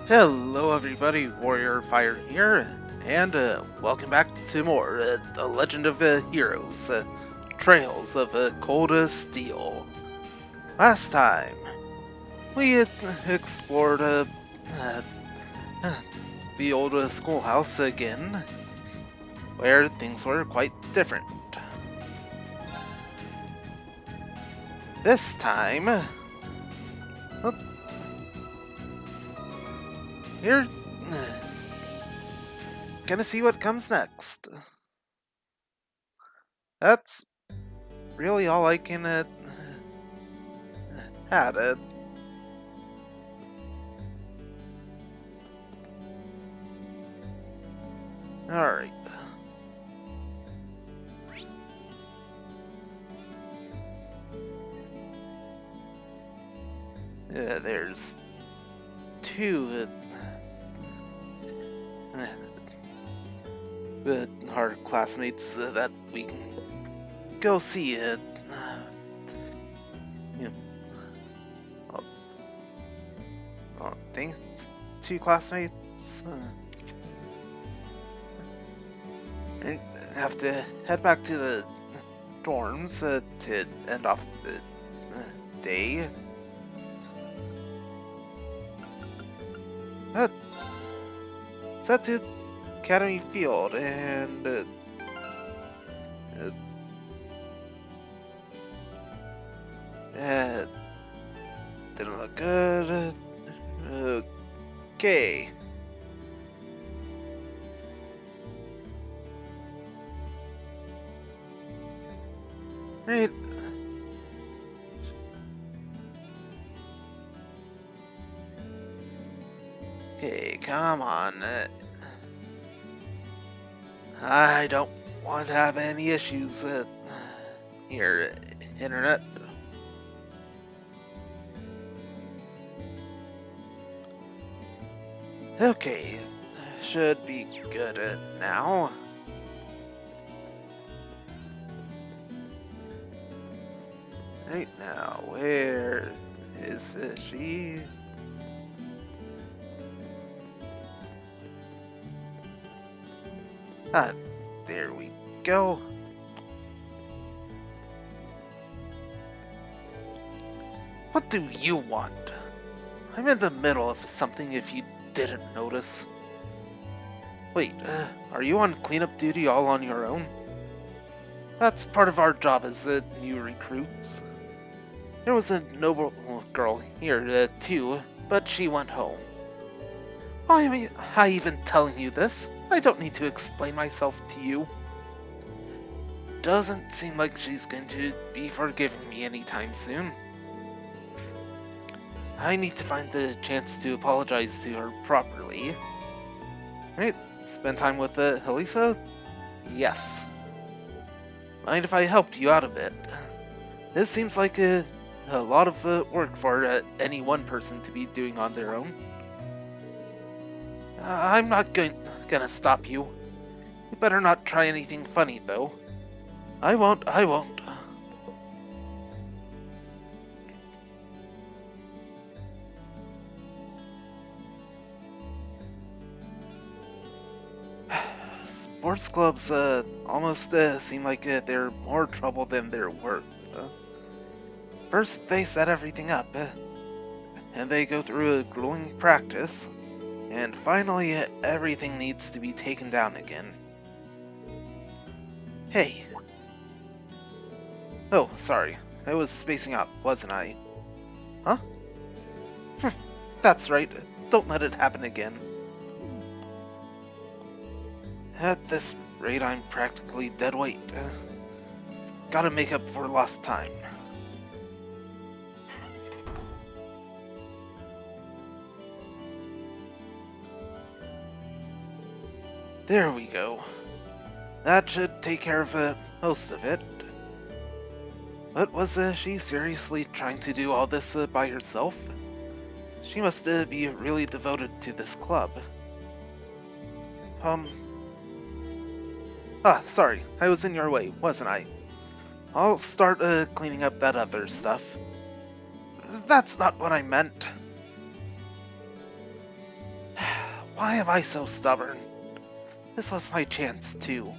Hello everybody, Warrior Fire here, and welcome back to more The Legend of Heroes, Trails of Cold Steel. Last time, we explored uh, the old schoolhouse again, where things were quite different. This time, you're gonna see what comes next. That's really all I can add. Alright. There's two our classmates that we can go see. You know, I think it's two classmates. I have to head back to the dorms to end off the day. Set to Academy Field and didn't look good. Okay. Right. Okay, come on. I don't want to have any issues here, Internet. Okay, should be good now. Right now, where is she? Ah, there we go. What do you want? I'm in the middle of something if you didn't notice. Wait, are you on cleanup duty all on your own? That's part of our job as new recruits. There was a noble girl here, too, but she went home. Why am I even telling you this? I don't need to explain myself to you. Doesn't seem like she's going to be forgiving me anytime soon. I need to find the chance to apologize to her properly. Right, spend time with Elisa? Yes. Mind if I helped you out a bit? This seems like a lot of work for any one person to be doing on their own. I'm not gonna stop you. You better not try anything funny, though. I won't. Sports clubs almost seem like they're more trouble than they're worth. First, they set everything up, and they go through a grueling practice, and finally, everything needs to be taken down again. Hey. Oh, sorry. I was spacing out, wasn't I? Huh? That's right. Don't let it happen again. At this rate, I'm practically dead weight. Gotta make up for lost time. There we go. That should take care of most of it. But was she seriously trying to do all this by herself? She must be really devoted to this club. Sorry, I was in your way, wasn't I? I'll start cleaning up that other stuff. That's not what I meant. Why am I so stubborn? This was my chance, too.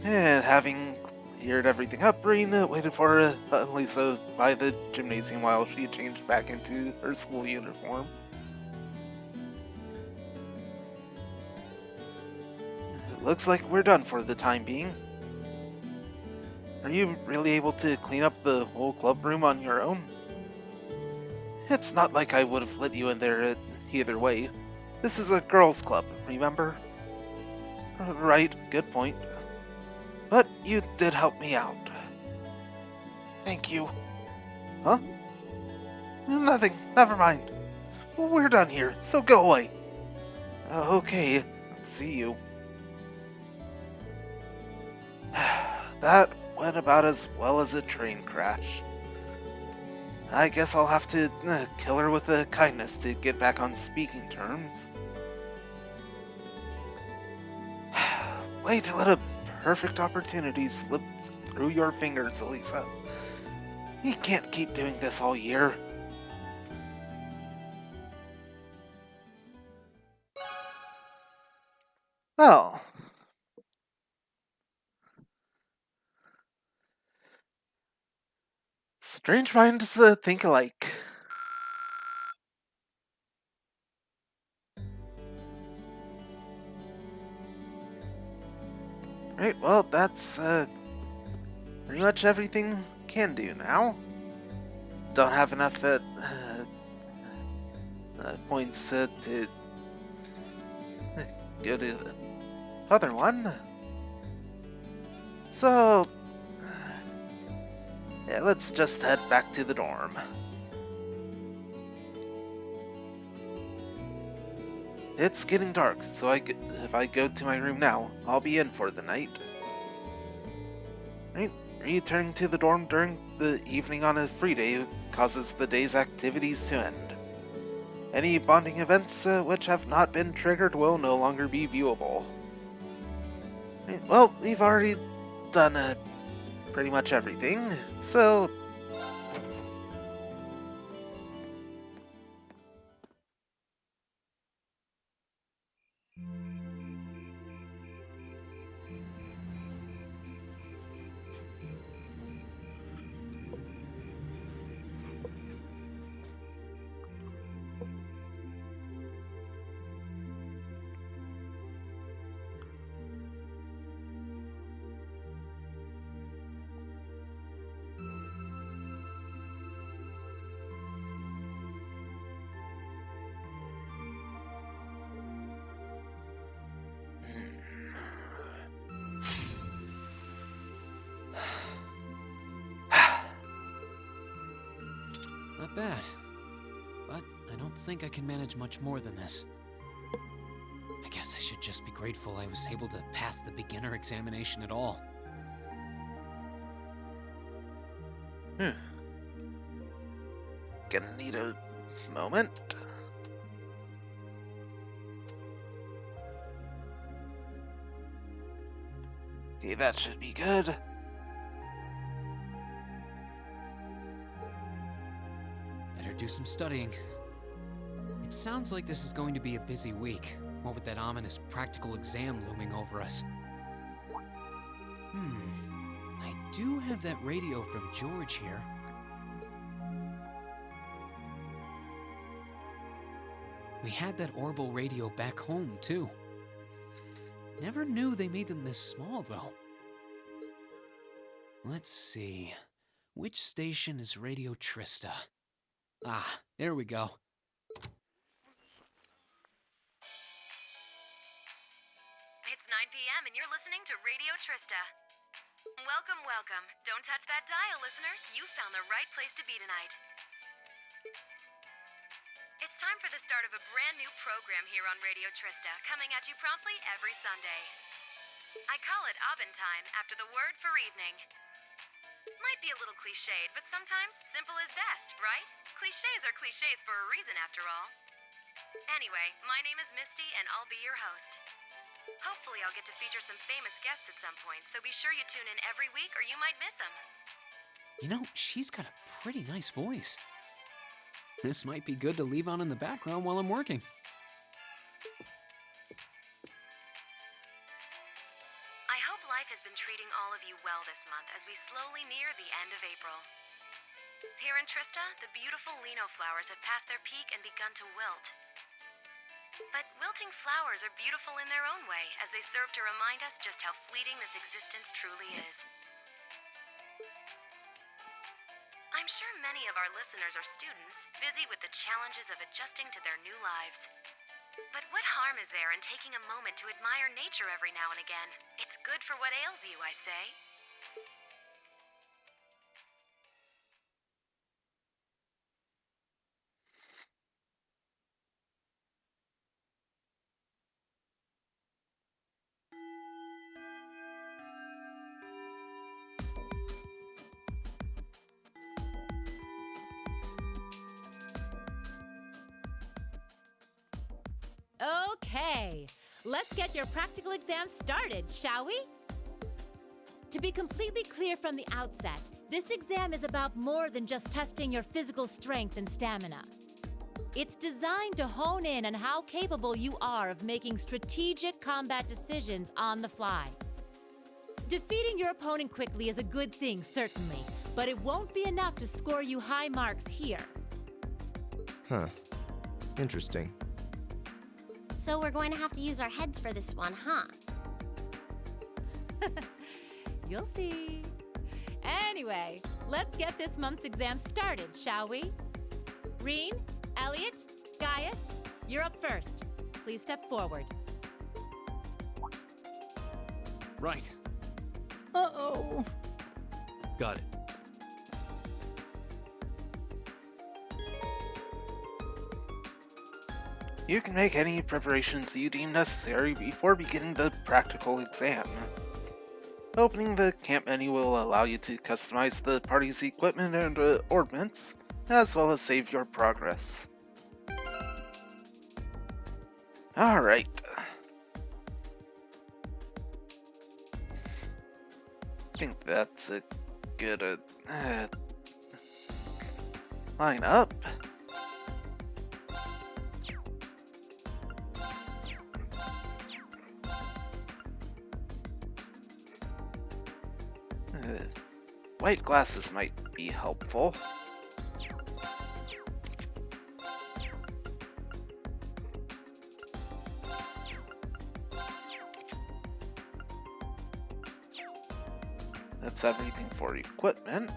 And having cleared everything up, Rena waited for Lisa by the gymnasium while she changed back into her school uniform. It looks like we're done for the time being. Are you really able to clean up the whole club room on your own? It's not like I would have let you in there either way. This is a girls' club, remember? Right, good point. But you did help me out. Thank you. Huh? Nothing, never mind. We're done here, so go away. Okay, see you. That went about as well as a train crash. I guess I'll have to kill her with a kindness to get back on speaking terms. Way to let a perfect opportunity slip through your fingers, Elisa. You can't keep doing this all year. Well, strange minds think alike. Right, well, that's pretty much everything we can do now. Don't have enough points to go to the other one. So, yeah, let's just head back to the dorm. It's getting dark, so if I go to my room now, I'll be in for the night. Right? Returning to the dorm during the evening on a free day causes the day's activities to end. Any bonding events which have not been triggered will no longer be viewable. Right, well, we've already done pretty much everything, so... Not bad, but I don't think I can manage much more than this. I guess I should just be grateful I was able to pass the beginner examination at all. Gonna need a moment. Okay, that should be good. Better do some studying. It sounds like this is going to be a busy week, what with that ominous practical exam looming over us. I do have that radio from George here. We had that Orbital radio back home, too. Never knew they made them this small, though. Let's see. Which station is Radio Trista? Ah, there we go. It's 9 p.m. and you're listening to Radio Trista. Welcome, welcome. Don't touch that dial, listeners. You found the right place to be tonight. It's time for the start of a brand new program here on Radio Trista, coming at you promptly every Sunday. I call it Abend Time, after the word for evening. Might be a little cliched, but sometimes simple is best, right? Clichés are clichés for a reason, after all. Anyway, my name is Misty, and I'll be your host. Hopefully I'll get to feature some famous guests at some point, so be sure you tune in every week or you might miss them. You know, she's got a pretty nice voice. This might be good to leave on in the background while I'm working. I hope life has been treating all of you well this month as we slowly near the end of April. Here in Trista, the beautiful lino flowers have passed their peak and begun to wilt. But wilting flowers are beautiful in their own way, as they serve to remind us just how fleeting this existence truly is. I'm sure many of our listeners are students, busy with the challenges of adjusting to their new lives. But what harm is there in taking a moment to admire nature every now and again? It's good for what ails you, I say. Okay, let's get your practical exam started, shall we? To be completely clear from the outset, this exam is about more than just testing your physical strength and stamina. It's designed to hone in on how capable you are of making strategic combat decisions on the fly. Defeating your opponent quickly is a good thing, certainly, but it won't be enough to score you high marks here. Huh. Interesting. So we're going to have to use our heads for this one, huh? You'll see. Anyway, let's get this month's exam started, shall we? Reen, Elliot, Gaius, you're up first. Please step forward. Right. Uh-oh. Got it. You can make any preparations you deem necessary before beginning the practical exam. Opening the camp menu will allow you to customize the party's equipment and ordnance, as well as save your progress. Alright. I think that's a good line up. White glasses might be helpful. That's everything for equipment.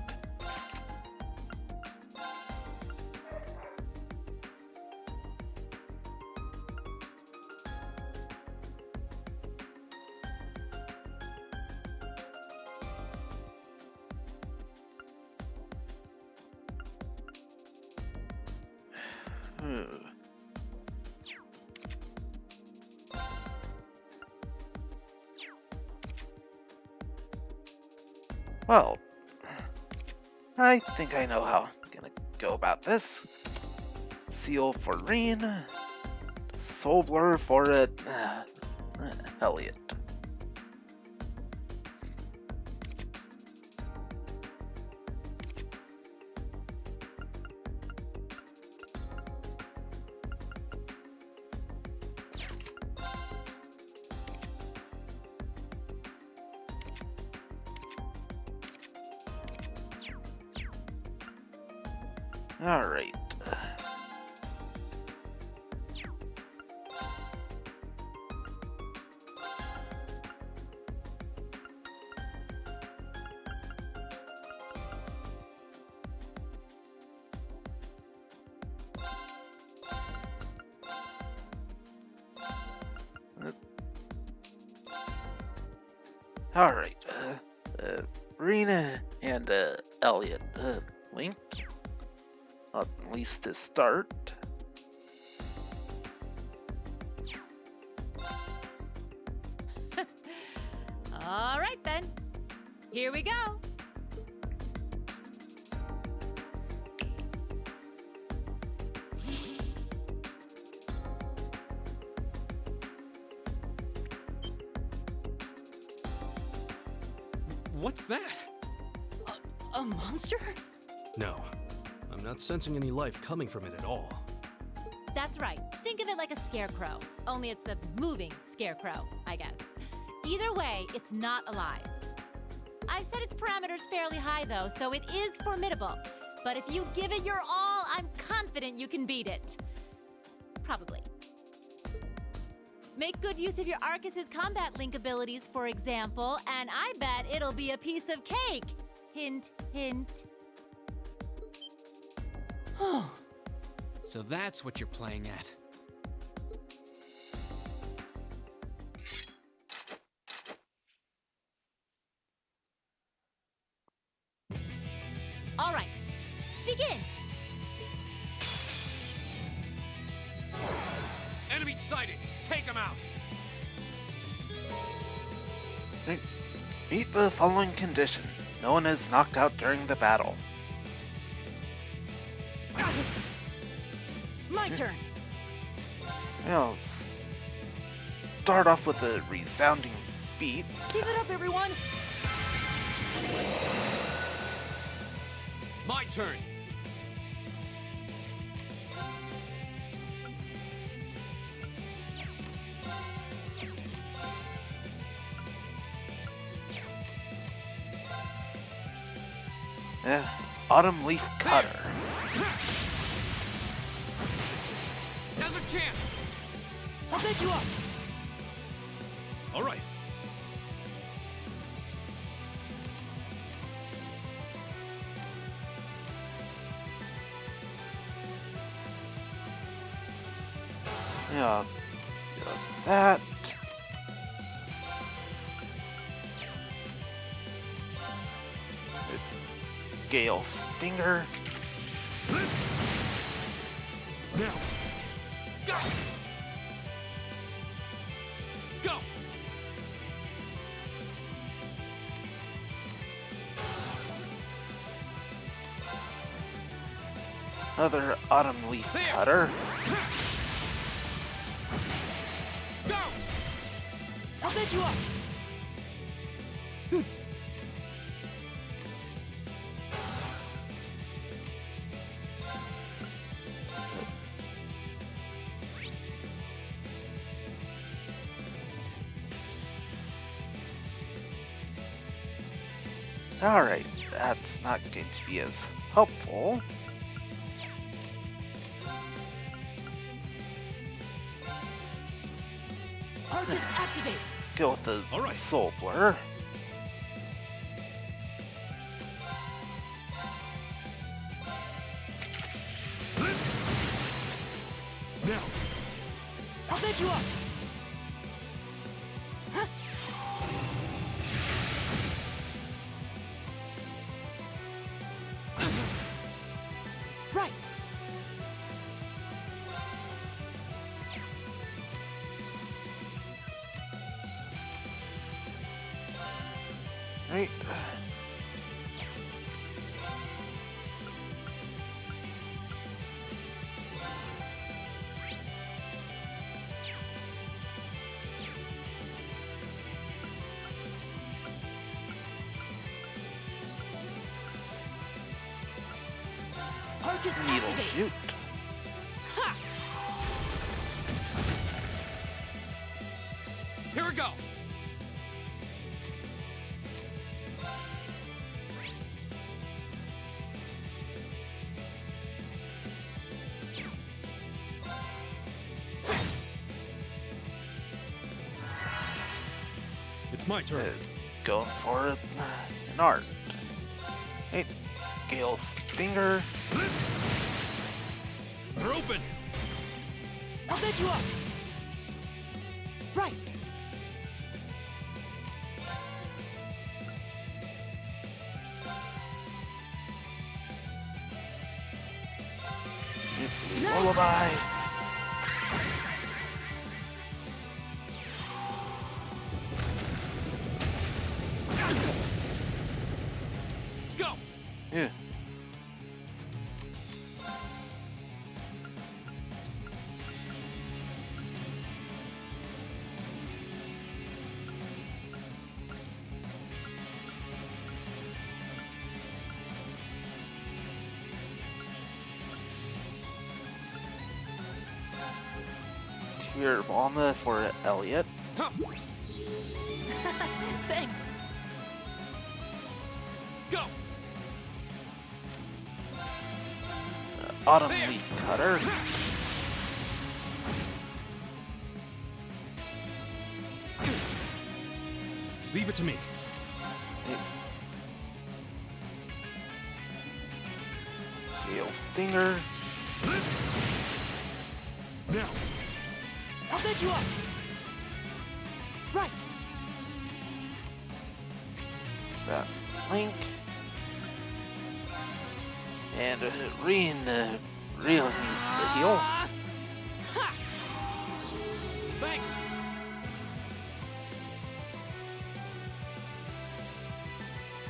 Well, I think I know how I'm gonna go about this. Seal for Reen, Soul Blur for Elliot. Alright. Alright. Rena and Elliot. Link? At least to start. All right then. Here we go. What's that? A monster? No. A I'm not sensing any life coming from it at all. That's right. Think of it like a scarecrow. Only it's a moving scarecrow, I guess. Either way, it's not alive. I've set its parameters fairly high, though, so it is formidable. But if you give it your all, I'm confident you can beat it. Probably. Make good use of your Arcus's combat link abilities, for example, and I bet it'll be a piece of cake. Hint, hint. So that's what you're playing at. All right, begin. Enemy sighted! Take him out! Meet the following condition. No one is knocked out during the battle. My turn. Well, start off with a resounding beat. Give it up, everyone. My turn! Autumn Leaf Cutter. Now's our chance! I'll pick you up. All right. Yeah, that. Gale Stinger. Now! Go! Go! Another Autumn Leaf There. Cutter. Go! I'll pick you up. Alright, that's not going to be as helpful. Arcus activate. Go with the All right. Soul Blur. Now! I'll pick you up. Huh? Right. Right. Arcus Needle activate. Shoot. Ha! Here we go! It's my turn. Going for an art. Hey, Gale Stinger. We're open! I'll pick you up. Right. Lullaby. Go! Yeah. Here, Mama, for Elliot. Huh. Thanks. Go! Autumn There. Leaf Cutter. Leave it to me. Gale Stinger. Now! I'll bed you up. Right. That Link. And Reen really needs the heal. Ha! Thanks!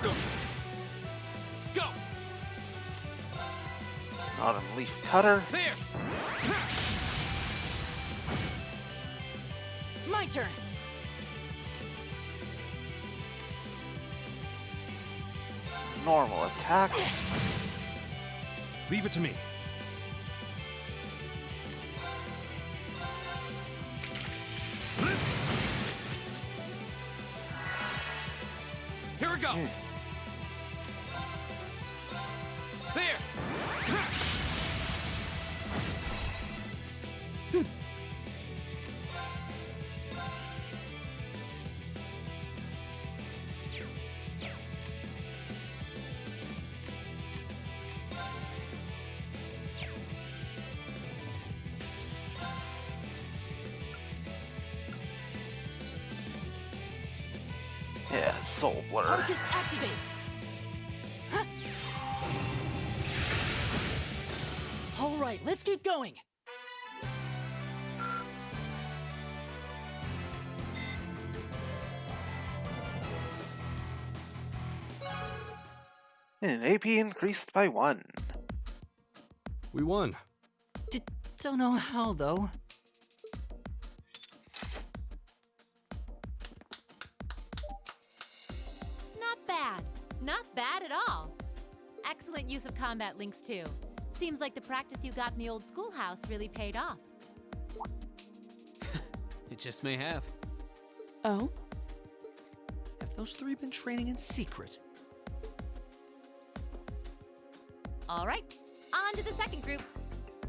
Go! Go! Autumn Leaf Cutter. There! My turn. Normal attack. Leave it to me. Here we go! There! Yeah, Soul Blur. Focus activate. Huh? All right, let's keep going. And AP increased by 1. We won. Don't know how, though. Not bad. Not bad at all. Excellent use of combat links, too. Seems like the practice you got in the old schoolhouse really paid off. It just may have. Oh? Have those three been training in secret? All right, on to the second group.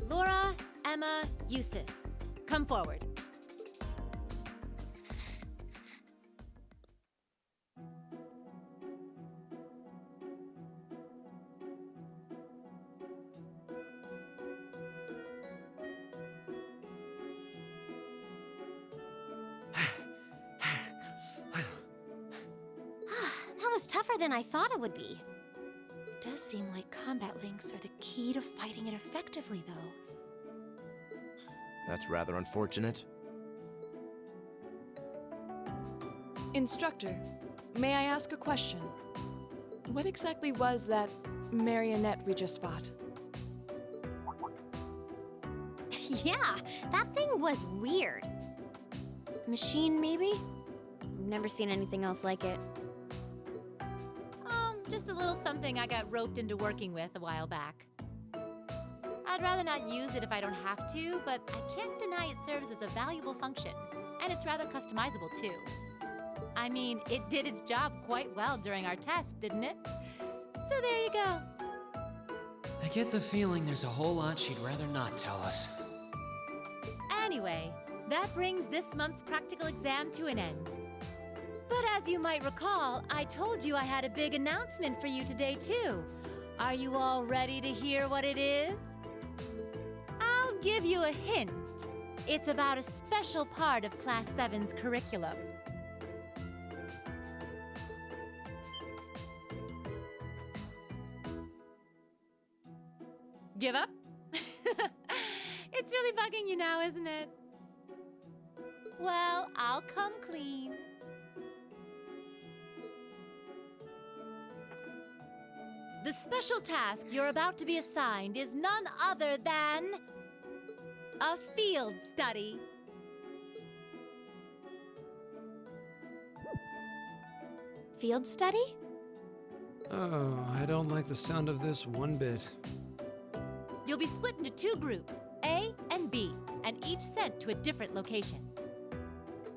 Laura, Emma, Eustace. Come forward. That was tougher than I thought it would be. It does seem like combat links are the key to fighting it effectively, though. That's rather unfortunate. Instructor, may I ask a question? What exactly was that marionette we just fought? Yeah, that thing was weird. Machine, maybe? I've never seen anything else like it. Just a little something I got roped into working with a while back. I'd rather not use it if I don't have to, but I can't deny it serves as a valuable function, and it's rather customizable too. I mean, it did its job quite well during our test, didn't it? So there you go. I get the feeling there's a whole lot she'd rather not tell us. Anyway, that brings this month's practical exam to an end. But as you might recall, I told you I had a big announcement for you today, too. Are you all ready to hear what it is? I'll give you a hint. It's about a special part of Class 7's curriculum. Give up? It's really bugging you now, isn't it? Well, I'll come clean. The special task you're about to be assigned is none other than a field study. Field study? Oh, I don't like the sound of this one bit. You'll be split into 2 groups, A and B. and each sent to a different location.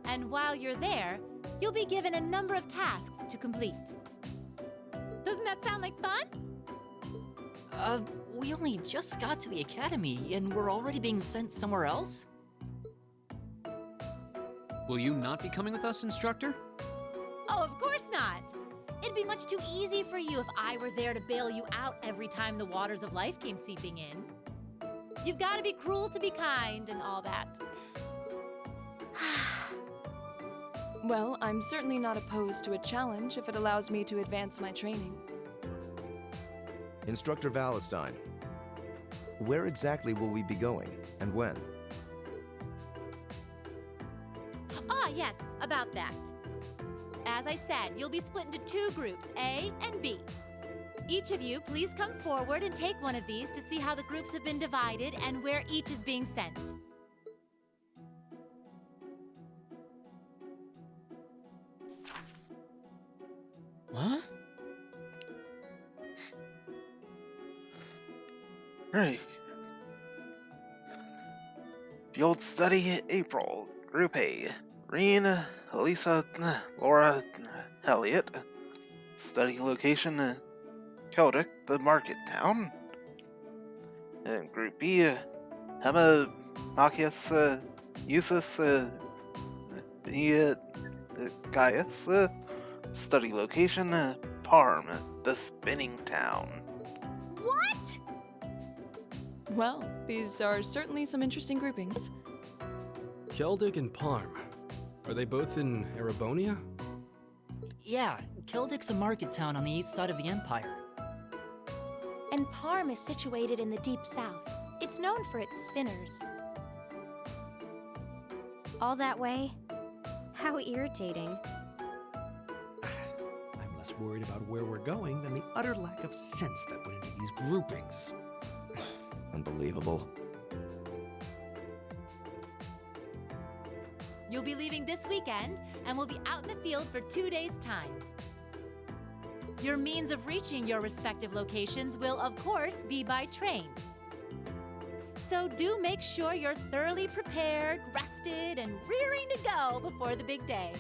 And while you're there, you'll be given a number of tasks to complete. Doesn't that sound like fun? We only just got to the academy, and we're already being sent somewhere else? Will you not be coming with us, instructor? Oh, of course not. It'd be much too easy for you if I were there to bail you out every time the waters of life came seeping in. You've got to be cruel to be kind and all that. Well, I'm certainly not opposed to a challenge if it allows me to advance my training. Instructor Valentine, where exactly will we be going, and when? Ah, yes, about that. As I said, you'll be split into 2 groups, A and B. Each of you, please come forward and take one of these to see how the groups have been divided and where each is being sent. What? Right. Field Study April. Group A. Reen, Elisa, Laura, Elliot. Study location Celtic, the market town. And Group B. Emma, Machias, Eusus, Gaius. Study location Parm, the spinning town. What? Well, these are certainly some interesting groupings. Celtic and Parm. Are they both in Erebonia? Yeah, Keldik's a market town on the east side of the Empire. And Parm is situated in the deep south. It's known for its spinners. All that way? How irritating. I'm less worried about where we're going than the utter lack of sense that went into these groupings. Unbelievable. You'll be leaving this weekend, and we'll be out in the field for 2 days' time. Your means of reaching your respective locations will, of course, be by train. So do make sure you're thoroughly prepared, rested, and rearing to go before the big day.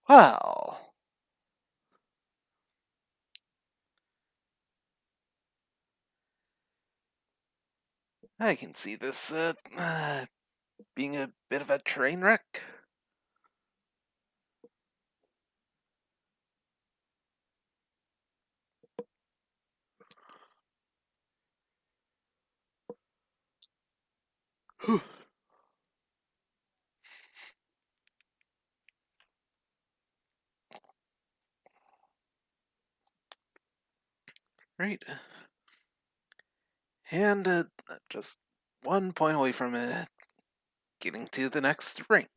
Well, I can see this being a bit of a train wreck. Right. And just 1 point away from getting to the next rink.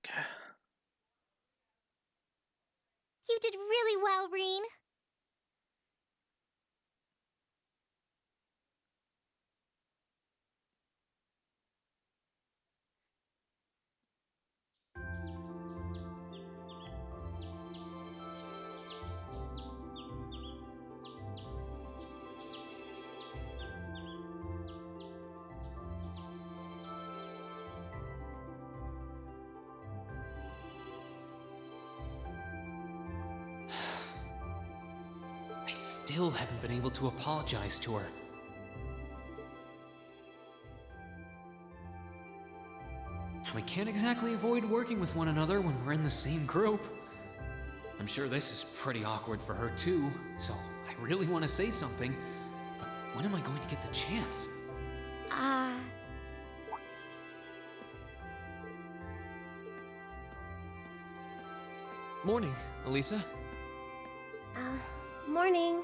You did really well, Reen. I still haven't been able to apologize to her. And we can't exactly avoid working with one another when we're in the same group. I'm sure this is pretty awkward for her too, so I really want to say something, but when am I going to get the chance? Morning, Elisa. Morning.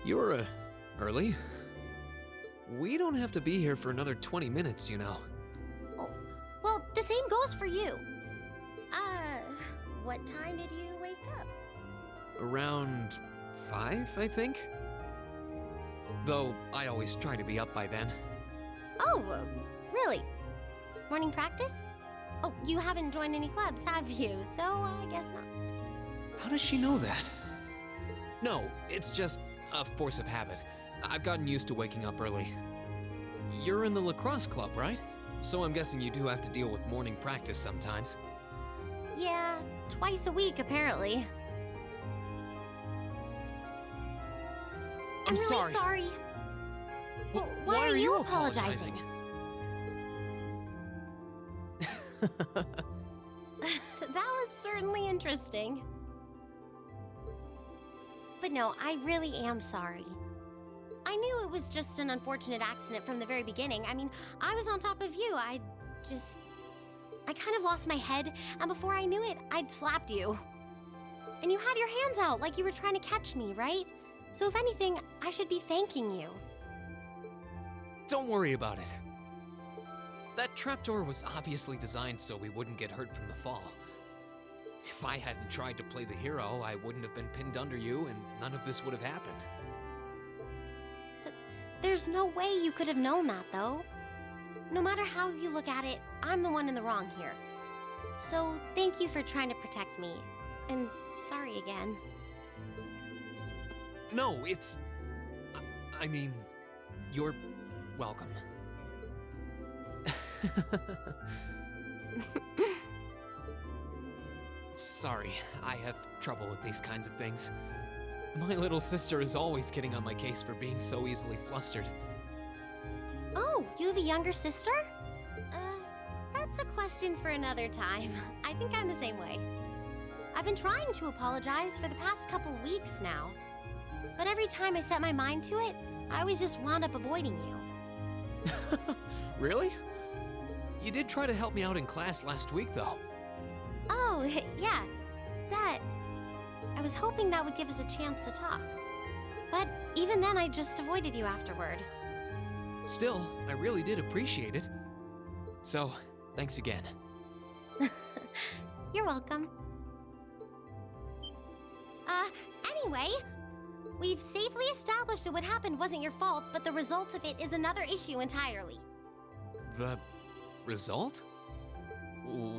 You're, early. We don't have to be here for another 20 minutes, you know. Oh, well, the same goes for you. What time did you wake up? Around 5, I think? Though I always try to be up by then. Oh, really? Morning practice? Oh, you haven't joined any clubs, have you? So I guess not. How does she know that? No, it's just a force of habit. I've gotten used to waking up early. You're in the lacrosse club, right? So I'm guessing you do have to deal with morning practice sometimes. Yeah, twice a week, apparently. I'm really sorry. sorry. Well, Why are you apologizing? That was certainly interesting. But no, I really am sorry. I knew it was just an unfortunate accident from the very beginning. I mean, I was on top of you. I kind of lost my head, and before I knew it, I'd slapped you. And you had your hands out like you were trying to catch me, right? So if anything, I should be thanking you. Don't worry about it. That trapdoor was obviously designed so we wouldn't get hurt from the fall. If I hadn't tried to play the hero, I wouldn't have been pinned under you, and none of this would have happened. There's no way you could have known that, though. No matter how you look at it, I'm the one in the wrong here. So thank you for trying to protect me. And sorry again. No, it's... I mean, you're welcome. Sorry, I have trouble with these kinds of things. My little sister is always getting on my case for being so easily flustered. Oh, you have a younger sister? That's a question for another time. I think I'm the same way. I've been trying to apologize for the past couple weeks now. But every time I set my mind to it, I always just wound up avoiding you. Really? You did try to help me out in class last week, though. Oh, yeah. That. I was hoping that would give us a chance to talk. But even then, I just avoided you afterward. Still, I really did appreciate it. So, thanks again. You're welcome. Anyway, we've safely established that what happened wasn't your fault, but the result of it is another issue entirely. The result?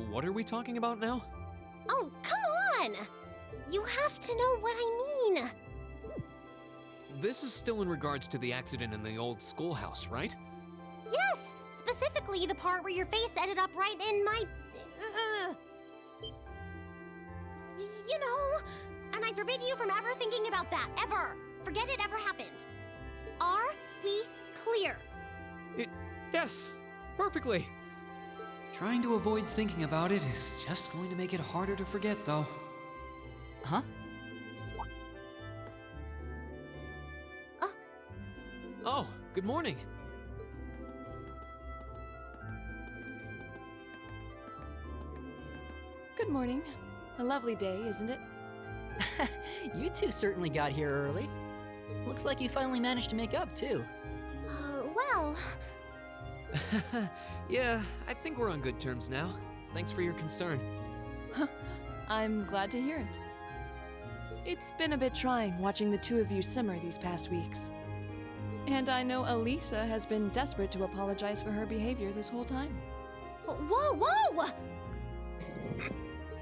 What are we talking about now? Oh, come on! You have to know what I mean. This is still in regards to the accident in the old schoolhouse, right? Yes! Specifically the part where your face ended up right in my... You know, and I forbid you from ever thinking about that, ever. Forget it ever happened. Are we clear? Yes, perfectly. Trying to avoid thinking about it is just going to make it harder to forget, though. Huh? Oh, good morning. Good morning. A lovely day, isn't it? You two certainly got here early. Looks like you finally managed to make up, too. Well... Yeah, I think we're on good terms now. Thanks for your concern. I'm glad to hear it. It's been a bit trying watching the two of you simmer these past weeks. And I know Elisa has been desperate to apologize for her behavior this whole time. Whoa, whoa!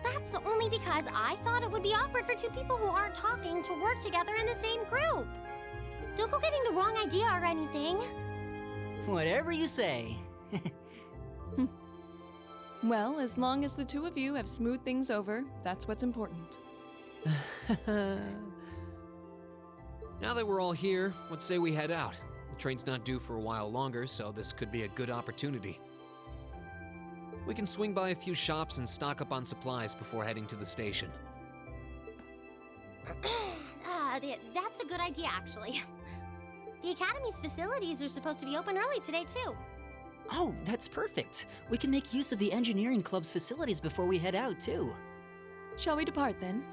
That's only because I thought it would be awkward for two people who aren't talking to work together in the same group. Don't go getting the wrong idea or anything. Whatever you say. Well, as long as the two of you have smoothed things over, that's what's important. Now that we're all here, let's say we head out. The train's not due for a while longer, so this could be a good opportunity. We can swing by a few shops and stock up on supplies before heading to the station. That's a good idea, actually. The Academy's facilities are supposed to be open early today, too. Oh, that's perfect. We can make use of the engineering club's facilities before we head out, too. Shall we depart, then?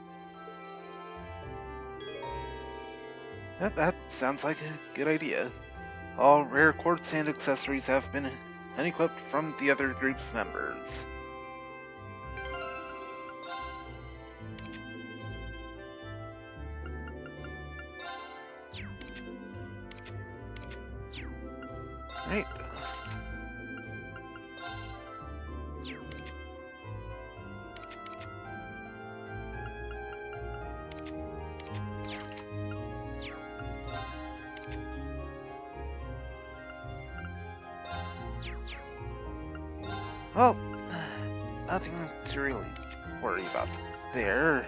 That sounds like a good idea. All rare quartz and accessories have been unequipped from the other group's members. Right. Well, nothing to really worry about there.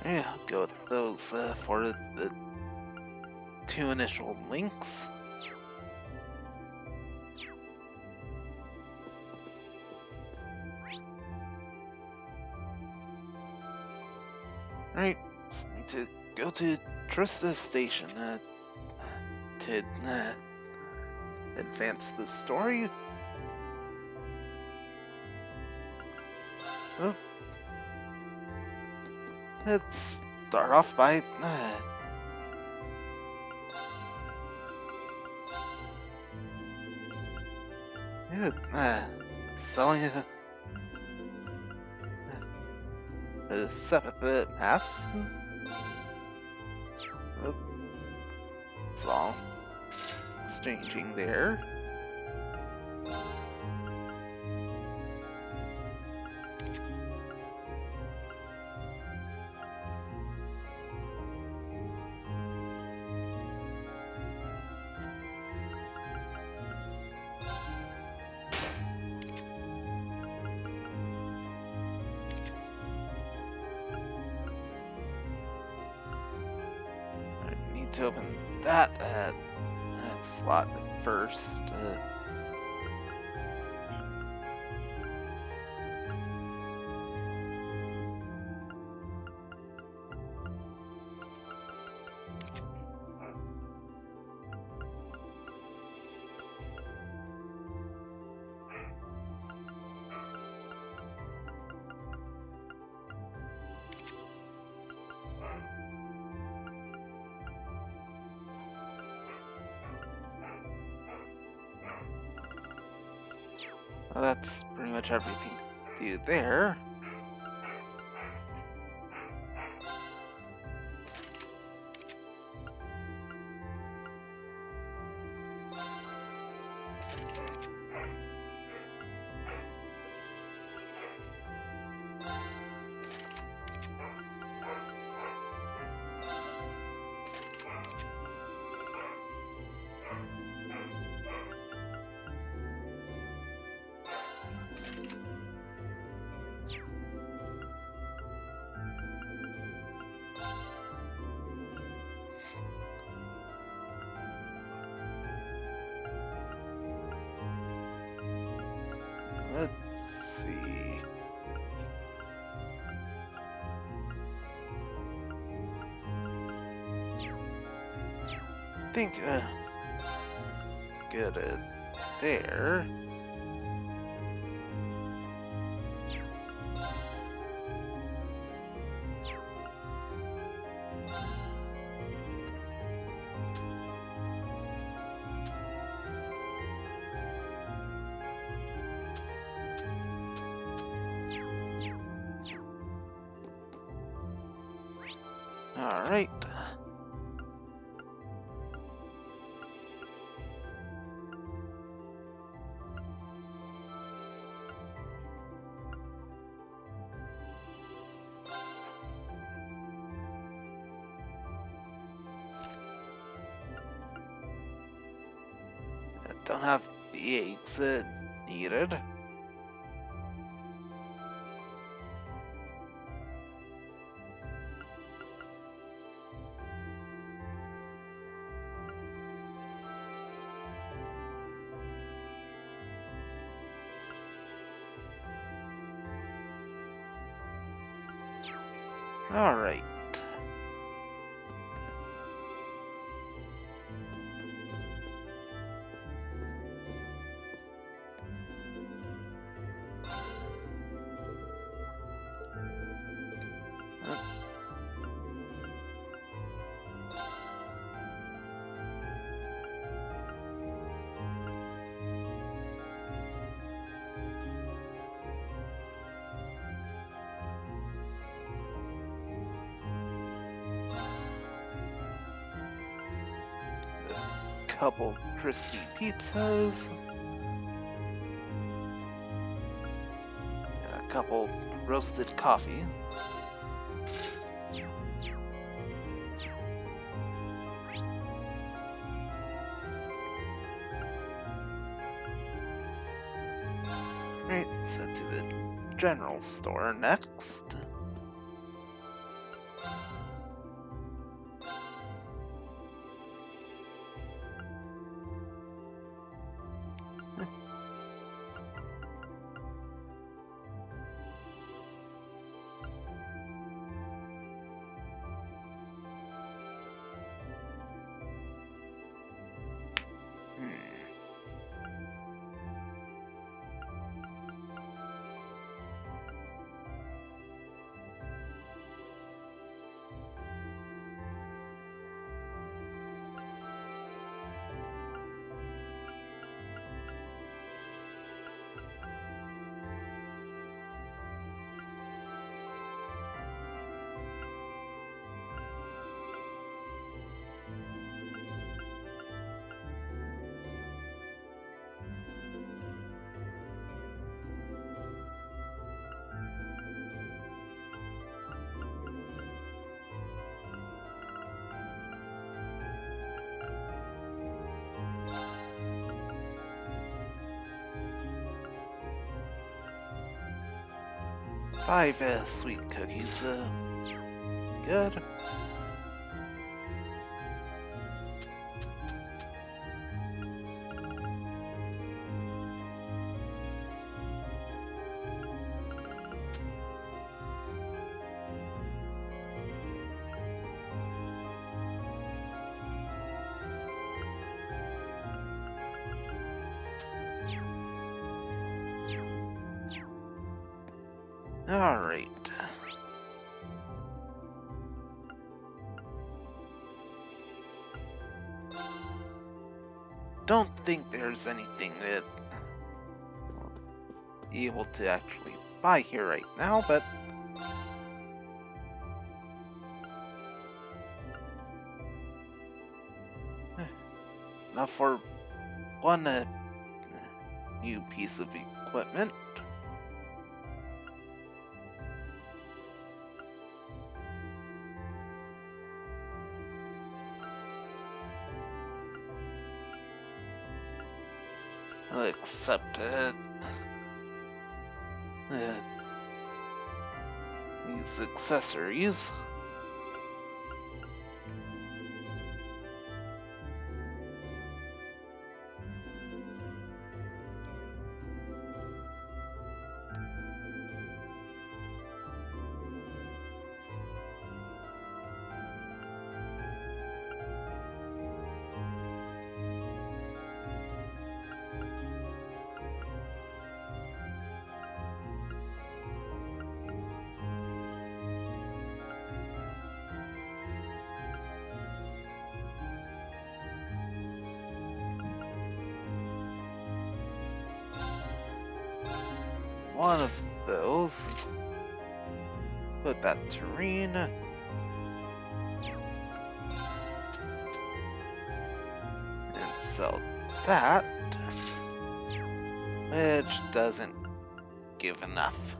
Yeah, I'll go with those for the 2 initial links. Alright, need to go to Trista's station to advance the story. So, let's start off by selling the 7th Mass. It's all exchanging there. To open that slot first. Well, that's pretty much everything to do there. Let's see. I think get it there. All right. Don't have the eggs needed. All right. couple crispy pizzas, and a couple roasted coffee. Right, so to the general store next. Five sweet cookies, good. Alright. Don't think there's anything that be able to actually buy here right now, but now for one new piece of equipment. I'll accept these accessories. One of those. Put that terrain. And sell that. Which doesn't give enough.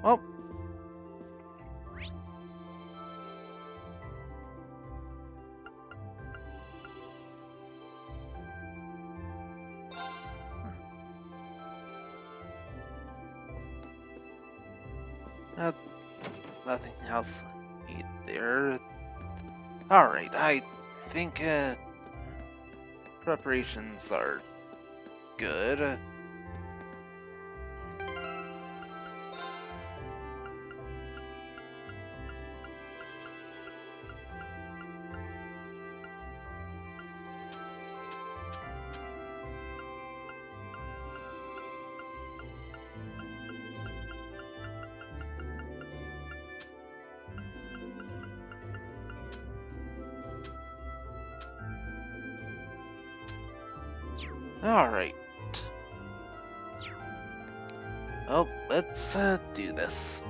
Oh. That's nothing else either. Alright, I think preparations are good. Alright. Well, let's do this.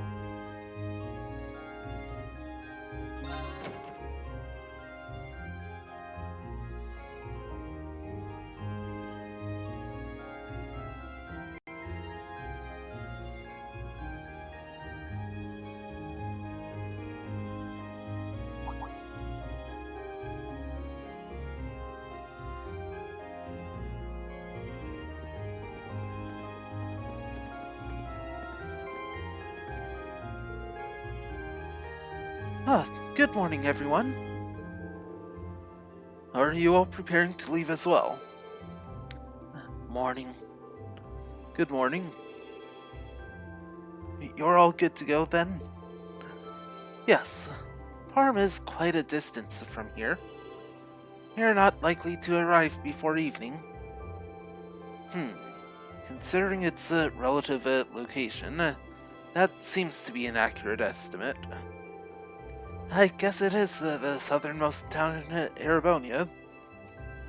Good morning, everyone. Are you all preparing to leave as well? Morning. Good morning. You're all good to go then? Yes. Parm is quite a distance from here. You're not likely to arrive before evening. Considering its relative location, that seems to be an accurate estimate. I guess it is the southernmost town in Erebonia.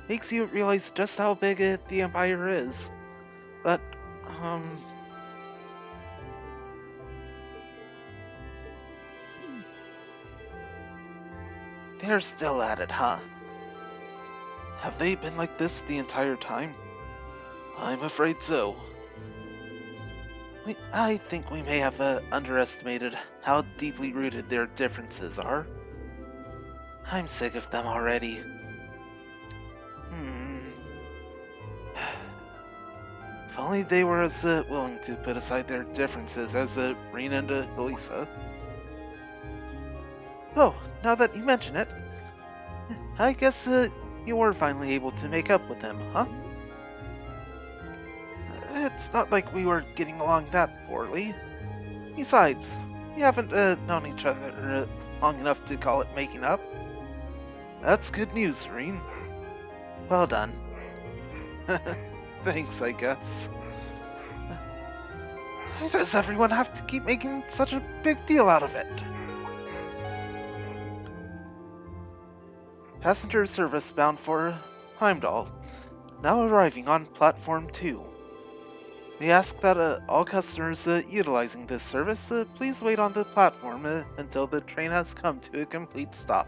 Makes you realize just how big the Empire is. But, they're still at it, huh? Have they been like this the entire time? I'm afraid so. I think we may have underestimated how deeply rooted their differences are. I'm sick of them already. If only they were as willing to put aside their differences as Rena and Elisa. Oh, now that you mention it, I guess you were finally able to make up with him, huh? It's not like we were getting along that poorly. Besides, we haven't known each other long enough to call it making up. That's good news, Serene. Well done. Thanks, I guess. Why does everyone have to keep making such a big deal out of it? Passenger service bound for Heimdall, now arriving on Platform 2. We ask that all customers utilizing this service please wait on the platform until the train has come to a complete stop.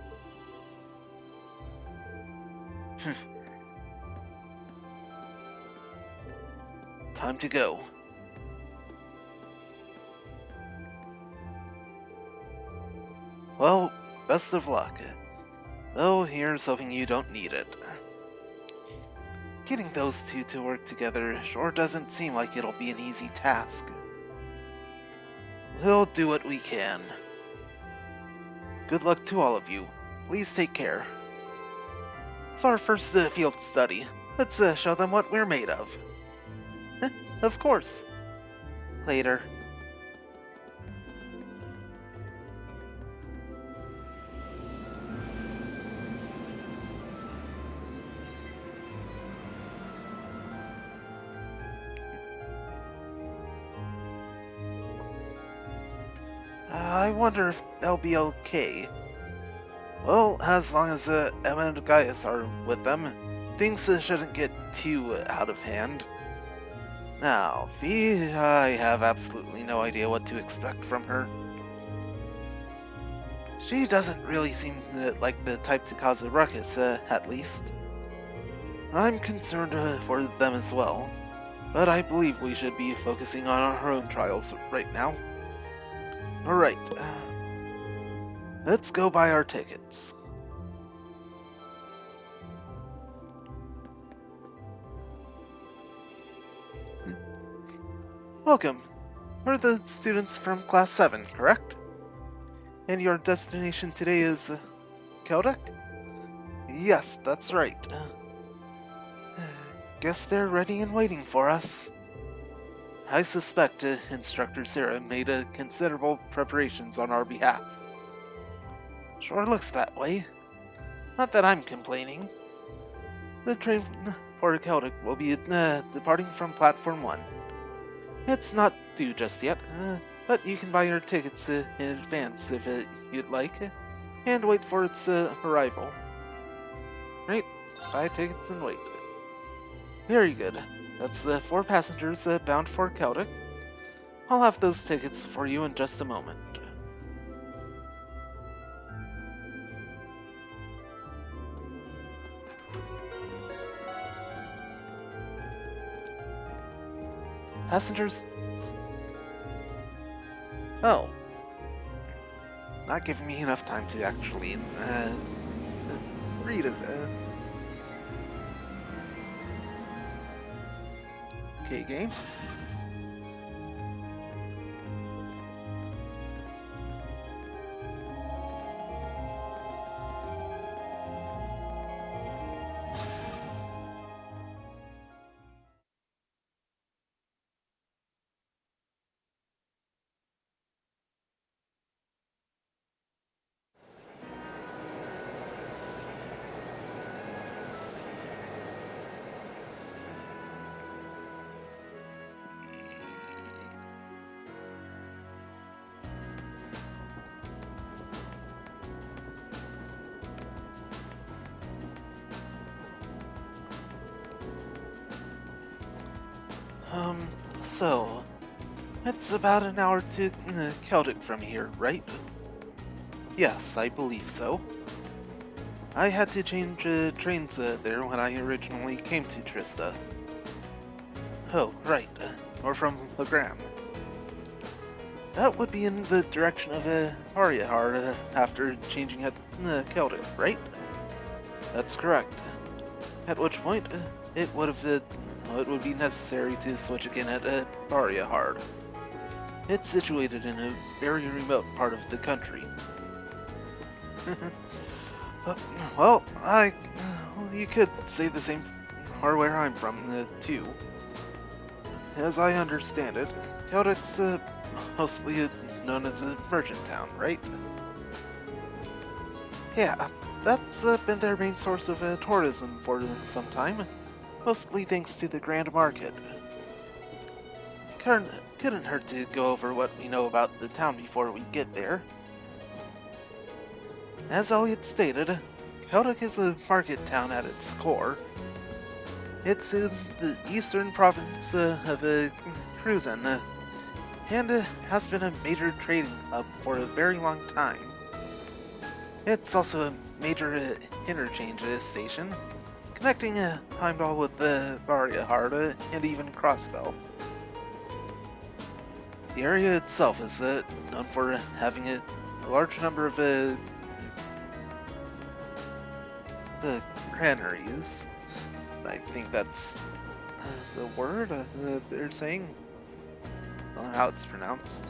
Time to go. Well, best of luck. Though here's hoping you don't need it. Getting those two to work together sure doesn't seem like it'll be an easy task. We'll do what we can. Good luck to all of you. Please take care. It's our first field study. Let's show them what we're made of. Of course. Later. I wonder if they'll be okay. Well, as long as Emma and Gaius are with them, things shouldn't get too out of hand. Now, Fee, I have absolutely no idea what to expect from her. She doesn't really seem like the type to cause a ruckus, at least. I'm concerned for them as well, but I believe we should be focusing on our own trials right now. Alright, let's go buy our tickets. Welcome. We're the students from Class 7, correct? And your destination today is Keldek? Yes, that's right. Guess they're ready and waiting for us. I suspect Instructor Sarah made considerable preparations on our behalf. Sure looks that way. Not that I'm complaining. The train for Keldek will be departing from Platform 1. It's not due just yet, but you can buy your tickets in advance if you'd like, and wait for its arrival. Right, buy tickets and wait. Very good. That's 4 passengers bound for Keldek. I'll have those tickets for you in just a moment. Passengers? Oh. Not giving me enough time to actually read it. Okay, game. So, it's about an hour to Celtic from here, right? Yes, I believe so. I had to change trains there when I originally came to Trista. Oh, right, or from Legram. That would be in the direction of Ariahar after changing at Celtic, right? That's correct. At which point, it would be necessary to switch again at Ariahar. It's situated in a very remote part of the country. Well, you could say the same for where I'm from, too. As I understand it, Celtic's mostly known as a merchant town, right? Yeah, that's been their main source of tourism for some time, mostly thanks to the Grand Market. Couldn't hurt to go over what we know about the town before we get there. As Elliot stated, Celtic is a market town at its core. It's in the eastern province of Cruzan, and has been a major trading hub for a very long time. It's also a major interchange station, connecting Heimdall with Variahard and even Crossbell. The area itself is known for having a large number of granaries. I think that's the word they're saying. I don't know how it's pronounced.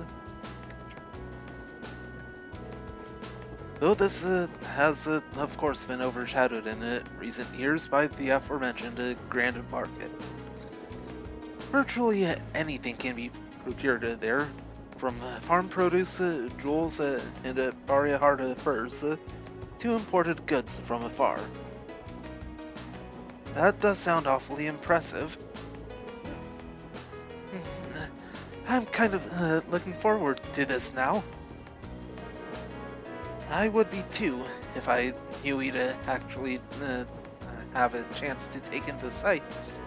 Though this has, of course, been overshadowed in recent years by the aforementioned Grand Market. Virtually anything can be procured there, from farm produce, jewels, and Variahard furs, to imported goods from afar. That does sound awfully impressive. I'm kind of looking forward to this now. I would be too, if I knew we'd actually have a chance to take in the sights.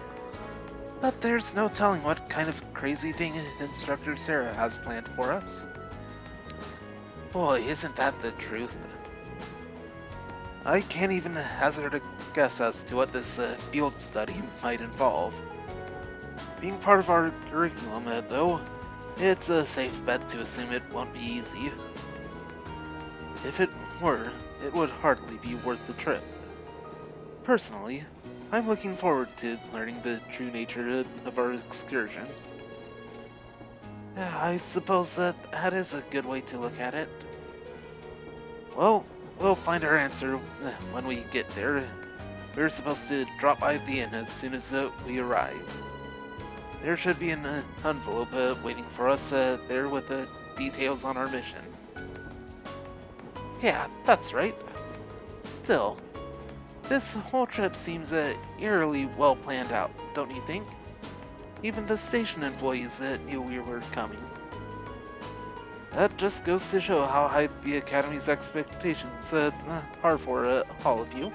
But there's no telling what kind of crazy thing Instructor Sarah has planned for us. Boy, isn't that the truth. I can't even hazard a guess as to what this field study might involve. Being part of our curriculum, though, it's a safe bet to assume it won't be easy. If it were, it would hardly be worth the trip. Personally, I'm looking forward to learning the true nature of our excursion. I suppose that is a good way to look at it. Well, we'll find our answer when we get there. We're supposed to drop by the inn as soon as we arrive. There should be an envelope waiting for us there with the details on our mission. Yeah, that's right. Still, this whole trip seems eerily well planned out, don't you think? Even the station employees knew we were coming. That just goes to show how high the Academy's expectations are for all of you.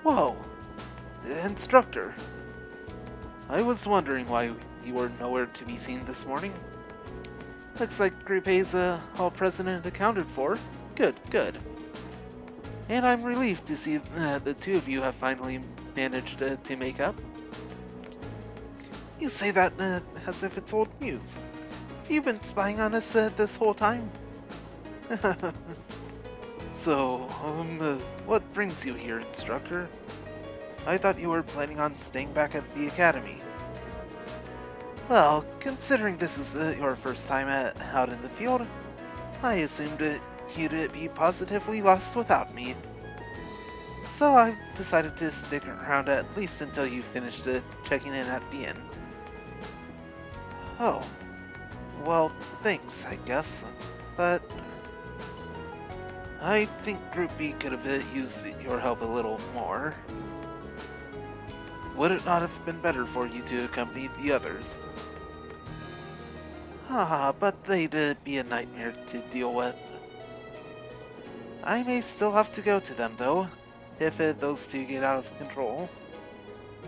Whoa! Instructor! I was wondering why you were nowhere to be seen this morning. Looks like Group A's all present and accounted for. Good, good. And I'm relieved to see the two of you have finally managed to make up. You say that as if it's old news. Have you been spying on us this whole time? So, what brings you here, Instructor? I thought you were planning on staying back at the Academy. Well, considering this is your first time out in the field, I assumed you'd be positively lost without me. So I decided to stick around at least until you finished checking in at the inn. Oh. Well, thanks, I guess. But I think Group B could have used your help a little more. Would it not have been better for you to accompany the others? But they'd be a nightmare to deal with. I may still have to go to them, though, if those two get out of control.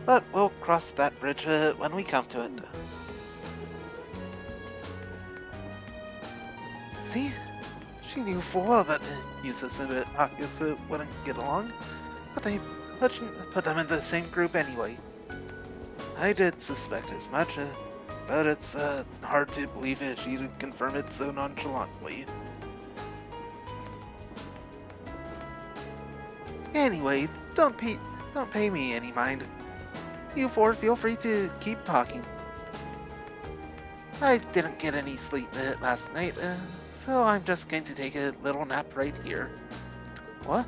But we'll cross that bridge when we come to it. See? She knew full well that Eustace and Marcus wouldn't get along, but they put them in the same group anyway. I did suspect as much, but it's hard to believe she'd confirm it so nonchalantly. Anyway, don't pay me any mind. You four feel free to keep talking. I didn't get any sleep last night, so I'm just going to take a little nap right here. What?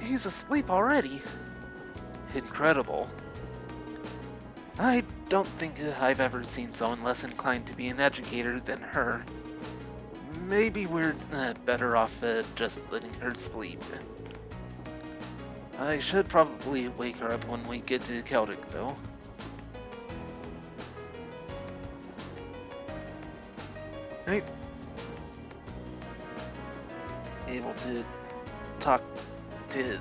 He's asleep already. Incredible. I don't think I've ever seen someone less inclined to be an educator than her. Maybe we're better off just letting her sleep. I should probably wake her up when we get to Celtic, though. Right? Able to talk to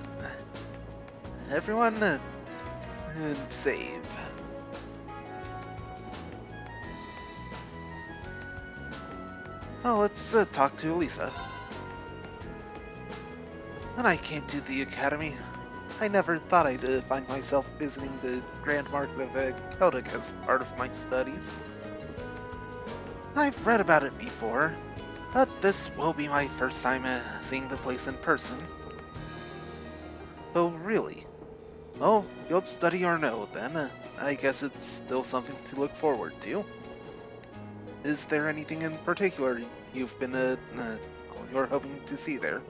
everyone and save. Well, let's talk to Elisa. When I came to the academy, I never thought I'd find myself visiting the Grand Market of Celtic as part of my studies. I've read about it before, but this will be my first time seeing the place in person. Oh, really? Well, field study or no, then, I guess it's still something to look forward to. Is there anything in particular you've been, you're hoping to see there?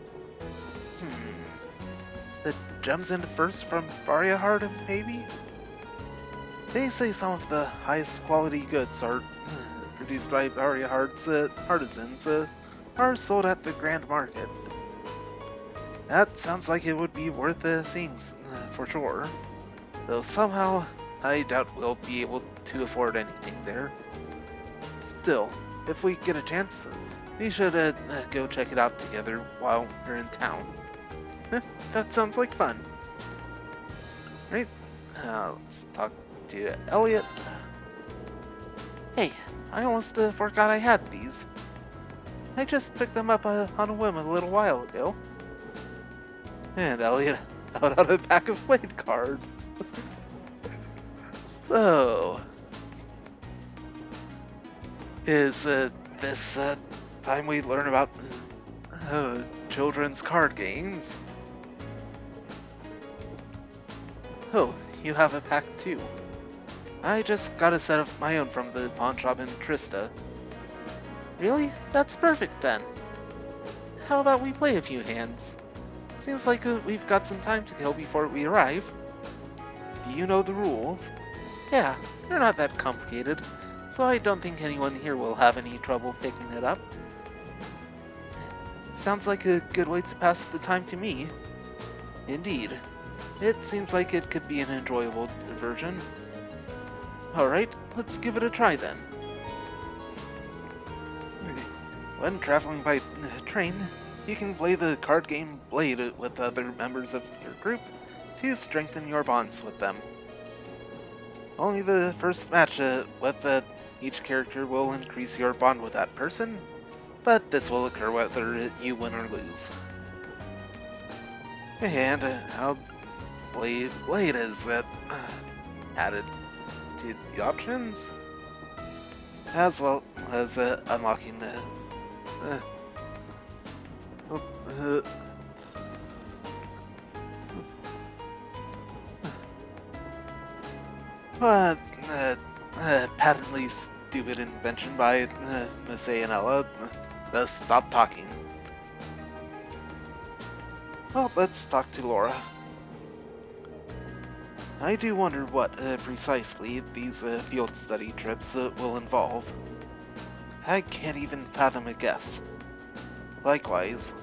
The gems and furs from Variahard, maybe? They say some of the highest quality goods are produced by Variahard's artisans are sold at the Grand Market. That sounds like it would be worth seeing for sure. Though somehow, I doubt we'll be able to afford anything there. Still, if we get a chance, we should go check it out together while we're in town. That sounds like fun. Right, let's talk to Elliot. Hey, I almost forgot I had these. I just picked them up on a whim a little while ago. And Elliot out on a pack of played cards. So, is this time we learn about children's card games? Oh, you have a pack too. I just got a set of my own from the pawn shop in Trista. Really? That's perfect then. How about we play a few hands? Seems like we've got some time to kill before we arrive. Do you know the rules? Yeah, they're not that complicated, so I don't think anyone here will have any trouble picking it up. Sounds like a good way to pass the time to me. Indeed. It seems like it could be an enjoyable diversion. Alright, let's give it a try then. When traveling by train, you can play the card game Blade with other members of your group to strengthen your bonds with them. Only the first match with each character will increase your bond with that person, but this will occur whether you win or lose. And how Blade is added to the options, as well as unlocking patently stupid invention by Miss Ayanella. Stop talking. Well, let's talk to Laura. I do wonder what precisely these field study trips will involve. I can't even fathom a guess. Likewise,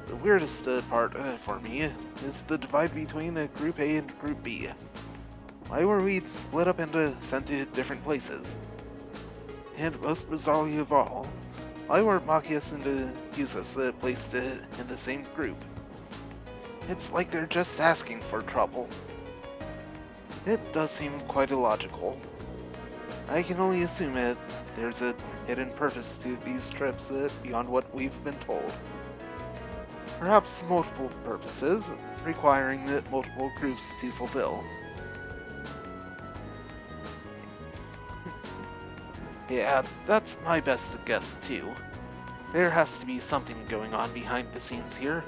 the weirdest part for me is the divide between Group A and Group B. Why were we split up and sent to different places? And most bizarrely of all, why were Machias and Yusas placed in the same group? It's like they're just asking for trouble. It does seem quite illogical. I can only assume there's a hidden purpose to these trips beyond what we've been told. Perhaps multiple purposes, requiring multiple groups to fulfill. Yeah, that's my best guess too. There has to be something going on behind the scenes here.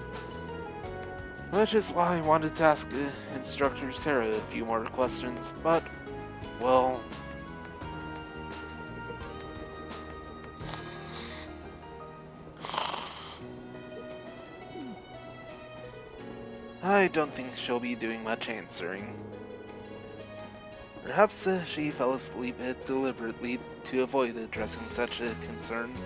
Which is why I wanted to ask Instructor Sarah a few more questions, but, well... I don't think she'll be doing much answering. Perhaps she fell asleep deliberately to avoid addressing such concerns.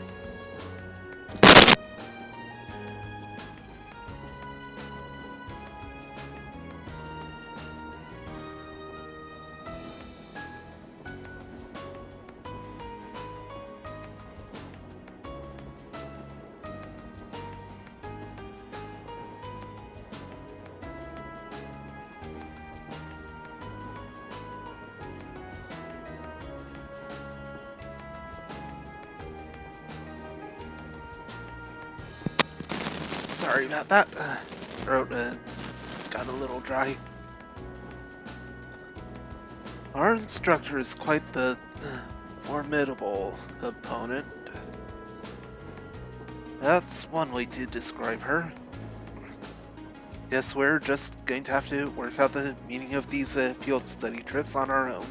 Sorry about that. Throat got a little dry. Our instructor is quite the formidable opponent. That's one way to describe her. Guess we're just going to have to work out the meaning of these field study trips on our own.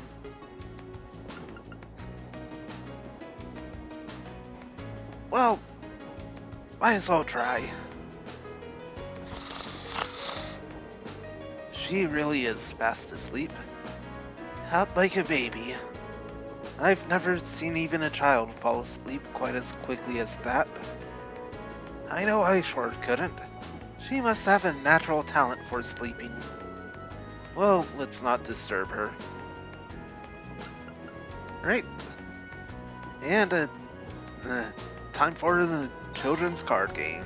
Well, might as well try. She really is fast asleep. Out like a baby. I've never seen even a child fall asleep quite as quickly as that. I know I sure couldn't. She must have a natural talent for sleeping. Well, let's not disturb her. Right. And, time for the children's card games.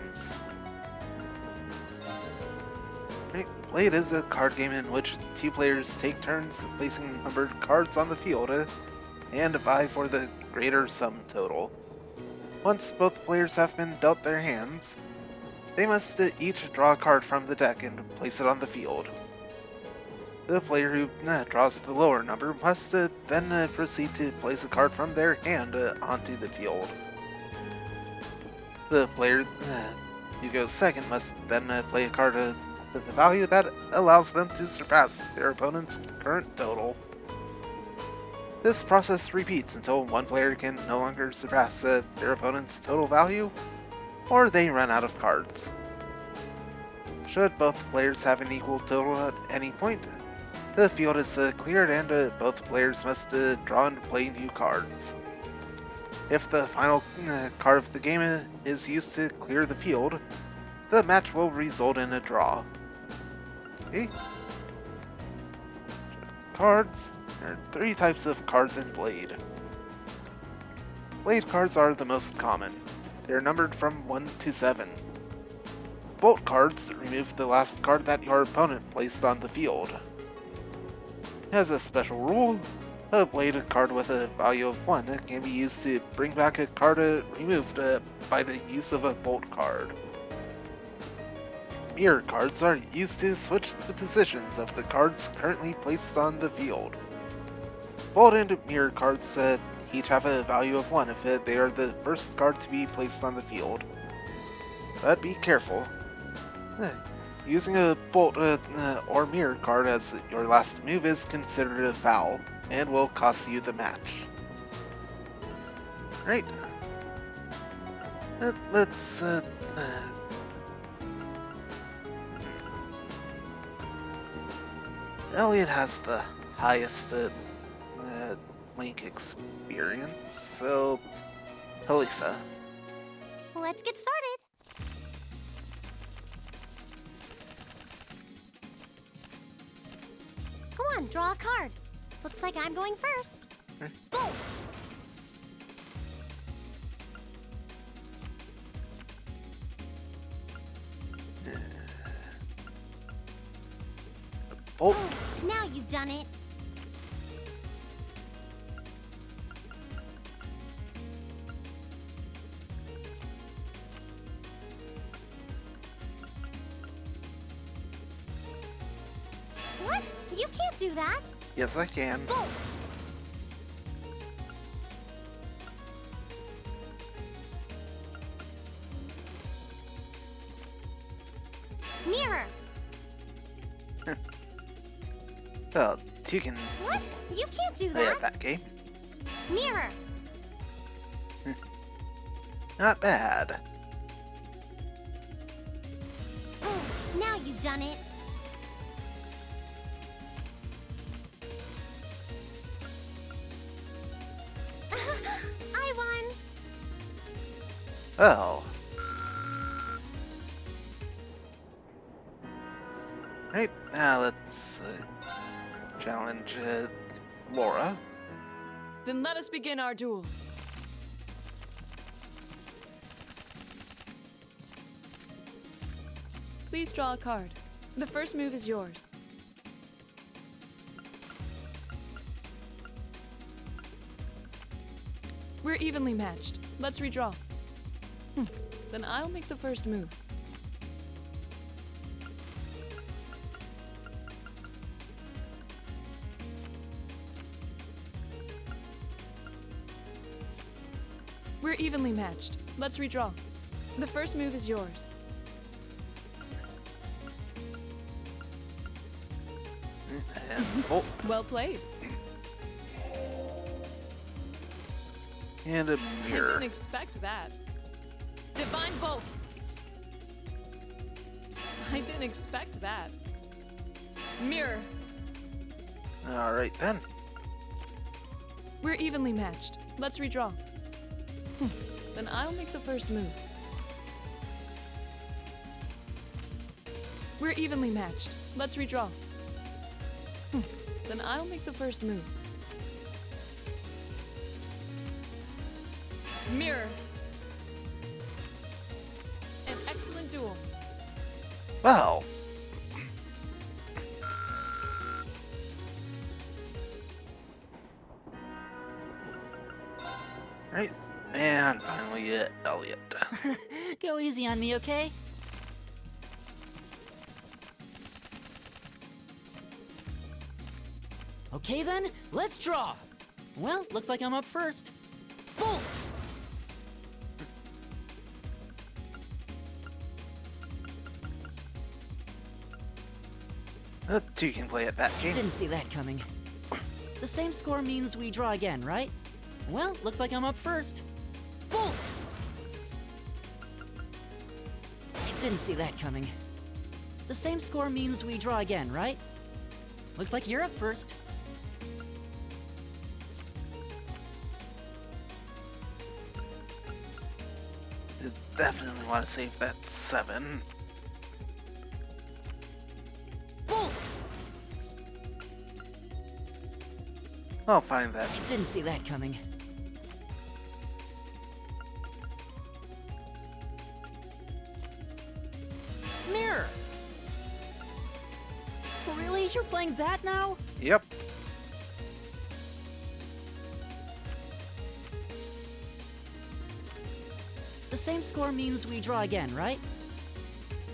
Blade is a card game in which two players take turns placing numbered cards on the field and vie for the greater sum total. Once both players have been dealt their hands, they must each draw a card from the deck and place it on the field. The player who draws the lower number must then proceed to place a card from their hand onto the field. The player who goes second must then play a card with the value that allows them to surpass their opponent's current total. This process repeats until one player can no longer surpass their opponent's total value, or they run out of cards. Should both players have an equal total at any point, the field is cleared and both players must draw and play new cards. If the final card of the game is used to clear the field, the match will result in a draw. Okay. Cards. There are 3 types of cards in Blade. Blade cards are the most common. They are numbered from 1 to 7. Bolt cards remove the last card that your opponent placed on the field. As a special rule, a Blade card with a value of 1 can be used to bring back a card removed by the use of a Bolt card. Mirror cards are used to switch the positions of the cards currently placed on the field. Bolt and mirror cards each have a value of 1 if they are the first card to be placed on the field. But be careful. Using a bolt or mirror card as your last move is considered a foul and will cost you the match. Right. Let's Elliot has the highest Link experience, so Elisa. Let's get started. Come on, draw a card. Looks like I'm going first. Bolt! Oh, Now you've done it. What? You can't do that. yes I can. Bolt. Mirror. Well, you can What? You can't do play that. at that game. Mirror. Not bad. Now you've done it. I won. Oh. Right, now let's challenge Laura. Then let us begin our duel. Please draw a card. The first move is yours. We're evenly matched. Let's redraw. Then I'll make the first move. We're evenly matched. Let's redraw. The first move is yours. Oh, Well played. and a I mirror. didn't expect that. Divine Bolt! I didn't expect that. Mirror. Alright then. We're evenly matched. Let's redraw. Then I'll make the first move. We're evenly matched. Let's redraw. Then I'll make the first move. Mirror. An excellent duel. Wow. Right, and finally Elliot. Go easy on me, okay? Okay then, let's draw. Well, looks like I'm up first. Bolt! Two can play at that game. Didn't see that coming. The same score means we draw again, right? Well, looks like I'm up first. Bolt! Didn't see that coming. The same score means we draw again, right? Looks like you're up first. Definitely want to save that 7. Bolt! I'll find that. Didn't see that coming. Mirror! Really? You're playing that now? Yep. The same score means we draw again, right?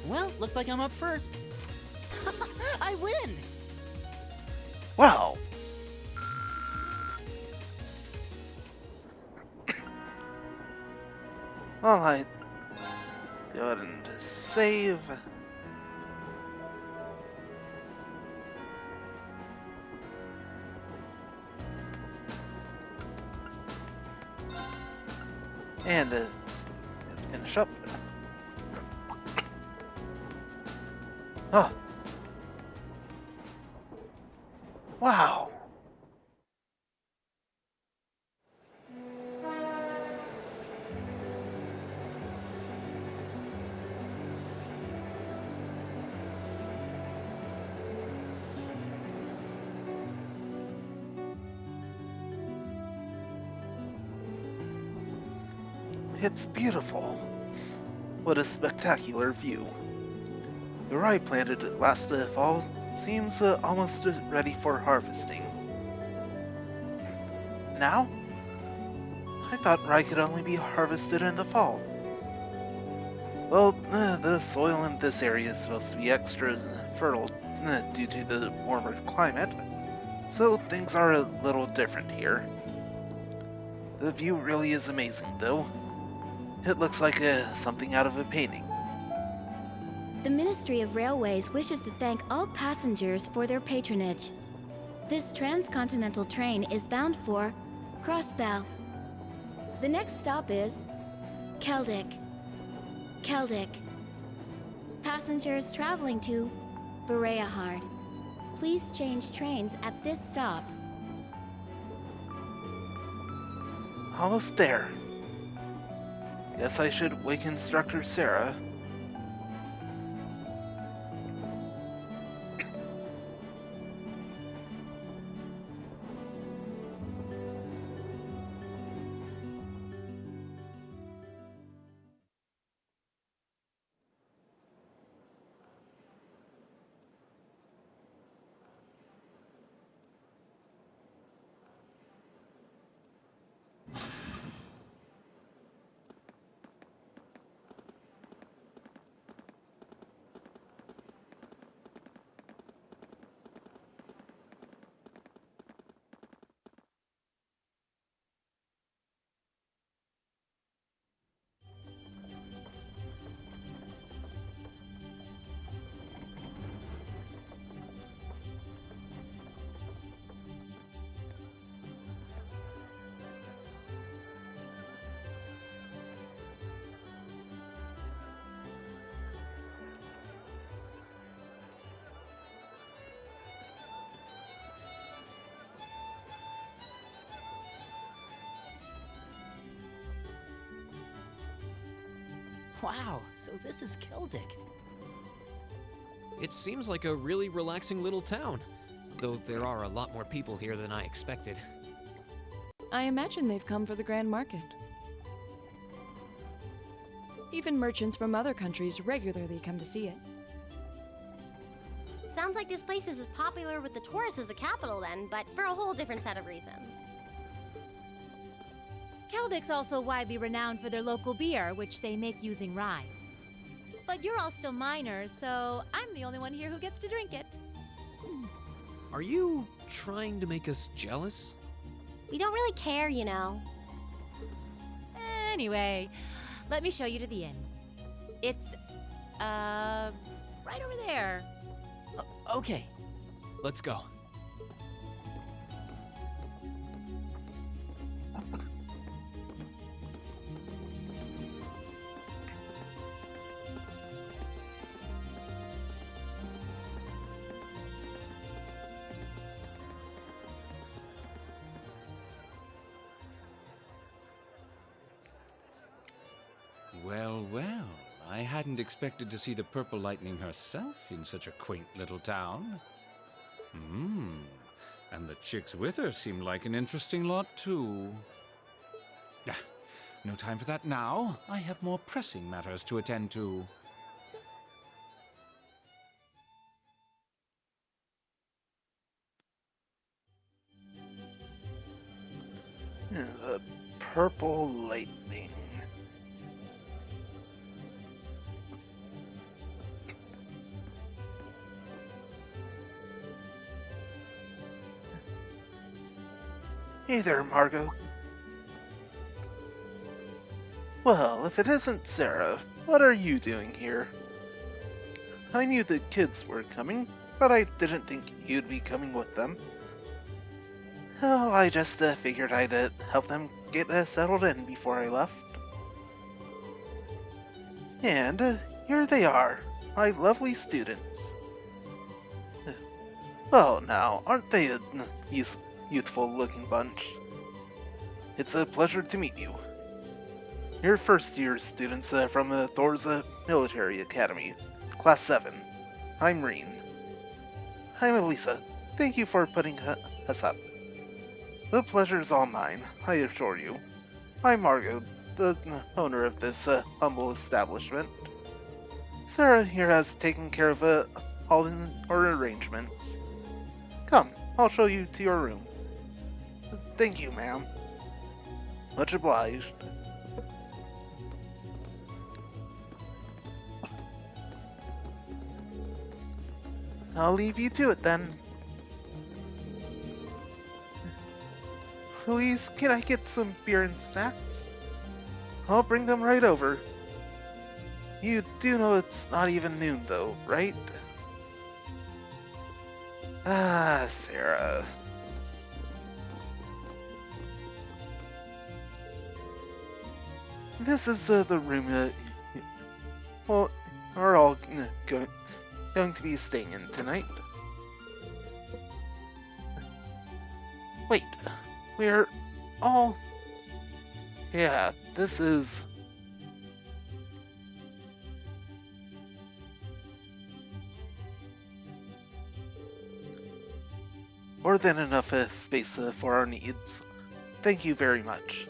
Well, looks like I'm up first. I win! Wow. Well, I go ahead and save. And finish up. Oh. Wow. It's beautiful. What a spectacular view. The rye planted last fall seems almost ready for harvesting. Now? I thought rye could only be harvested in the fall. Well, the soil in this area is supposed to be extra fertile due to the warmer climate, so things are a little different here. The view really is amazing, though. It looks like something out of a painting. The Ministry of Railways wishes to thank all passengers for their patronage. This transcontinental train is bound for Crossbell. The next stop is Keldick. Keldick. Passengers traveling to Bereahard, please change trains at this stop. Almost there. Guess I should wake Instructor Sarah. Wow, so this is Keldick. It seems like a really relaxing little town, though there are a lot more people here than I expected. I imagine they've come for the Grand Market. Even merchants from other countries regularly come to see it. Sounds like this place is as popular with the tourists as the capital then, but for a whole different set of reasons. Keldick's also widely renowned for their local beer, which they make using rye. But you're all still minors, so I'm the only one here who gets to drink it. Are you trying to make us jealous? We don't really care, you know. Anyway, let me show you to the inn. It's, right over there. Okay. Let's go. Well, well, I hadn't expected to see the Purple Lightning herself in such a quaint little town. And the chicks with her seem like an interesting lot, too. No time for that now. I have more pressing matters to attend to. The Purple Lightning. Hey there, Margot. Well, if it isn't Sarah, what are you doing here? I knew the kids were coming, but I didn't think you'd be coming with them. Oh, I just figured I'd help them get settled in before I left. And here they are, my lovely students. Oh, now, aren't they a youthful-looking bunch? It's a pleasure to meet you. You're first-year students from Thor's Military Academy, Class 7. I'm Reen. I'm Elisa. Thank you for putting us up. The pleasure's all mine, I assure you. I'm Margot, the owner of this humble establishment. Sarah here has taken care of all our arrangements. Come, I'll show you to your room. Thank you, ma'am. Much obliged. I'll leave you to it then. Louise, can I get some beer and snacks? I'll bring them right over. You do know it's not even noon though, right? Ah, Sarah. This is the room well, we're all going to be staying in tonight. Wait, we're all... Yeah, this is... more than enough space for our needs. Thank you very much.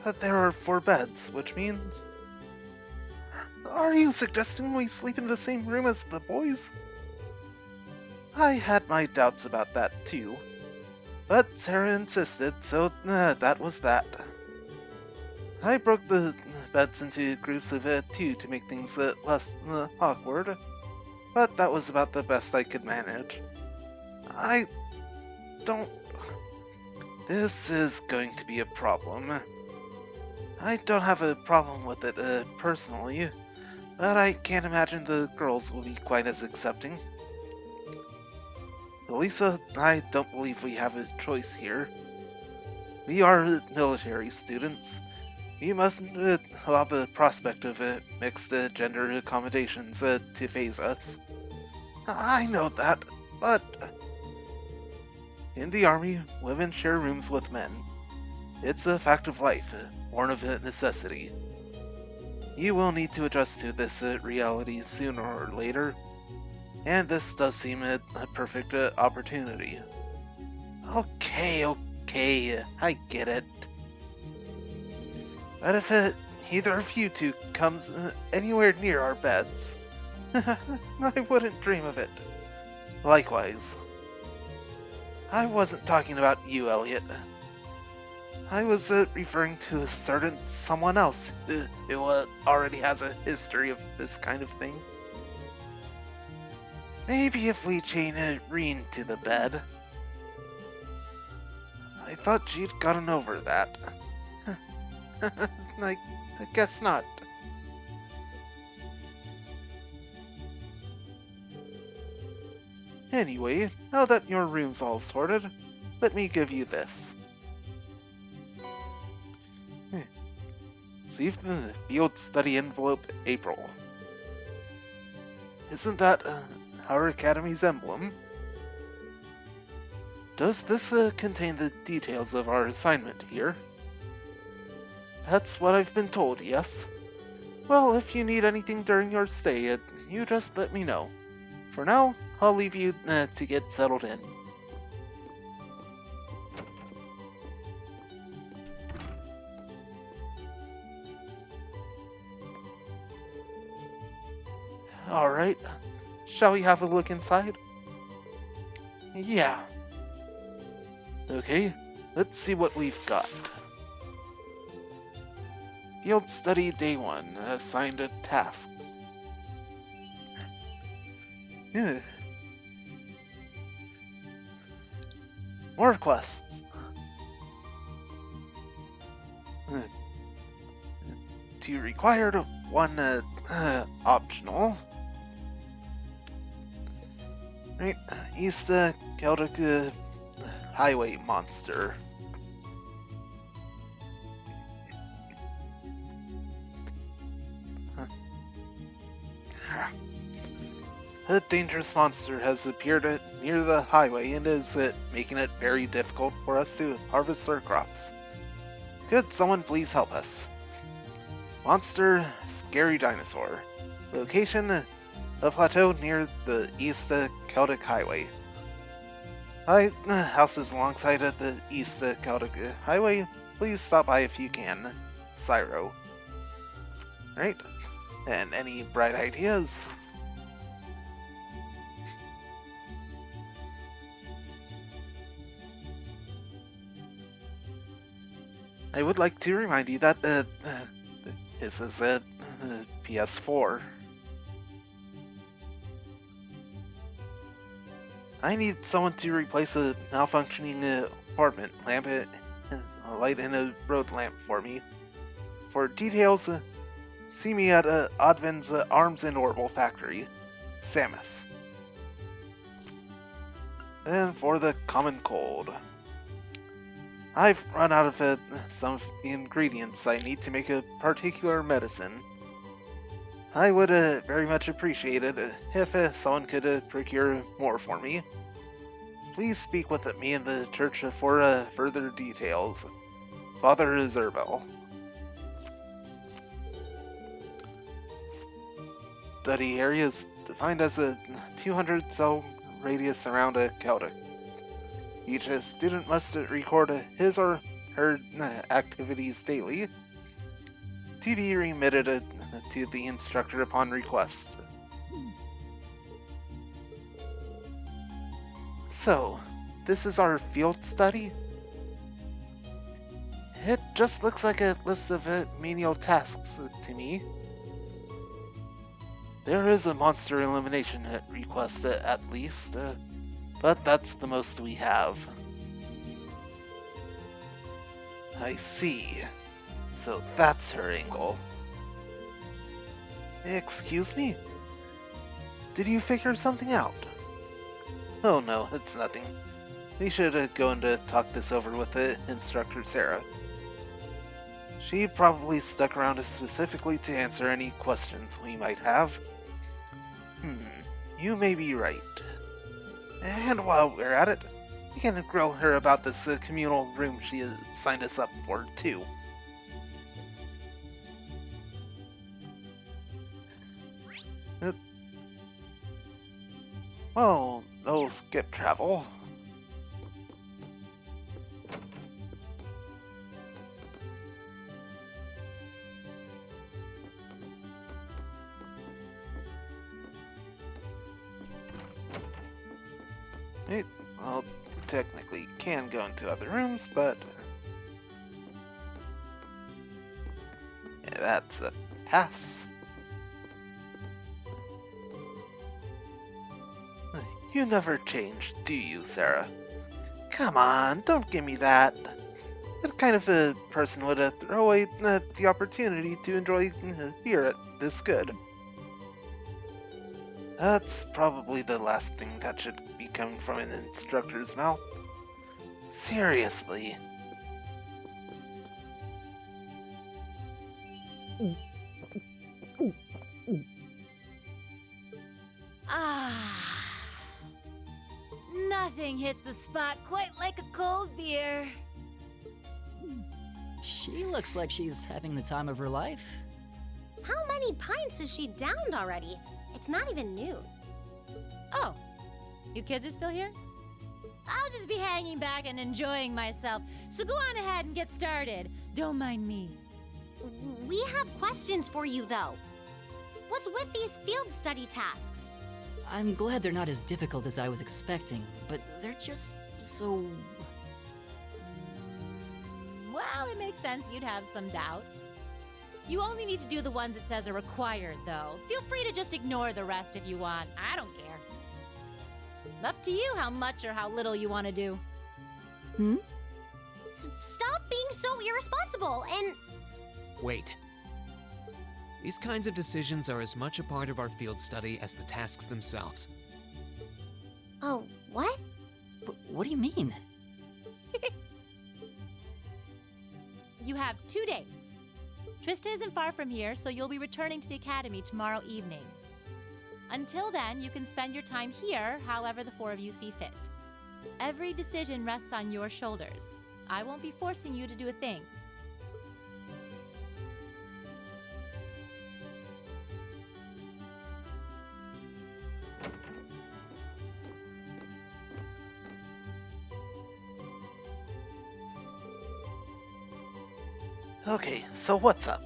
But there are 4 beds, which means... Are you suggesting we sleep in the same room as the boys? I had my doubts about that too. But Sarah insisted, so that was that. I broke the beds into groups of 2 to make things less awkward, but that was about the best I could manage. I don't... This is going to be a problem. I don't have a problem with it personally, but I can't imagine the girls will be quite as accepting. Elisa, I don't believe we have a choice here. We are military students. We mustn't allow the prospect of mixed gender accommodations to faze us. I know that, but... In the army, women share rooms with men. It's a fact of life, born of necessity. You will need to adjust to this reality sooner or later, and this does seem a perfect opportunity. Okay, I get it. But if either of you 2 comes anywhere near our beds, I wouldn't dream of it. Likewise. I wasn't talking about you, Elliot. I was referring to a certain someone else who already has a history of this kind of thing. Maybe if we chain Reen to the bed. I thought she'd gotten over that. I guess not. Anyway, now that your room's all sorted, let me give you this. See the field study envelope April. Isn't that our Academy's emblem? Does this contain the details of our assignment here? That's what I've been told, yes? Well, if you need anything during your stay, you just let me know. For now, I'll leave you to get settled in. Alright, shall we have a look inside? Yeah. Okay, let's see what we've got. Field Study Day 1, assigned to tasks. More quests. 2 required, 1 optional. Right, East Celtic Highway Monster. A dangerous monster has appeared near the highway and is making it very difficult for us to harvest our crops. Could someone please help us? Monster, Scary Dinosaur. Location, a plateau near the East Celtic Highway. Houses alongside the East Celtic Highway. Please stop by if you can. Cyro. Right? And any bright ideas? I would like to remind you that this is a PS4. I need someone to replace a malfunctioning apartment lamp, a light and a road lamp for me. For details, see me at Odvin's Arms and Orbital Factory, Samus. And for the common cold, I've run out of some of the ingredients I need to make a particular medicine. I would very much appreciate it if someone could procure more for me. Please speak with me in the church for further details. Father Zerbel. Study area is defined as a 200 cell radius around a Celtic. Each student must record his or her activities daily to be remitted to the instructor upon request. So, this is our field study? It just looks like a list of menial tasks to me. There is a monster elimination request at least, but that's the most we have. I see. So that's her angle. Excuse me? Did you figure something out? Oh no, it's nothing. We should go and talk this over with the instructor Sarah. She probably stuck around specifically to answer any questions we might have. You may be right. And while we're at it, we can grill her about this communal room she signed us up for, too. Well, no skip travel. Well, technically can go into other rooms, but yeah, that's a pass. You never change, do you, Sarah? Come on, don't give me that. What kind of a person would throw away the opportunity to enjoy beer at this good? That's probably the last thing that should be coming from an instructor's mouth. Seriously. Nothing hits the spot quite like a cold beer. She looks like she's having the time of her life. How many pints has she downed already? It's not even noon. Oh, you kids are still here? I'll just be hanging back and enjoying myself, so go on ahead and get started. Don't mind me. We have questions for you, though. What's with these field study tasks? I'm glad they're not as difficult as I was expecting, but they're just so... Well, it makes sense you'd have some doubts. You only need to do the ones it says are required, though. Feel free to just ignore the rest if you want. I don't care. Up to you how much or how little you want to do. Stop being so irresponsible and... Wait. These kinds of decisions are as much a part of our field study as the tasks themselves. Oh, what? What do you mean? You have 2 days. Trista isn't far from here, so you'll be returning to the academy tomorrow evening. Until then, you can spend your time here however the four of you see fit. Every decision rests on your shoulders. I won't be forcing you to do a thing. Okay, so what's up?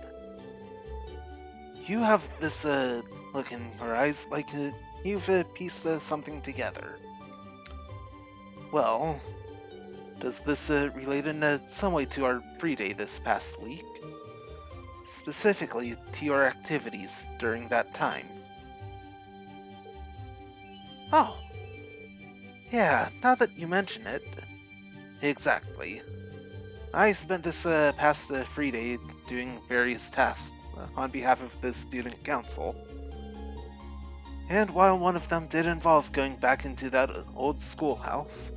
You have this, look in your eyes like you've pieced something together. Well, does this relate in some way to our free day this past week? Specifically to your activities during that time? Oh. Yeah, now that you mention it. Exactly. I spent this past free day doing various tasks on behalf of the student council. And while one of them did involve going back into that old schoolhouse,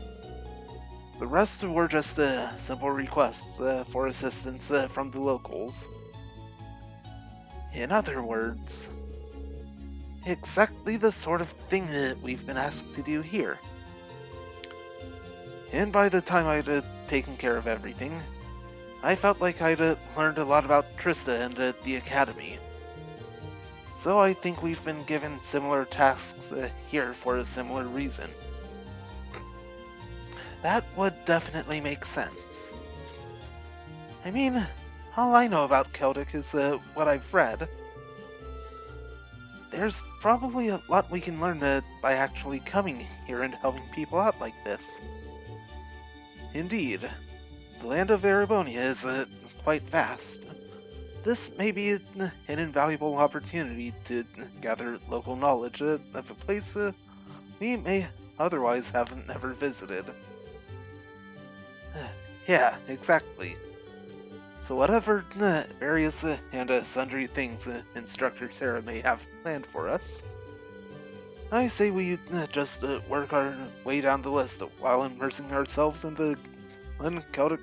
the rest were just simple requests for assistance from the locals. In other words, exactly the sort of thing that we've been asked to do here. And by the time I'd taken care of everything, I felt like I'd learned a lot about Trista and the Academy. So I think we've been given similar tasks here for a similar reason. That would definitely make sense. I mean, all I know about Celtic is what I've read. There's probably a lot we can learn by actually coming here and helping people out like this. Indeed, the land of Erebonia is quite vast. This may be an invaluable opportunity to gather local knowledge of a place we may otherwise have never visited. Yeah, exactly. So whatever various and sundry things Instructor Sarah may have planned for us, I say we just work our way down the list while immersing ourselves in the Celtic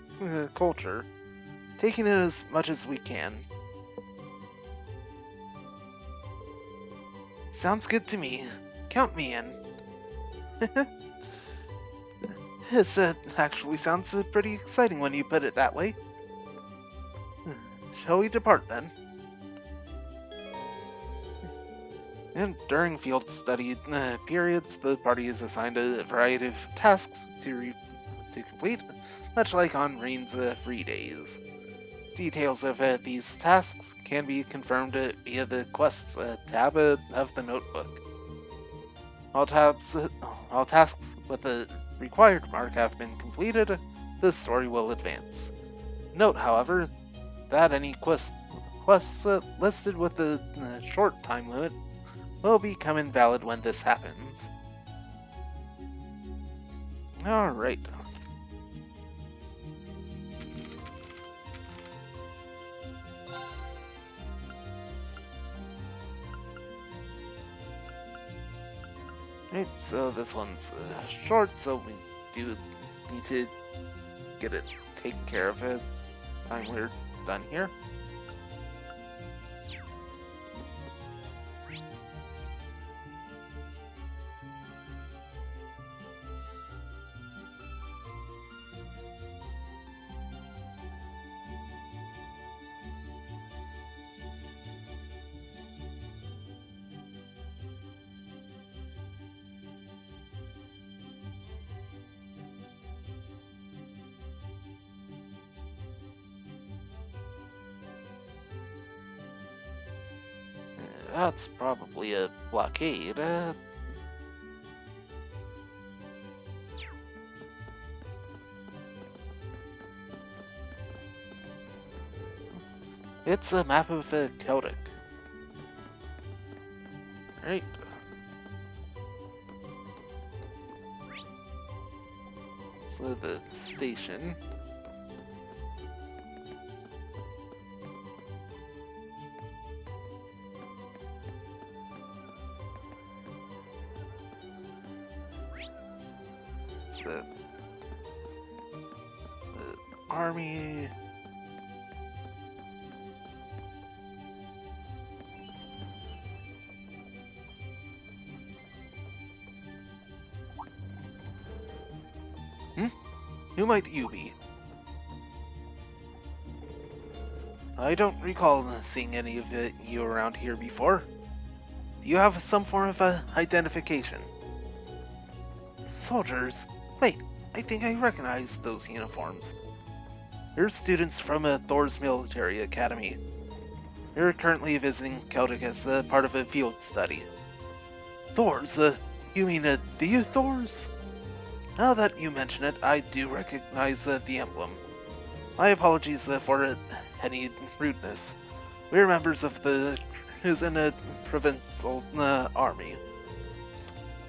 culture, taking in as much as we can. Sounds good to me. Count me in. This actually sounds pretty exciting when you put it that way. Shall we depart then? And during field study periods, the party is assigned a variety of tasks to complete, much like on Rain's free days. Details of these tasks can be confirmed via the Quests tab of the notebook. All tasks with the required mark have been completed, the story will advance. Note, however, that any quests listed with the short time limit will become invalid when this happens. Alright. Right, so this one's short, so we do need to get it taken care of it. Time we're done here. That's probably a blockade. It's a map of Celtic. Right. So the station. The army. Who might you be? I don't recall seeing any of you around here before. Do you have some form of identification? Soldiers? Wait, I think I recognize those uniforms. They're students from Thor's military academy. You're currently visiting Celtic as part of a field study. Thors? You mean the Thors? Now that you mention it, I do recognize the emblem. My apologies for any rudeness. We're members of the Cruisin Provincial Army.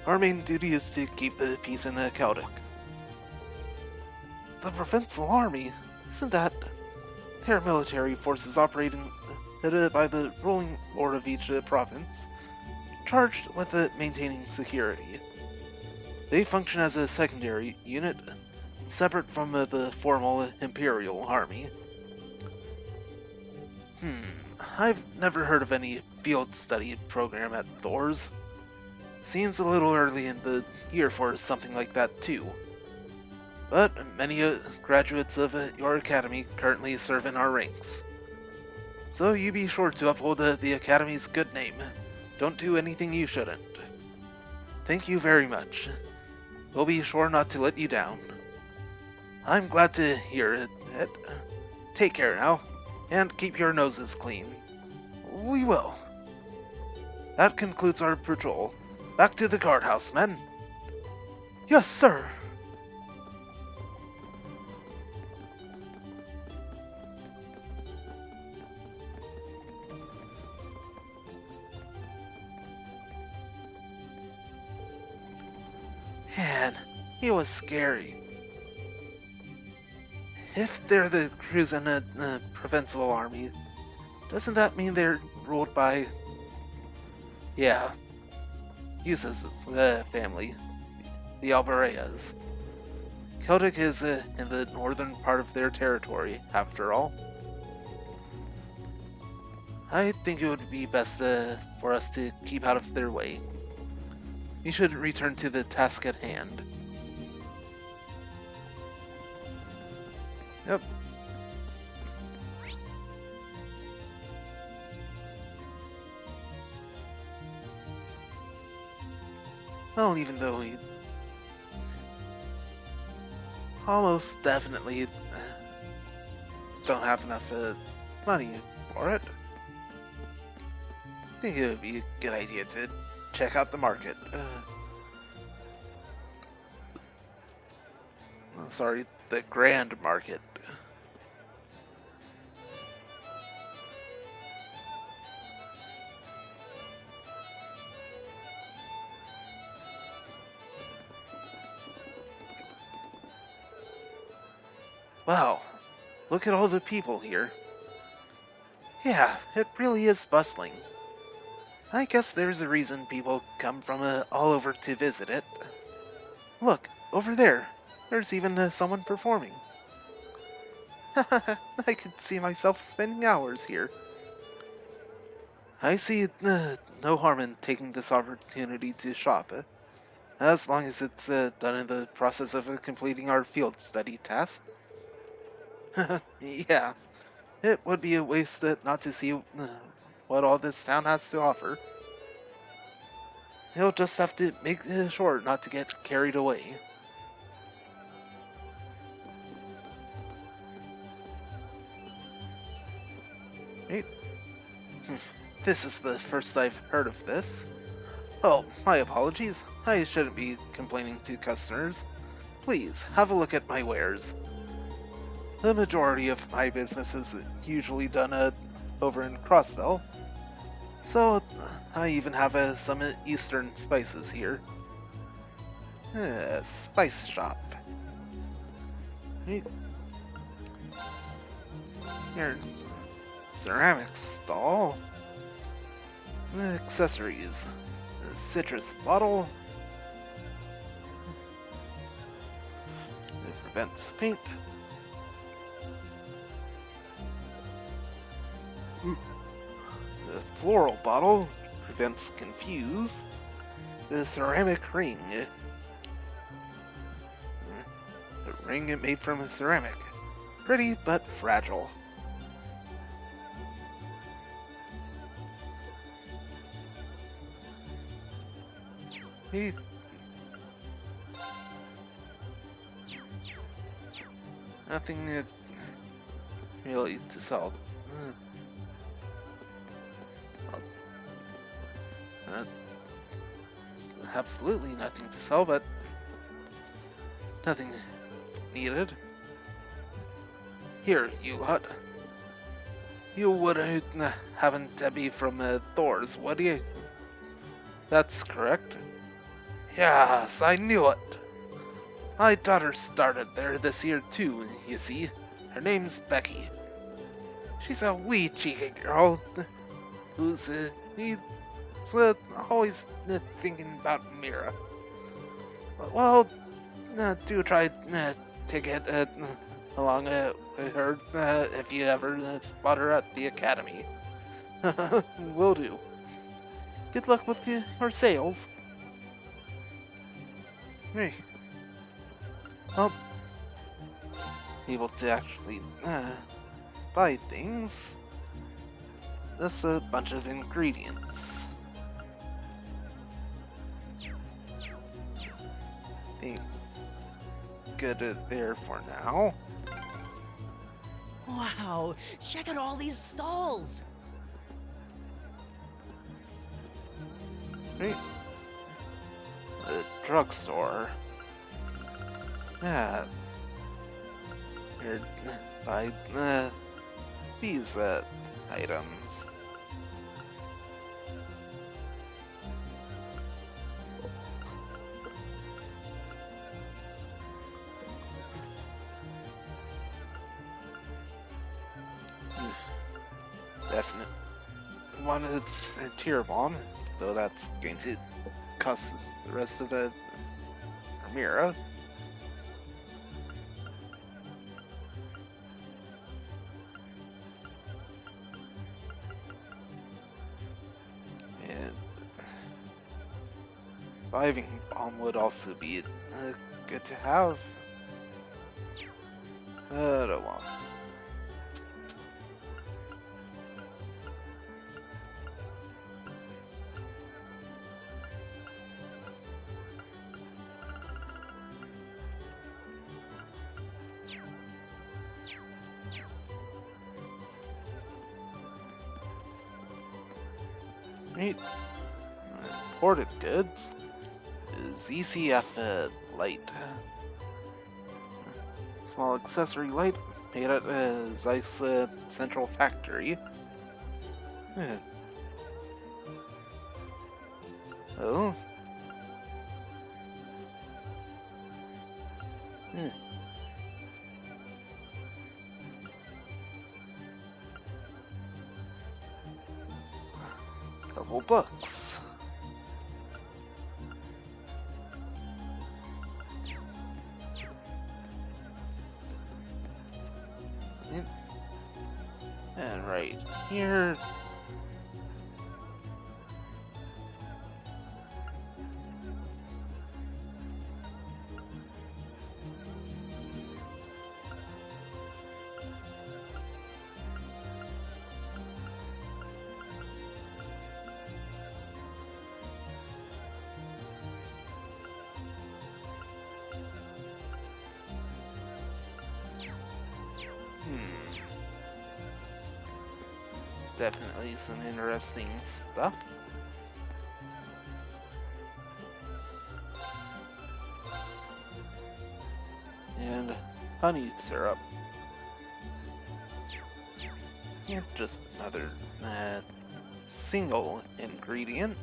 Our main duty is to keep the peace in Celtic. The Provincial Army? Isn't that... They're military forces operating by the ruling lord of each province, charged with maintaining security. They function as a secondary unit, separate from the formal Imperial Army. I've never heard of any field study program at Thors. Seems a little early in the year for something like that too. But many graduates of your academy currently serve in our ranks. So you be sure to uphold the academy's good name. Don't do anything you shouldn't. Thank you very much. We'll be sure not to let you down. I'm glad to hear it. Take care now, and keep your noses clean. We will. That concludes our patrol. Back to the guardhouse, men. Yes, sir. Man, he was scary. If they're the Cruisin Provincial Army, doesn't that mean they're ruled by... Yeah, Yusa's family, the Albareas. Celtic is in the northern part of their territory, after all. I think it would be best for us to keep out of their way. We should return to the task at hand. Yep. Well, even though we almost definitely don't have enough money for it, I think it would be a good idea to check out the market. Sorry, the Grand Market. Wow, look at all the people here. Yeah, it really is bustling. I guess there's a reason people come from all over to visit it. Look, over there. There's even someone performing. I could see myself spending hours here. I see no harm in taking this opportunity to shop, as long as it's done in the process of completing our field study task. Yeah, it would be a waste not to see what all this town has to offer. You'll just have to make sure not to get carried away. Right. This is the first I've heard of this. Oh, my apologies. I shouldn't be complaining to customers. Please, have a look at my wares. The majority of my business is usually done over in Crossbell, so I even have some eastern spices here. Spice shop. Right. Here, ceramic stall. Accessories. Citrus bottle. It prevents paint. The floral bottle prevents confuse. The ceramic ring. A ring made from ceramic. Pretty but fragile. Hey. Nothing really to sell. absolutely nothing to sell, but nothing needed. Here, you lot. You would happen to be from Thor's, would you? That's correct. Yes, I knew it. My daughter started there this year too, you see. Her name's Becky. She's a wee cheeky girl who's always thinking about Mira. Well, do try to get along with her if you ever spot her at the academy. Will do. Good luck with your sales. Hey. Well, able to actually buy things. Just a bunch of ingredients. Think good there for now. Wow, check out all these stalls! Right. The drugstore. Yeah. Here, buy these items. Definitely wanted a tier bomb, though that's going to cost the rest of the Mira. And diving bomb would also be good to have. But oh well. Right. Imported goods is ECF light. Small accessory light made at Zeiss Central Factory. Yeah. Oh. Hmm. Couple books. And right here. Definitely some interesting stuff. And honey syrup. And just another single ingredient.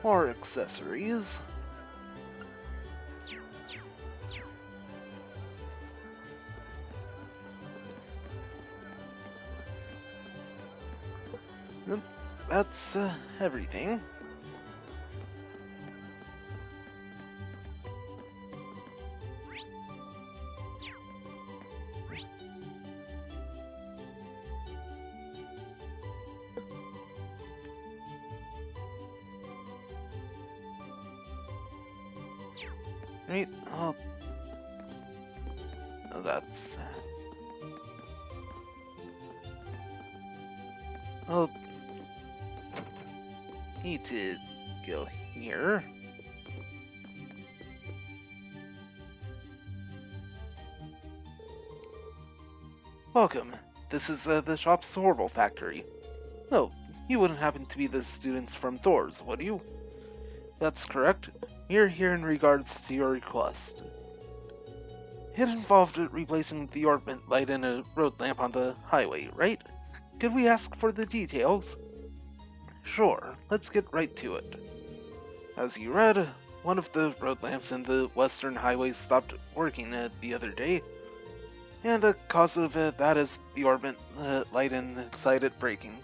More accessories. And that's everything. Right, oh, that's... I'll need to go here. Welcome. This is the shop's Horrible Factory. Oh, you wouldn't happen to be the students from Thor's, would you? That's correct. We're here in regards to your request. It involved replacing the orbit light in a road lamp on the highway, right? Could we ask for the details? Sure, let's get right to it. As you read, one of the road lamps in the western highway stopped working the other day, and the cause of that is the orbit light inside it breaking.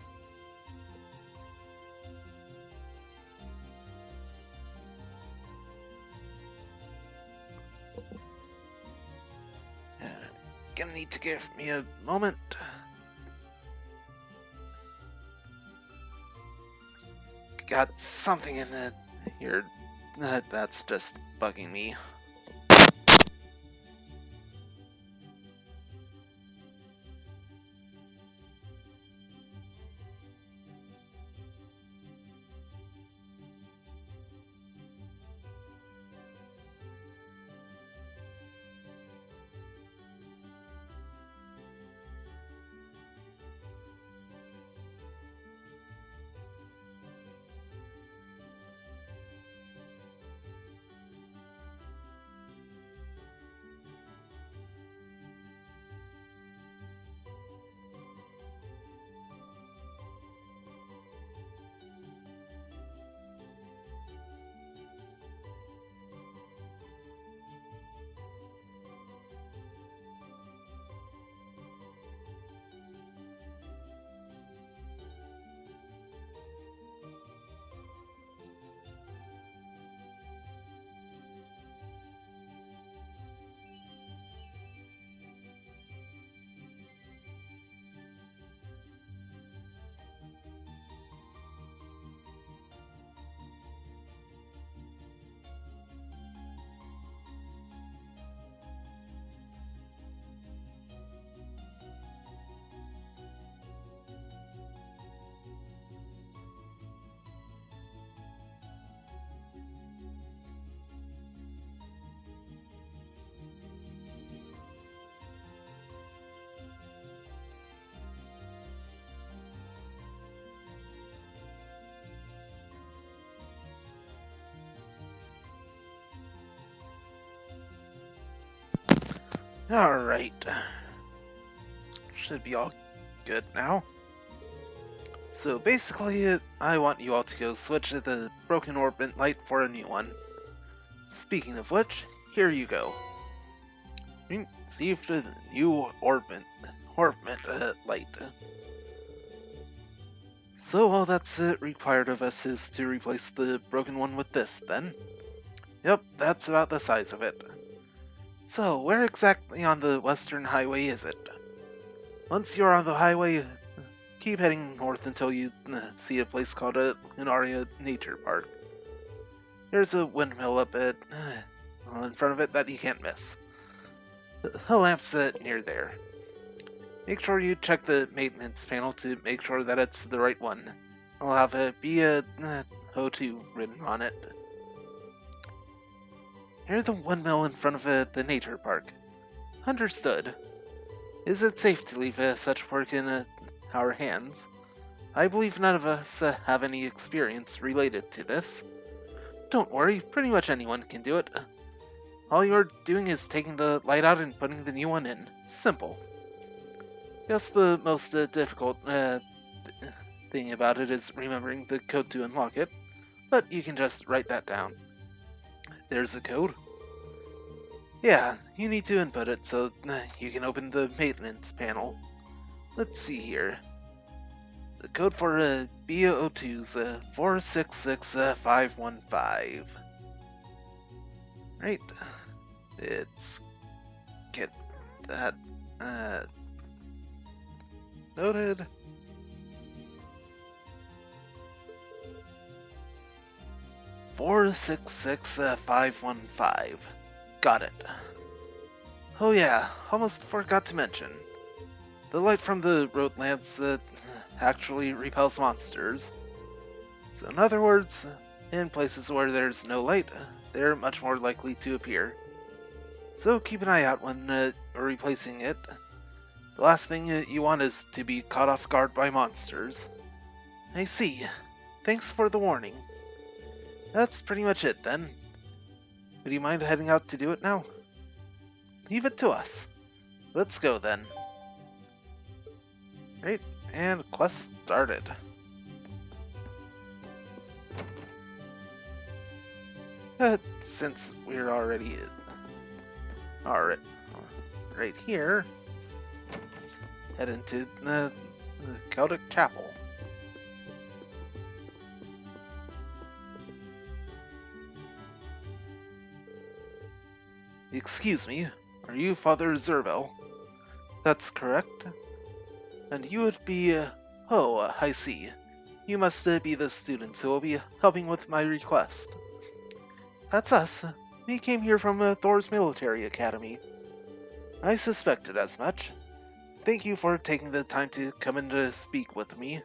Gonna need to give me a moment. Got something in here that's just bugging me. Alright. Should be all good now. So basically, I want you all to go switch the broken orbit light for a new one. Speaking of which, here you go. Receive the new orbit light. So all that's required of us is to replace the broken one with this, then. Yep, that's about the size of it. So, where exactly on the western highway is it? Once you're on the highway, keep heading north until you see a place called Lunaria Nature Park. There's a windmill up in front of it that you can't miss. The lamp's near there. Make sure you check the maintenance panel to make sure that it's the right one. I'll have a BO2 written on it. Near the windmill in front of the nature park. Understood. Is it safe to leave such work in our hands? I believe none of us have any experience related to this. Don't worry, pretty much anyone can do it. All you're doing is taking the light out and putting the new one in. Simple. Just the most difficult thing about it is remembering the code to unlock it, but you can just write that down. There's the code. Yeah, you need to input it so you can open the maintenance panel. Let's see here. The code for BO2's 466515. Right. Let's get that noted. Four 515. Got it. Oh yeah, almost forgot to mention. The light from the road lamps actually repels monsters. So in other words, in places where there's no light, they're much more likely to appear. So keep an eye out when replacing it. The last thing you want is to be caught off guard by monsters. I see. Thanks for the warning. That's pretty much it then. Would you mind heading out to do it now? Leave it to us. Let's go then. Right, and quest started. Since we're already right here, let's head into the Celtic Chapel. Excuse me, are you Father Zervel? That's correct. And you would be, I see. You must be the students who will be helping with my request. That's us. We came here from Thor's Military Academy. I suspected as much. Thank you for taking the time to come in to speak with me.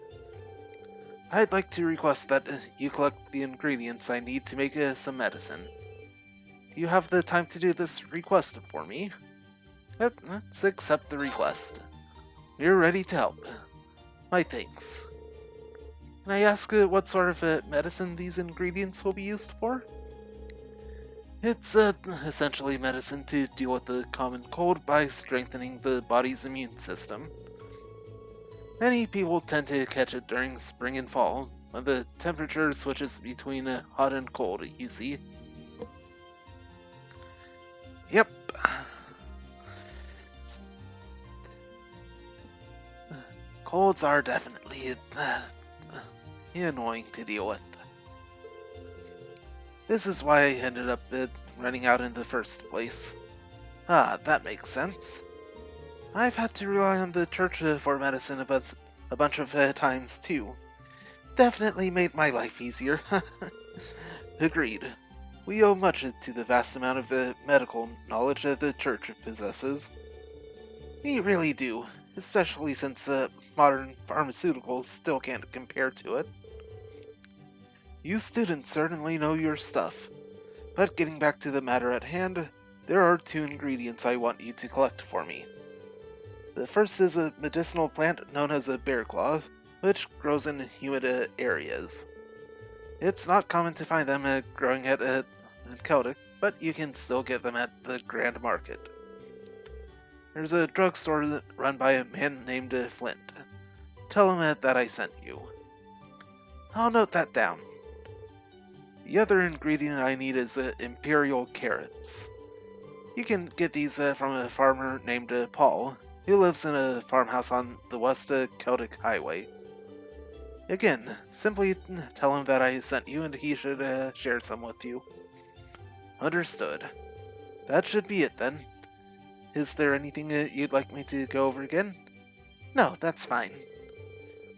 I'd like to request that you collect the ingredients I need to make some medicine. Do you have the time to do this request for me? Yep, let's accept the request. We're ready to help. My thanks. Can I ask what sort of medicine these ingredients will be used for? It's essentially medicine to deal with the common cold by strengthening the body's immune system. Many people tend to catch it during spring and fall, when the temperature switches between hot and cold, you see. Yep. Colds are definitely annoying to deal with. This is why I ended up running out in the first place. Ah, that makes sense. I've had to rely on the church for medicine a bunch of times too. Definitely made my life easier. Agreed. We owe much to the vast amount of medical knowledge that the church possesses. We really do, especially since modern pharmaceuticals still can't compare to it. You students certainly know your stuff, but getting back to the matter at hand, there are 2 ingredients I want you to collect for me. The first is a medicinal plant known as a bear claw, which grows in humid areas. It's not common to find them growing at Celtic, but you can still get them at the Grand Market. There's a drugstore run by a man named Flint. Tell him that I sent you. I'll note that down. The other ingredient I need is Imperial Carrots. You can get these from a farmer named Paul, who lives in a farmhouse on the West Celtic Highway. Again, simply tell him that I sent you and he should share some with you. Understood. That should be it then. Is there anything you'd like me to go over again? No, that's fine.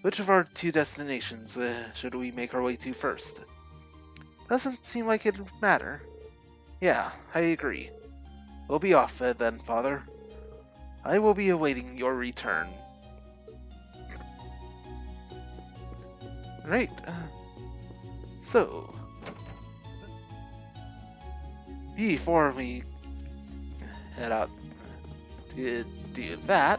Which of our 2 destinations should we make our way to first? Doesn't seem like it'd matter. Yeah, I agree. We'll be off then, Father. I will be awaiting your return. Right. So, before we head out to do that,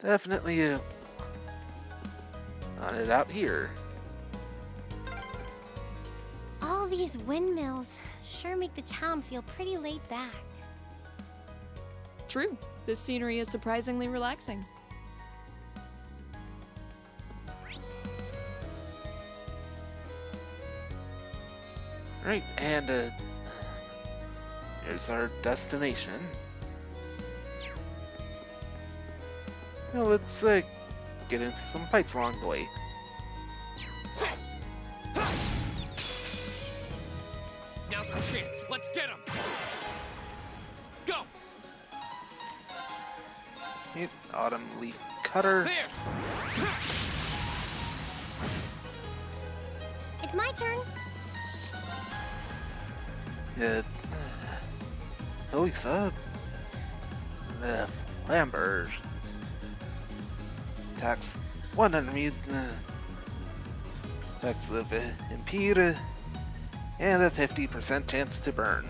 definitely on it out here. All these windmills sure make the town feel pretty laid back. True. This scenery is surprisingly relaxing. Right, and here's our destination. Now let's get into some fights along the way. Now's our chance. Let's get him. Go. Hit Autumn Leaf Cutter. There. It's my turn. Elisa. Lambert. Attacks 1 enemy. Attacks of Impede. And a 50% chance to burn.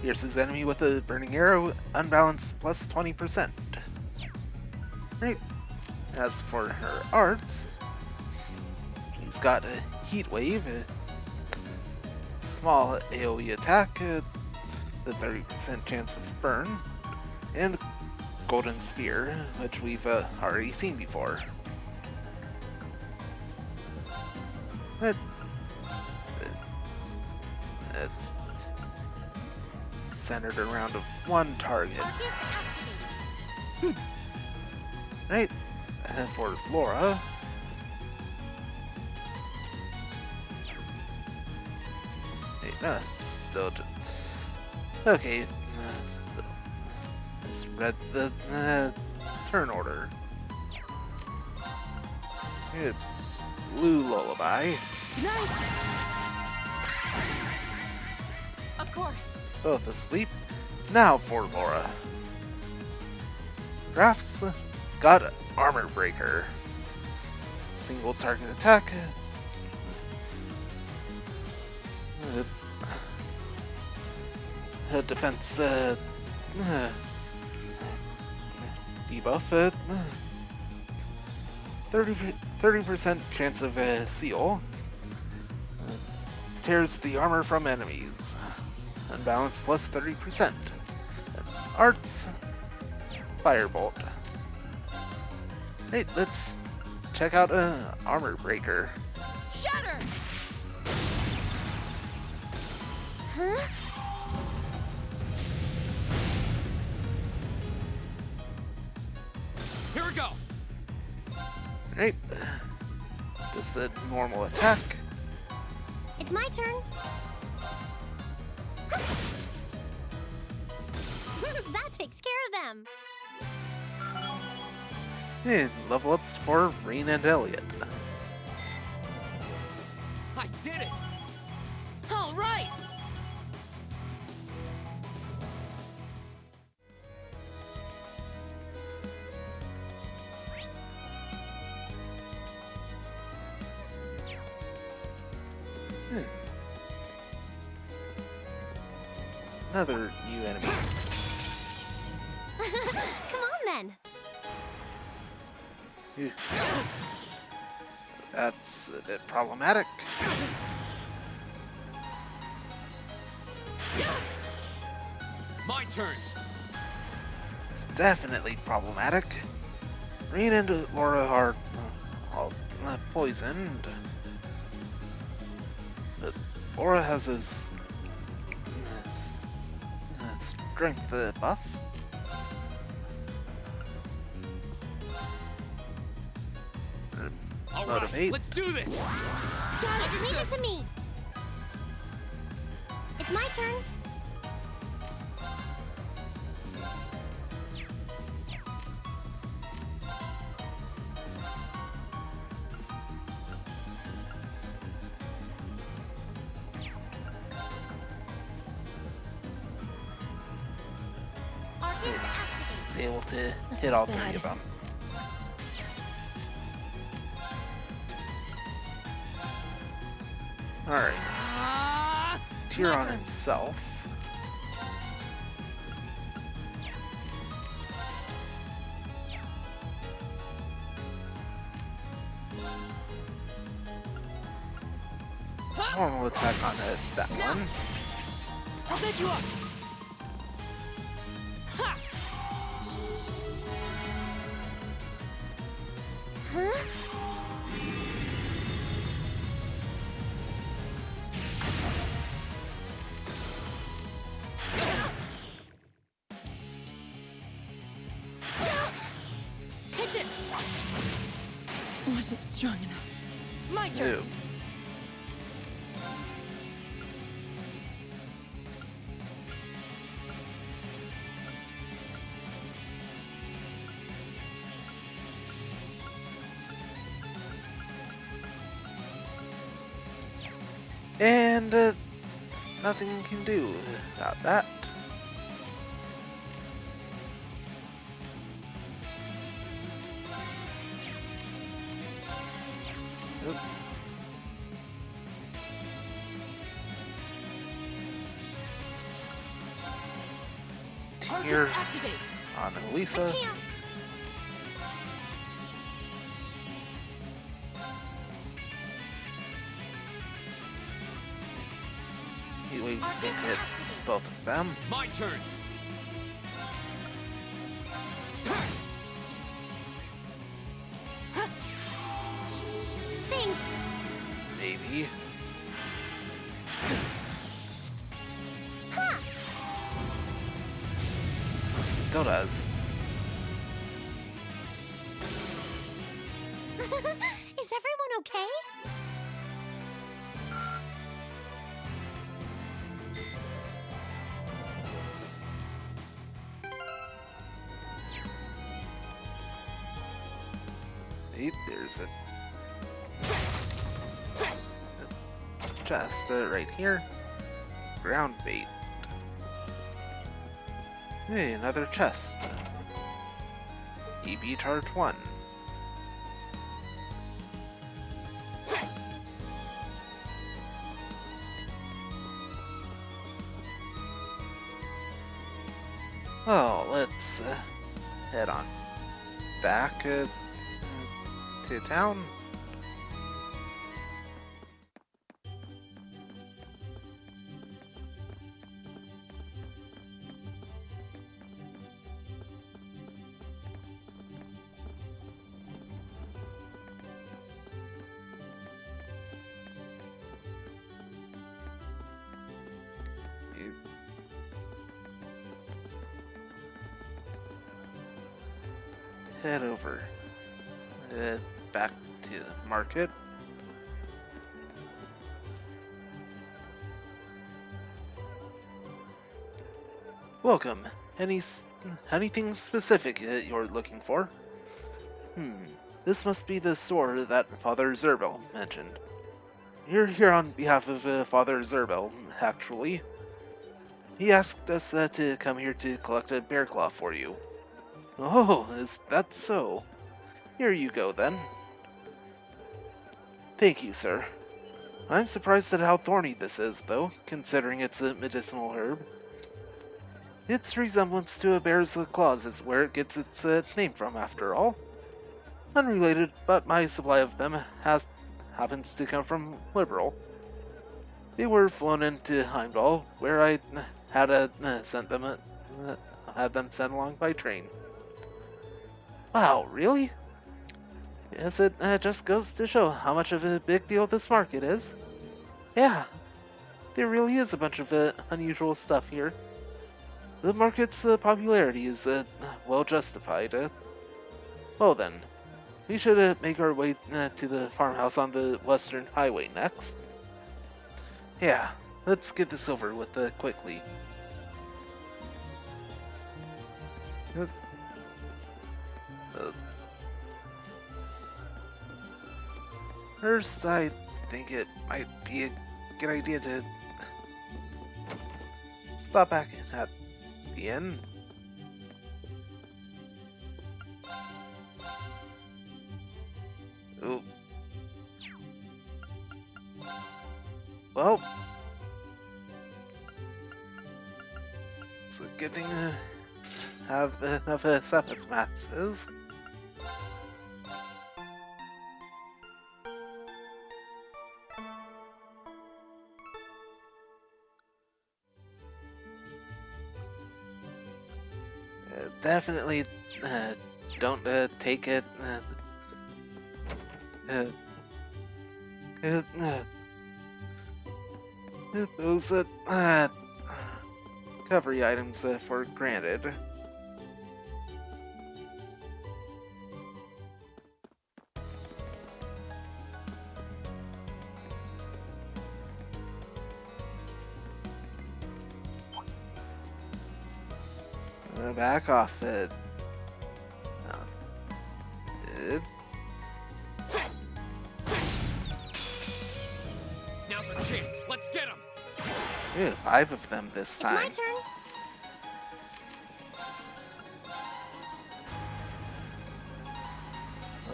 Pierces enemy with a burning arrow, unbalanced plus 20%. Right. As for her arts, she's got a heat wave, a small AoE attack, the 30% chance of burn, and golden sphere, which we've already seen before. It's centered around one target. Right, and for Laura, hey, still. Okay, let's read the turn order. Good. Blue lullaby. Of course. Both asleep. Now for Laura. Crafts. It's got an armor breaker. Single target attack. Defense debuff. 30% chance of seal. Tears the armor from enemies. Unbalanced plus 30%. Arts. Firebolt. Hey, let's check out armor breaker. Shatter! Huh? Here we go. Right. Just a normal attack. It's my turn. That takes care of them. And level ups for Rain and Elliot. I did it. All right. Another new enemy. Come on then. Phew. That's a bit problematic. My turn. It's definitely problematic. Rain and Laura are all poisoned. But Laura has a strength buff. All Motivate. right, let's do this. Got it. Leave it to me. It's my turn. Arcus activate. It's able to This hit is all bad. three of them. Alright. Tyrion himself. Normal attack on that one. I'll get you up. Ha! Huh? Take this. Wasn't strong enough. My turn. Ew. And nothing you can do about that. Oops. here on Elisa. Heat waves can hit both of them. My turn. Thanks. Maybe. Ha! Still does. Is everyone okay? Wait, there's a chest right here. Ground bait. Hey, another chest. EB charge 1. Well, let's head on back to town. Head over back to the market. Welcome. Anything specific you're looking for? This must be the store that Father Zerbel mentioned. You're here on behalf of Father Zerbel, actually. He asked us to come here to collect a bear claw for you. Oh, is that so? Here you go, then. Thank you, sir. I'm surprised at how thorny this is, though, considering it's a medicinal herb. Its resemblance to a bear's claws is where it gets its name from, after all. Unrelated, but my supply of them happens to come from Liberal. They were flown into Heimdall, where I had them sent along by train. Wow, really? Yes, it just goes to show how much of a big deal this market is. Yeah, there really is a bunch of unusual stuff here. The market's popularity is well justified. Well then, we should make our way to the farmhouse on the Western Highway next. Yeah, let's get this over with quickly. First, I think it might be a good idea to stop back at the inn. Ooh. Well, it's a good thing to have enough seventh matches. Definitely don't take it. Those recovery items for granted. Back off it. Now's our chance. Let's get him. Ooh, 5 of them this time. It's my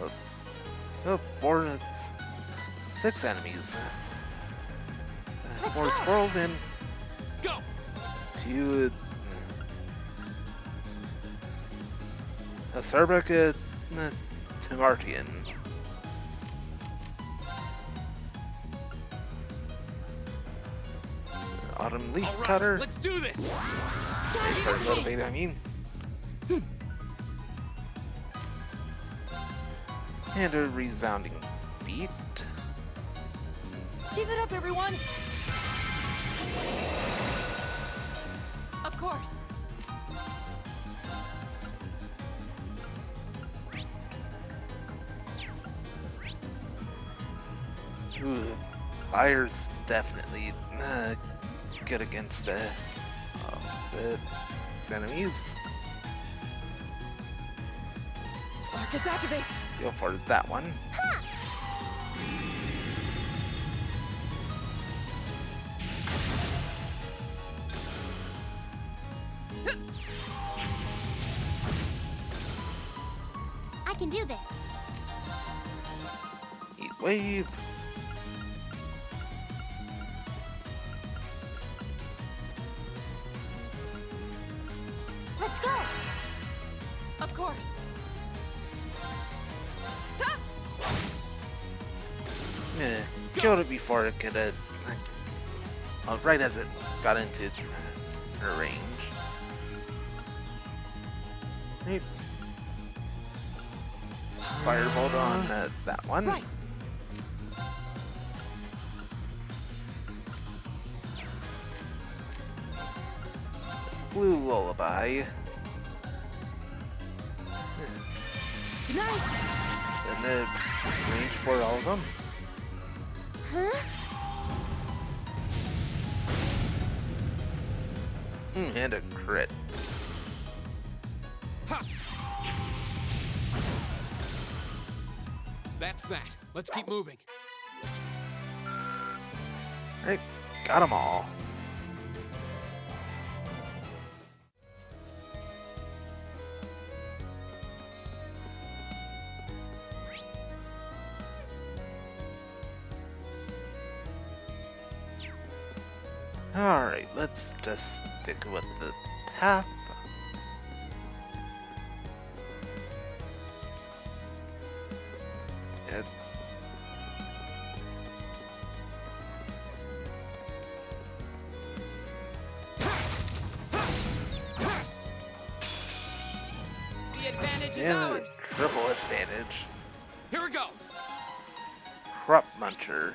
turn. Oh, 4, 6 enemies. 4 squirrels and go. 2 Acerbic Timartian. Autumn Leaf Cutter. Let's do this! Sorry, Motivate, I mean. And a resounding beat. Give it up, everyone! Of course. Ooh, fire's definitely good against the enemies. Marcus, activate! Go for that one. I can do this. Heat wave. Let's go! Of course. Killed it before it could right as it got into her range. Right. Firebolt on that one. Right. Blue Lullaby. Good night! And the range for all of them. Huh? And a crit. That's that. Let's keep moving. Right, got them all. Alright, let's just stick with the path. It, The advantage is and ours. triple advantage. Here we go. Crop Muncher.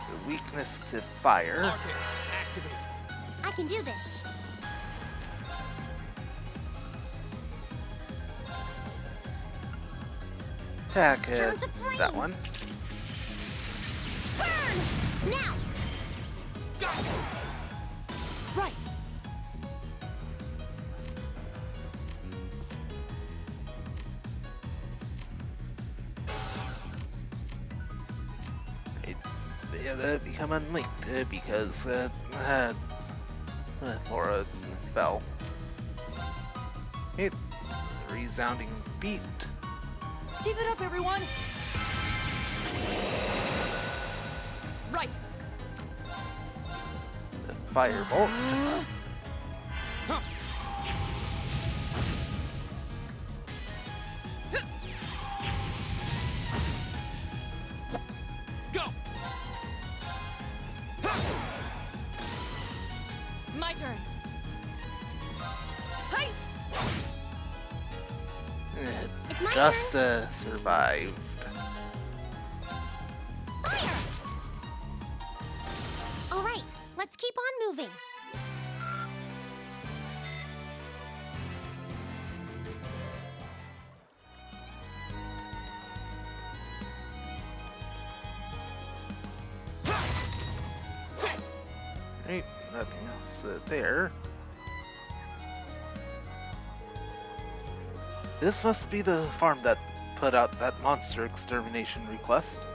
The weakness to fire. Marcus, activate. I can do this. Attack Turn to flames. that one. Burn! Now! Right. They become unlinked because Laura fell. It resounding beat. Keep it up, everyone! Right. The firebolt. Go. My turn. Hey! It's my Just survived. Fire! All right, let's keep on moving. Right, nothing else there. This must be the farm that put out that monster extermination request.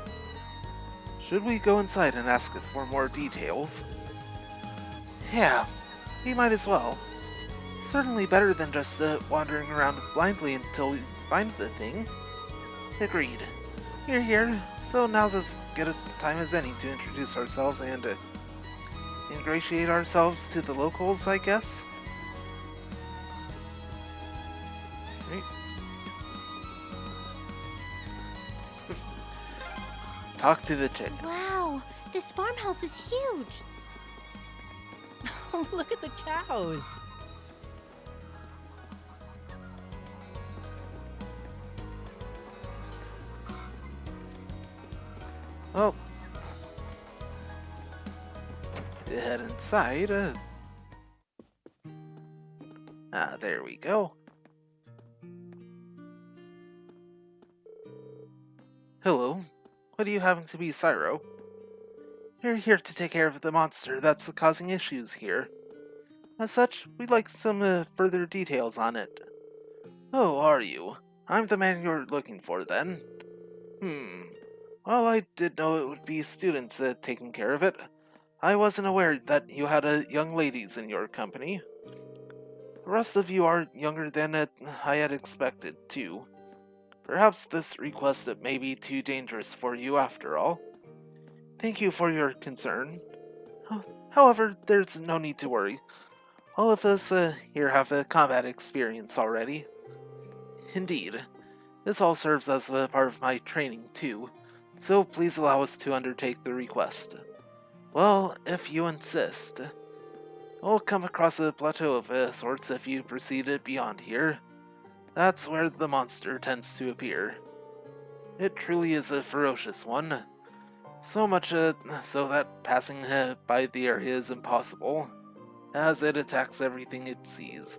Should we go inside and ask it for more details? Yeah, we might as well. Certainly better than just wandering around blindly until we find the thing. Agreed. You're here, so now's as good a time as any to introduce ourselves and ingratiate ourselves to the locals, I guess. talk to the chick. Wow, this farmhouse is huge. Oh, look at the cows. Well, head inside. There we go. Hello. What do you happen to be, Cyro? You're here to take care of the monster that's causing issues here. As such, we'd like some further details on it. Oh, are you? I'm the man you're looking for, then. Well, I did know it would be students taking care of it. I wasn't aware that you had young ladies in your company. The rest of you are younger than I had expected, too. Perhaps this request may be too dangerous for you after all. Thank you for your concern. However, there's no need to worry. All of us here have combat experience already. Indeed, this all serves as a part of my training too, so please allow us to undertake the request. Well, if you insist. We'll come across a plateau of sorts if you proceed beyond here. That's where the monster tends to appear. It truly is a ferocious one. So much so that passing by the area is impossible, as it attacks everything it sees.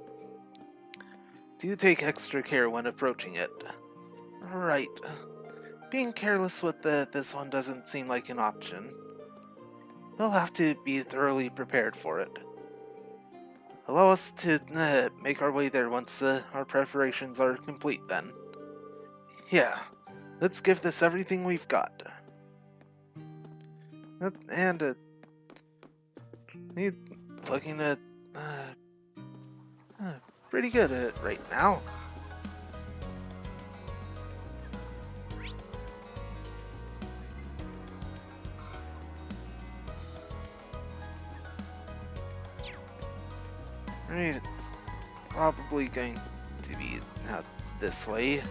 Do take extra care when approaching it. Right. Being careless with this one doesn't seem like an option. You'll have to be thoroughly prepared for it. Allow us to make our way there once our preparations are complete, then. Yeah, let's give this everything we've got. And, looking at, pretty good right now. Right, it's probably going to be out this way.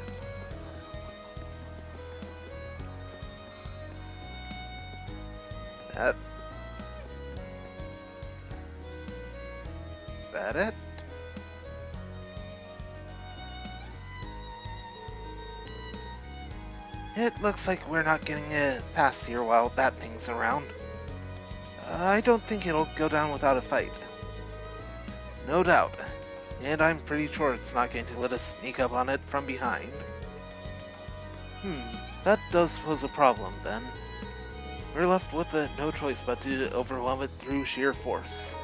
That it? It looks like we're not getting past here while that thing's around. I don't think it'll go down without a fight. No doubt. And I'm pretty sure it's not going to let us sneak up on it from behind. That does pose a problem, then. We're left with no choice but to overwhelm it through sheer force.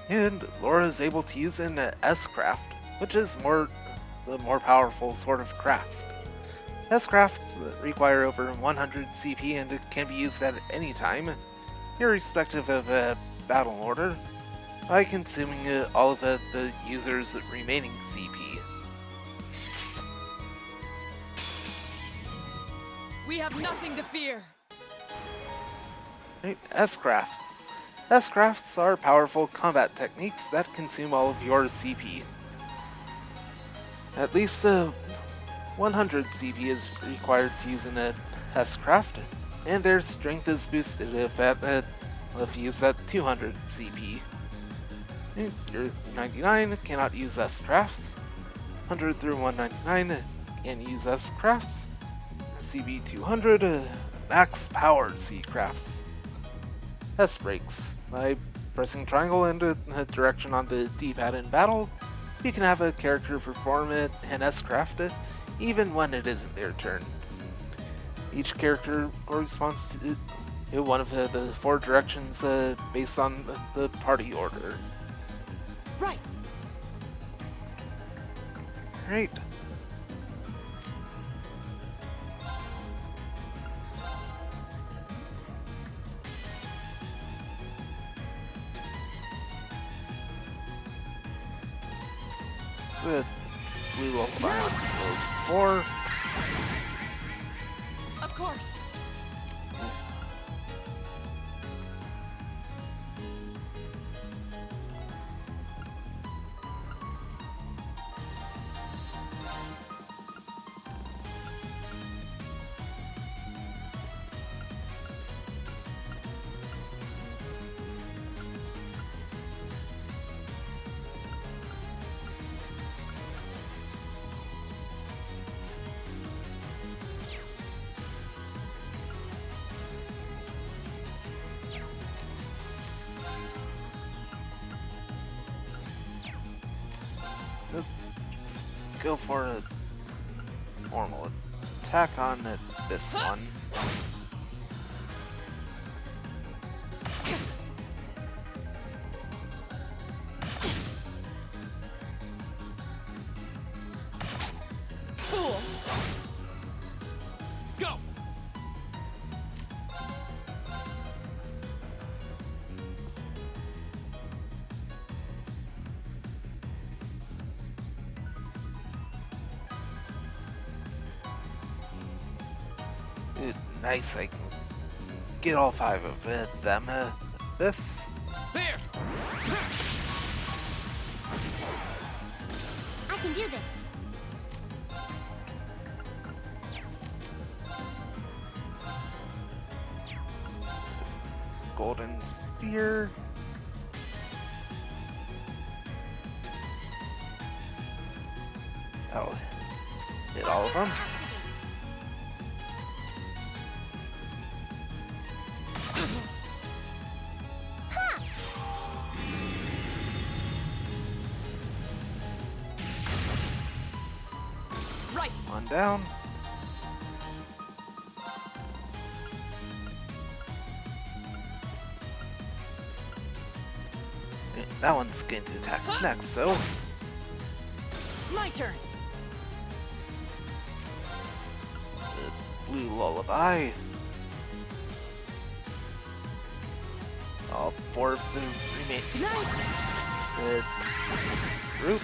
And Laura is able to use an S-craft, which is the more powerful sort of craft. S-crafts require over 100 CP and it can be used at any time, irrespective of battle order, by consuming all of the user's remaining CP. We have nothing to fear. S-crafts. S-crafts are powerful combat techniques that consume all of your CP. At least 100 CP is required to use an S-craft, and their strength is boosted if used at 200 CP. Your 99 cannot use S-crafts. 100 through 199 can use S-crafts. CB 200 max powered C-crafts. S-breaks. By pressing triangle and direction on the D-pad in battle, you can have a character perform an S-craft even when it isn't their turn. Each character corresponds to one of the 4 directions based on the party order. Right. Great. The blue level biome is 4. Of course. go for a normal attack on this one. Fool! Go! Nice, I can get all 5 of them. This. There! I can do this. Golden Spear. That'll hit all of them. Right! One down. That one's going to attack next, so My turn. the blue lullaby. All 4 of the remaining group.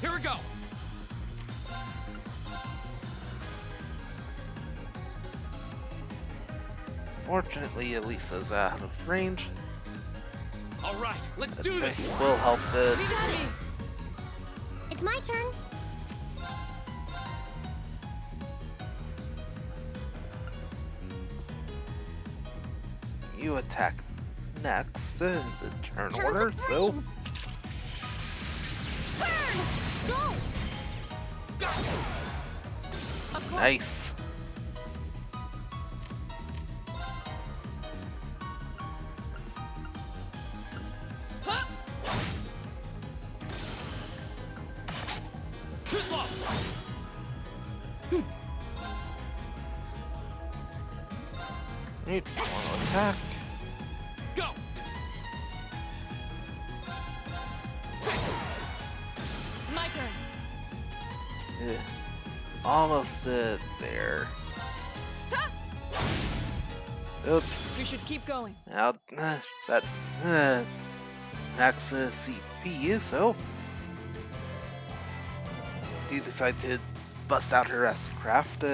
Here we go! Fortunately, Elisa's out of range. Alright, let's do this! This will help the It's my turn. you attack next in the turn Turn order, to so flames. Burn! Go! nice. Too slow! Need one attack. Go! My turn. Almost there. Oops. We should keep going. Now that max CP, so you decide to bust out her S-craft.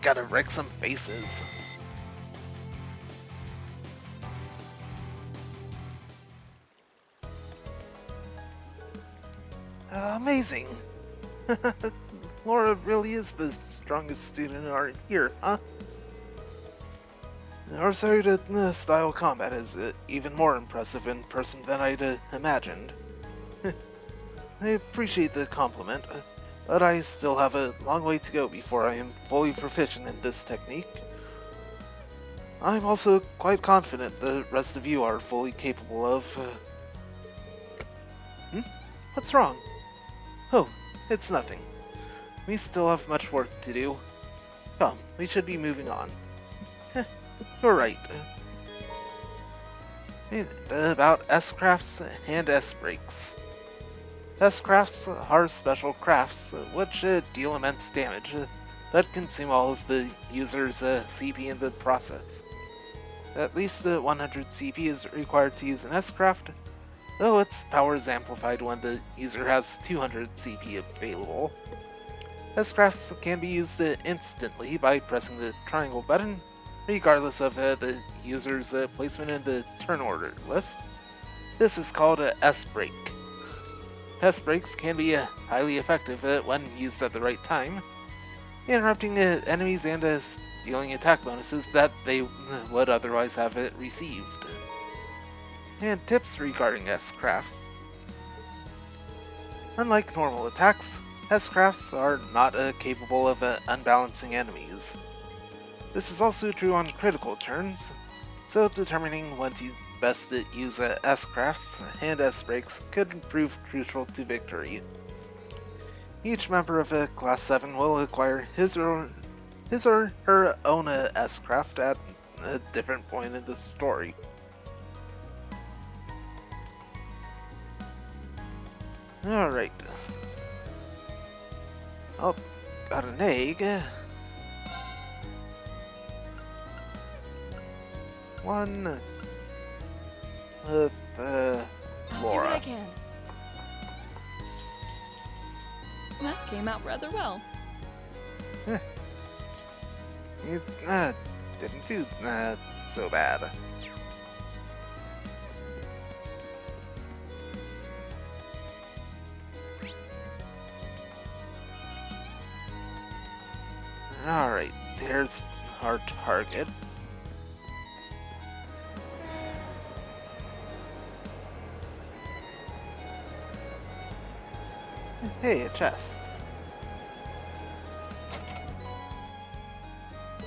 Gotta wreck some faces. Amazing. Laura really is the strongest student here, huh? Our sorry to style combat is even more impressive in person than I'd imagined. I appreciate the compliment, but I still have a long way to go before I am fully proficient in this technique. I'm also quite confident the rest of you are fully capable of... What's wrong? Oh, it's nothing. We still have much work to do. Come, we should be moving on. You're right. About S-crafts and S-breaks. S-crafts are special crafts which deal immense damage, but consume all of the user's CP in the process. At least 100 CP is required to use an S-craft, though its power is amplified when the user has 200 CP available. S-crafts can be used instantly by pressing the triangle button, regardless of the user's placement in the turn order list. This is called a S-break. S-breaks can be highly effective when used at the right time, interrupting enemies and stealing attack bonuses that they would otherwise have received. And tips regarding S-crafts. Unlike normal attacks, S-crafts are not capable of unbalancing enemies. This is also true on critical turns, so determining when to best to use S-crafts and S-breaks could prove crucial to victory. Each member of Class 7 will acquire his or her own S-craft at a different point in the story. Alright. Oh, got an egg. One with I'll do what I Laura. can. That came out rather well. You didn't do so bad. Alright, there's our target. Hey, a chest.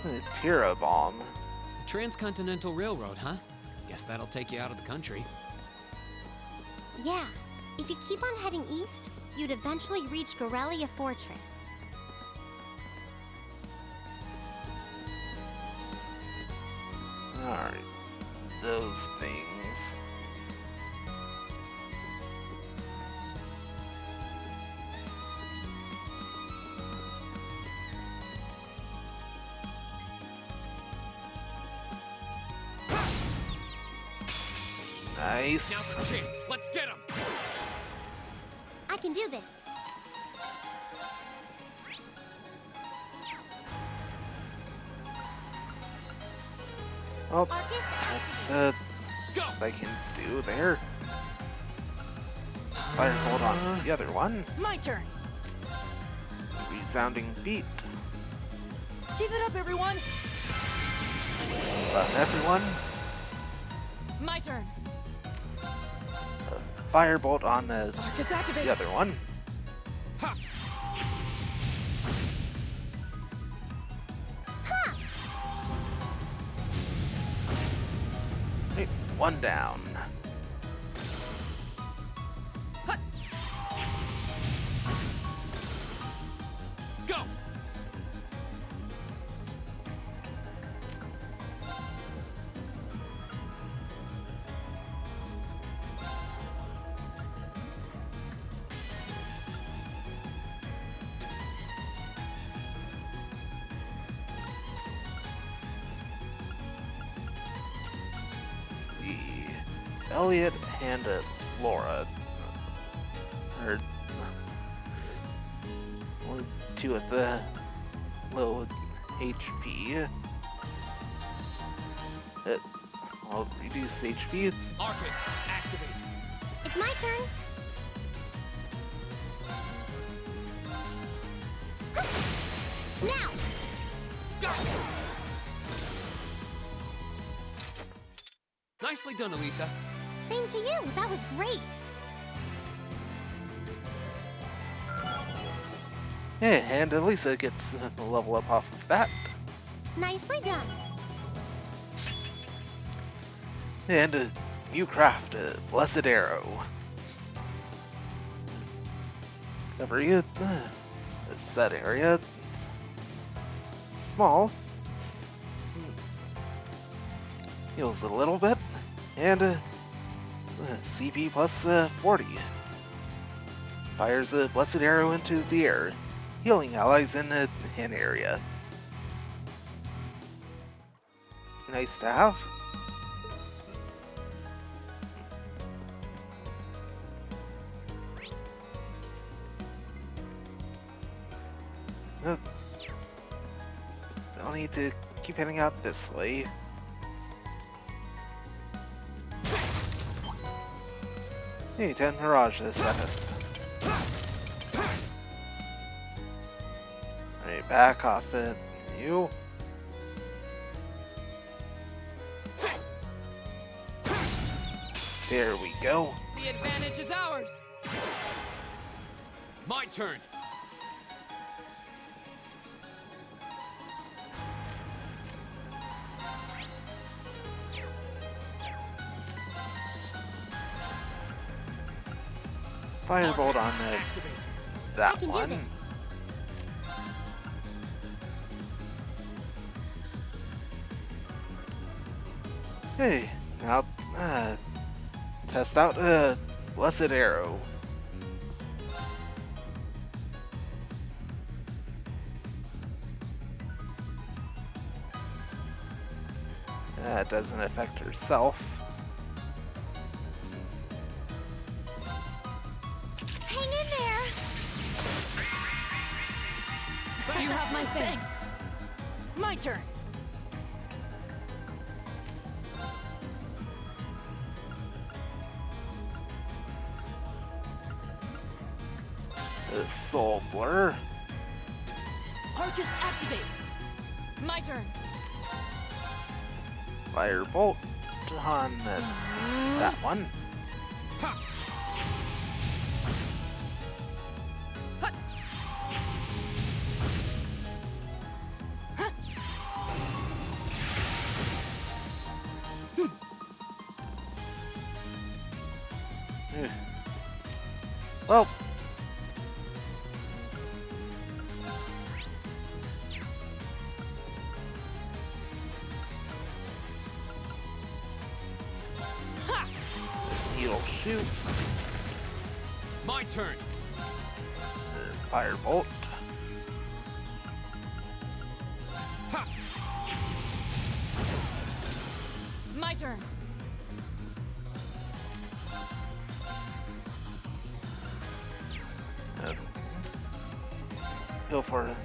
A Tira bomb. Transcontinental Railroad, huh? Guess that'll take you out of the country. Yeah, if you keep on heading east, you'd eventually reach Gorelia Fortress. Alright, those things. Nice. Now's the chance. Let's get him. I can do this. Well, Arcus, that's what I can do there. Firebolt on the other one. My turn. Resounding beat. Keep it up, everyone. Buff everyone. My turn. Firebolt on Arcus activate. the other one. Hey, one down. Go. Elliot and Laura are two at the low HP. I'll reduce HP. It's Arcus, activate. it's my turn. Now! Nicely done, Elisa. Same to you. That was great. yeah, and Elisa gets a level up off of that. Nicely done. And a new craft, a Blessed Arrow. Cover you, a set area. Small. Heals a little bit. And CP plus 40. Fires a Blessed Arrow into the air, healing allies in an area. Nice to have. Still need to keep heading out this way. Hey, 10 Mirage this second. Alright, back off it. You. There we go. The advantage is ours. My turn. Firebolt on that I can do one. this. Hey, now test out Blessed Arrow. That doesn't affect herself. Hang in there. You have my thanks. My turn. Soul Blur. Arcus activate. My turn. Firebolt on that one. Well, he'll shoot. My turn. Firebolt. My turn. Go for it.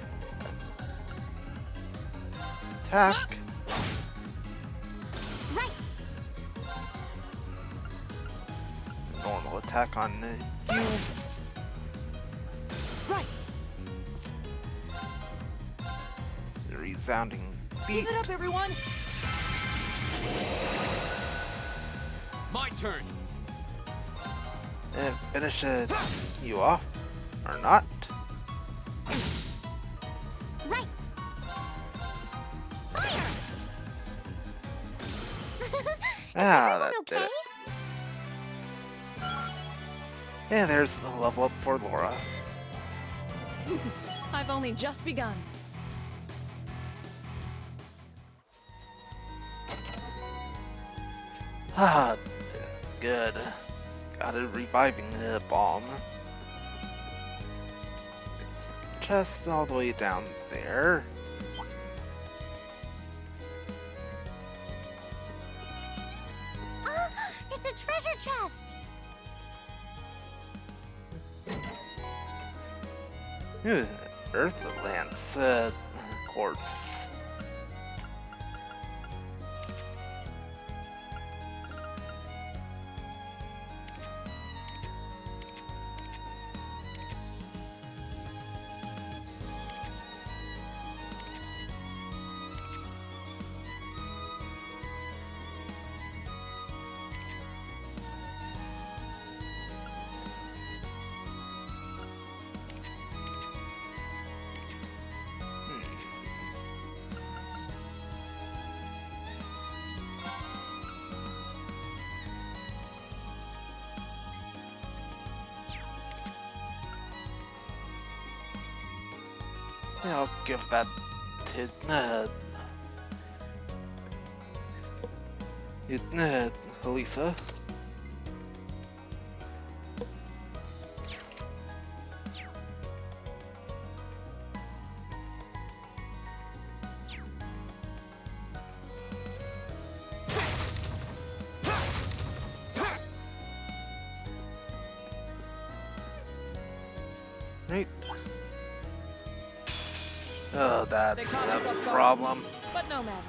Attack. Right. Normal attack on you. Right. The resounding beat. Keep it up, everyone. My turn. And finish you off. Or not. Right. Fire. Ah, that okay? did it. And there's the level up for Laura. I've only just begun. Ah, good. Got a reviving bomb. Chest all the way down there. It's a treasure chest. Earth Lance quartz. Yeah, I'll give that to Elisa. Right. Oh, They that's caught us a off guard. problem. But no matter.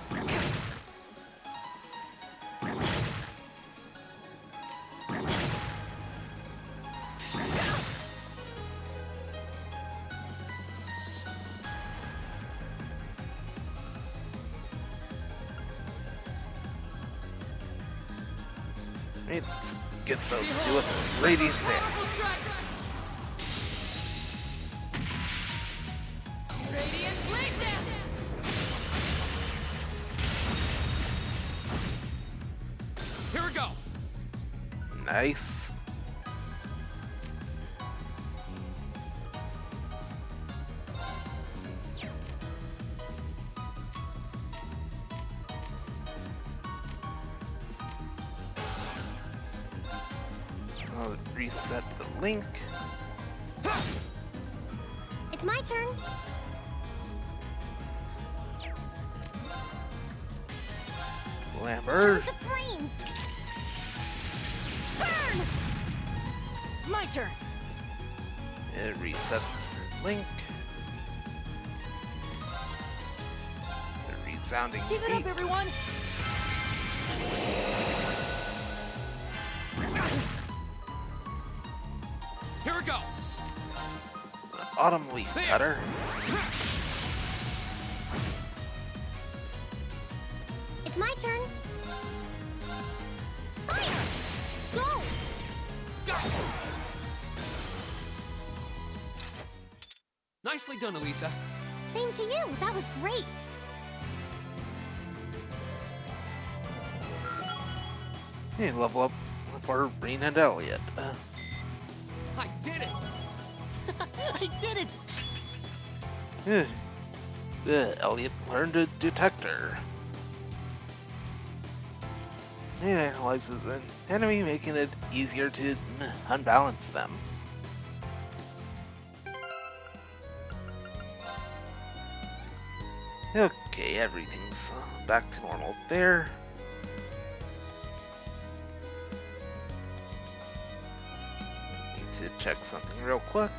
Right, let's get those two with radiant dance. Radiant blade dance. Here we go. Nice. reset the link. It's my turn. Glamour. Charge of flames. Burn! My turn. And reset the link. The resounding Keep it up, beat. everyone. Here we go. Autumn leaf cutter. It's my turn. Fire! Go! Nicely done, Elisa. Same to you. That was great. Hey, level up for Breen and Elliot. I did it! I did it. Elliot learned a detector. It analyzes an enemy, making it easier to unbalance them. Okay, everything's back to normal there. Need to check something real quick.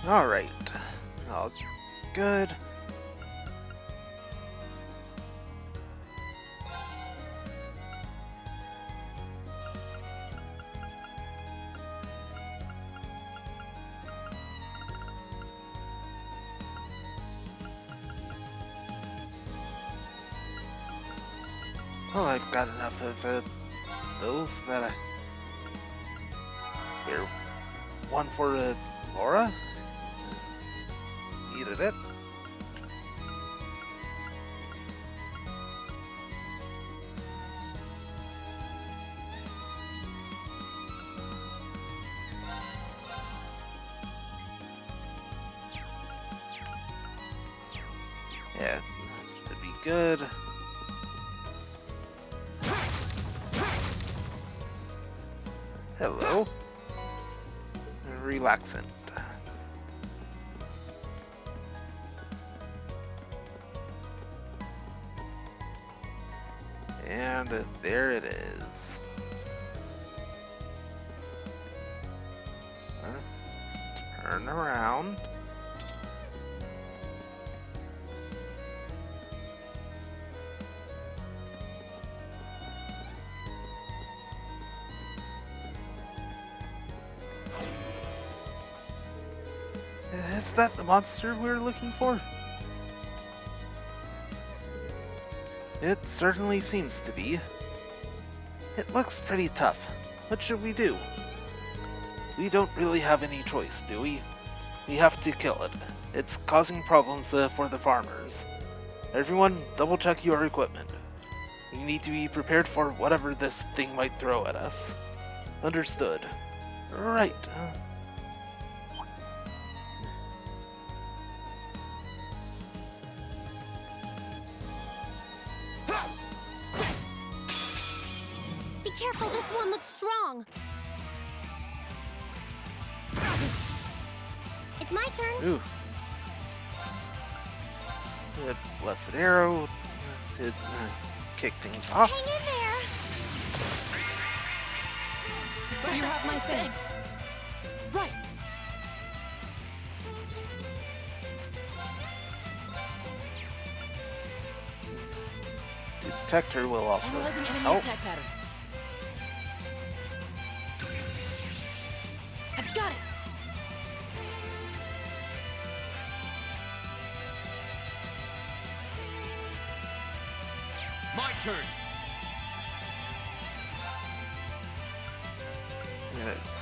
Alright. All good. Well, I've got enough of those that I... Here, one for Laura? Needed it. Yeah, should be good. Hello. Relaxant. And there it is. Let's turn around. It's that the monster we're looking for? It certainly seems to be. It looks pretty tough. What should we do? We don't really have any choice, do we? We have to kill it. It's causing problems for the farmers. Everyone, double check your equipment. We need to be prepared for whatever this thing might throw at us. Understood. Right. Be careful, this one looks strong. It's my turn. Ooh. A blessed arrow to kick things off. Hang in there. You have my thanks. Right. Detector will also Analyzing enemy help. attack patterns. I've got it. My turn.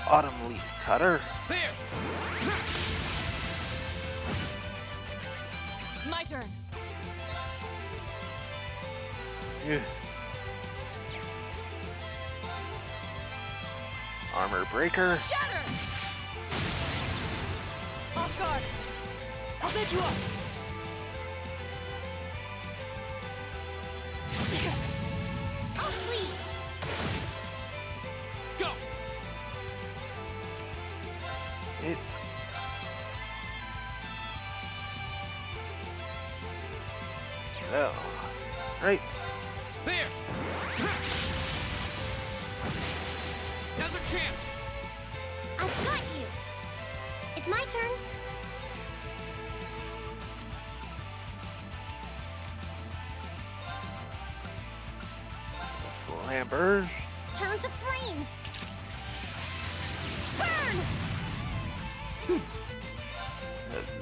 Autumn leaf cutter. There. My turn. Yeah. Armor breaker. Shatter! Off guard. I'll take you up. Oh, please. Go. It. Oh. Right. There. Now's our chance. I've got you. It's my turn. Flamber. Turn to flames. Burn.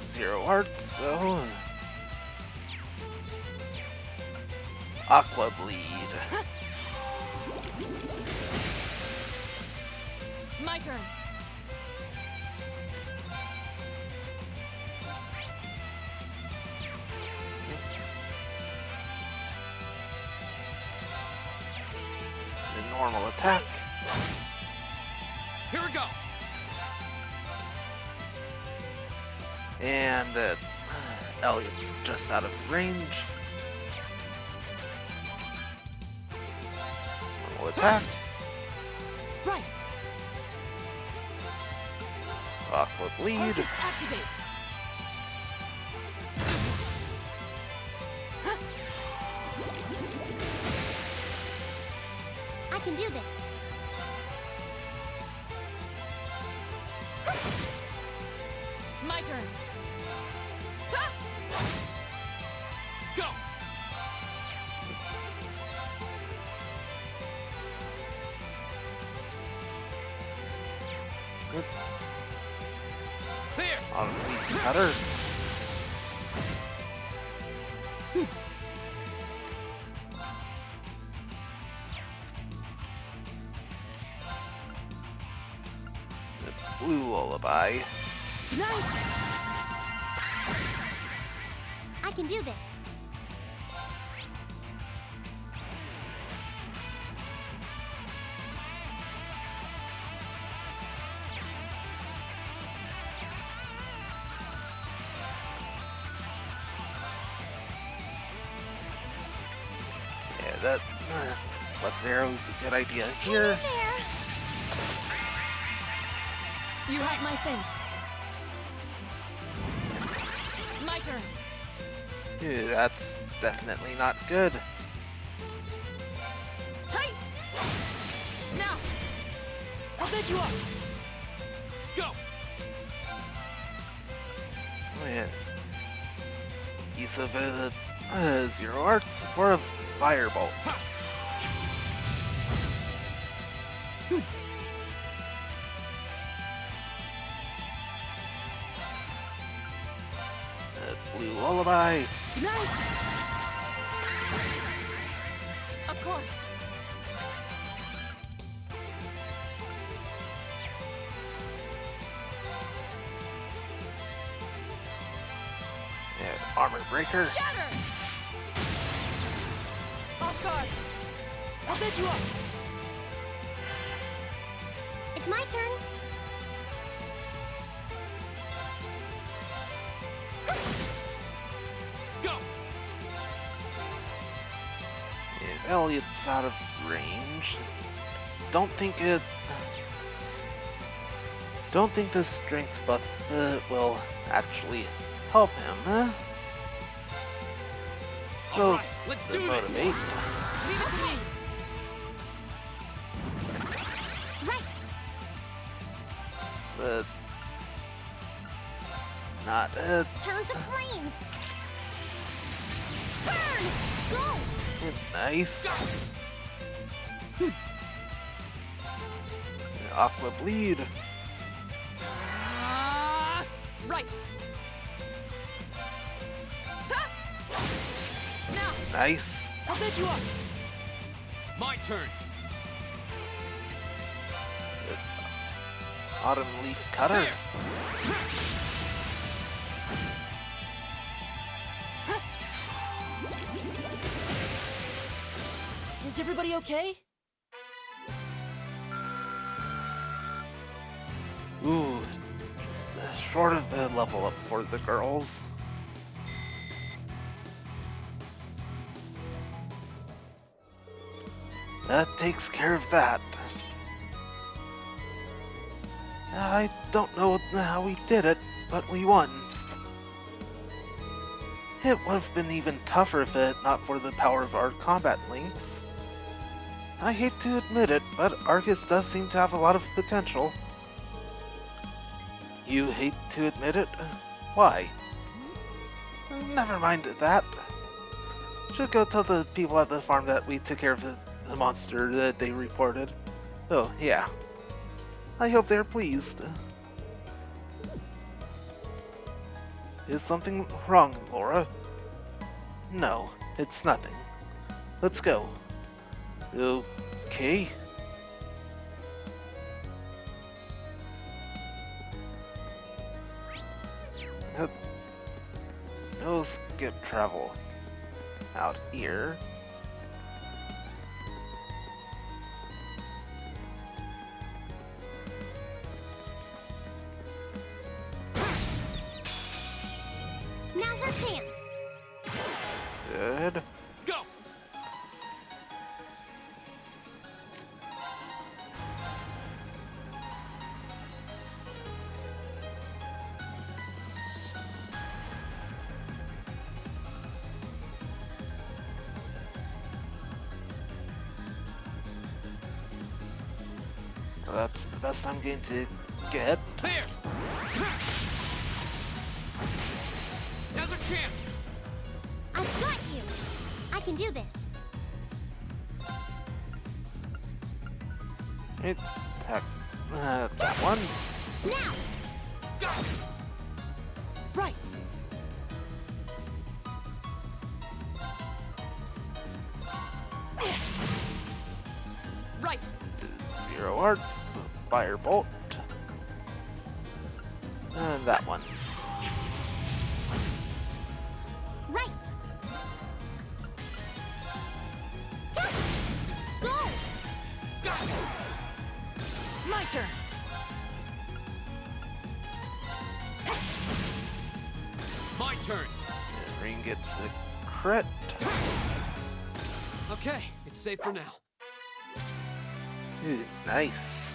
0 hearts. So. Aqua bleed. My turn. The normal attack. Here we go. And Elliot's just out of range. Normal attack. Right. Aqua bleed. Arcus activate. I can do this. My turn. Go. Good. There. Autumn leaf cutter. The blue lullaby. I can do this. Yeah, that blessed arrow is a good idea Hang here. in there. You have my thanks. My turn. Ew, that's definitely not good. Hey! Now! I'll take you up. Go. Oh, yeah. Use of 0 hearts or a firebolt. Ha. Blue Lullaby. Good night. Of course. And Armor Breaker. Shatter! Off guard. I'll set you up. It's my turn. Go! If Elliot's out of range, don't think the strength buff will actually help him. So, All right, let's do this. motivate. Leave it to me. Right. Not Turn to flames. Burn. Go. nice. Aqua Bleed. Right. Ha! Now, Nice. I'll set you up. My turn. Autumn Leaf Cutter. Is everybody okay? Ooh, short of a level up for the girls. That takes care of that. I don't know how we did it, but we won. It would have been even tougher if it not for the power of our combat links. I hate to admit it, but Arcus does seem to have a lot of potential. You hate to admit it? Why? Never mind that. Should go tell the people at the farm that we took care of the monster that they reported. Oh, yeah. I hope they're pleased. Is something wrong, Laura? No, it's nothing. Let's go. Okay. No skip travel out here. Now's our chance. Good. Go! That's the best I'm going to get. There! Now's our chance! I've got you. I can do this. Attack that one. Now. Go! Right. Right. Zero Arts, Firebolt. And that one. Right. Go. Go! My turn. My turn. And Ring gets a crit. Okay, it's safe for now. Ooh, nice.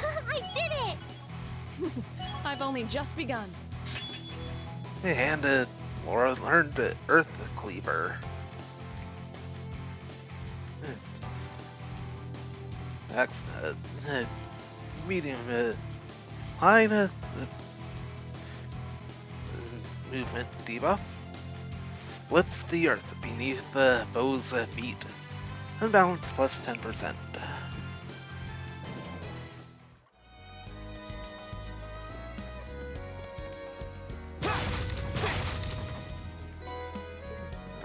I did it. I've only just begun. And Laura learned Earth Cleaver. That's medium high movement debuff. Splits the earth beneath the foe's feet. Unbalance plus 10%.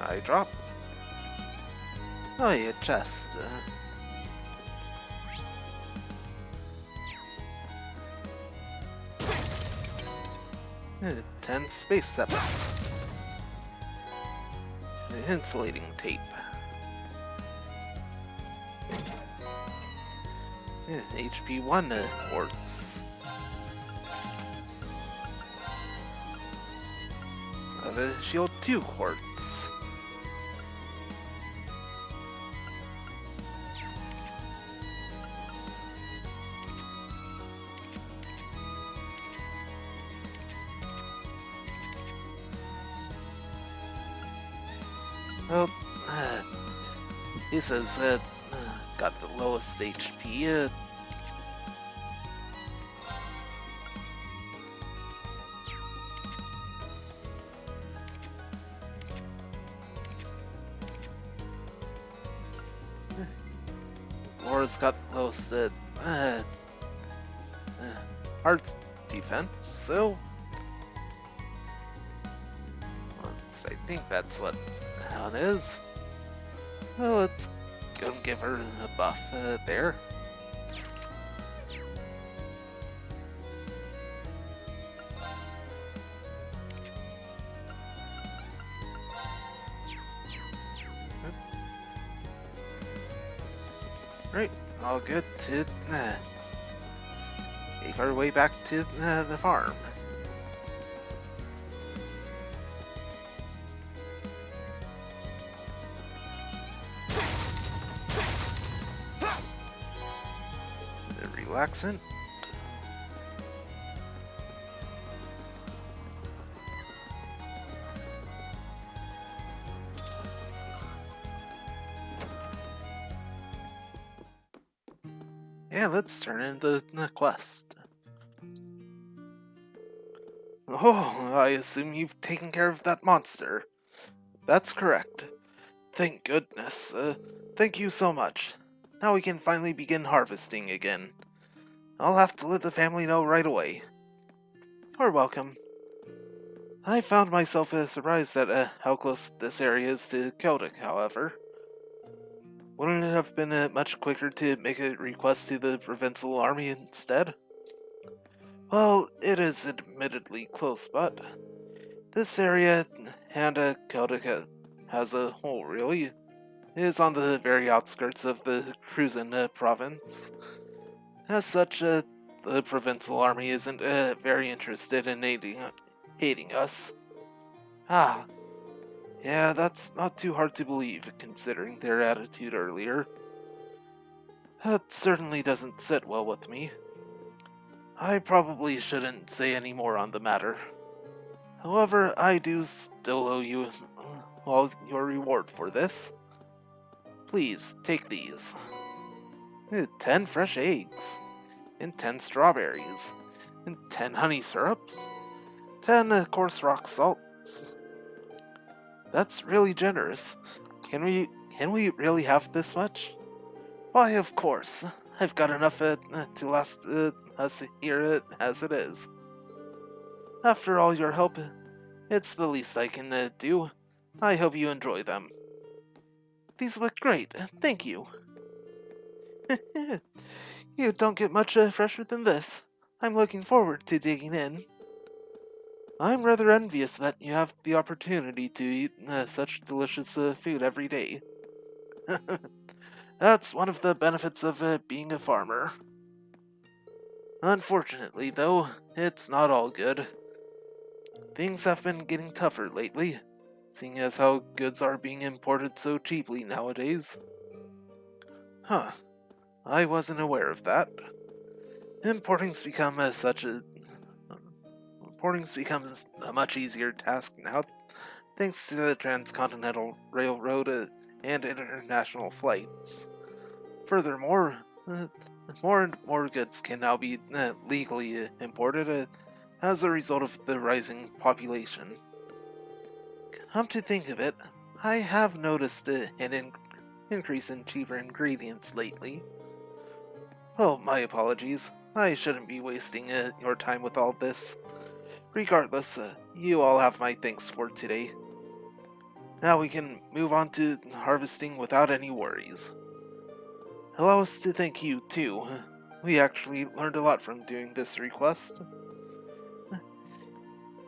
I drop. Oh, yeah, chest. 10 space septum. Insulating tape. HP 1 quartz. Shield 2 quartz. Well, he says got the lowest HP. Laura's got the lowest heart defense, so I think that's what that is. So let's go and give her a buff there. Right, all good to make our way back to the farm. Relaxant. Yeah, let's turn in the quest. Oh, I assume you've taken care of that monster. That's correct. Thank goodness. Thank you so much. Now we can finally begin harvesting again. I'll have to let the family know right away. You're welcome. I found myself surprised at how close this area is to Celtic, however. Wouldn't it have been much quicker to make a request to the Provincial Army instead? Well, it is admittedly close, but this area, and Celtic as a whole really, is on the very outskirts of the Cruzen province. As such, the Provincial Army isn't very interested in hating us. Ah, yeah, that's not too hard to believe, considering their attitude earlier. That certainly doesn't sit well with me. I probably shouldn't say any more on the matter. However, I do still owe you all your reward for this. Please, take these. 10 fresh eggs, and 10 strawberries, and 10 honey syrups, 10 coarse rock salts. That's really generous. Can we really have this much? Why, of course. I've got enough to last us here as it is. After all your help, it's the least I can do. I hope you enjoy them. These look great, thank you. You don't get much fresher than this. I'm looking forward to digging in. I'm rather envious that you have the opportunity to eat such delicious food every day. That's one of the benefits of being a farmer. Unfortunately, though, it's not all good. Things have been getting tougher lately, seeing as how goods are being imported so cheaply nowadays. Huh. I wasn't aware of that. Importing's becomes a much easier task now, thanks to the transcontinental railroad and international flights. Furthermore, more and more goods can now be legally imported as a result of the rising population. Come to think of it, I have noticed an increase in cheaper ingredients lately. Oh, my apologies. I shouldn't be wasting your time with all this. Regardless, you all have my thanks for today. Now we can move on to harvesting without any worries. Allow us to thank you, too. We actually learned a lot from doing this request.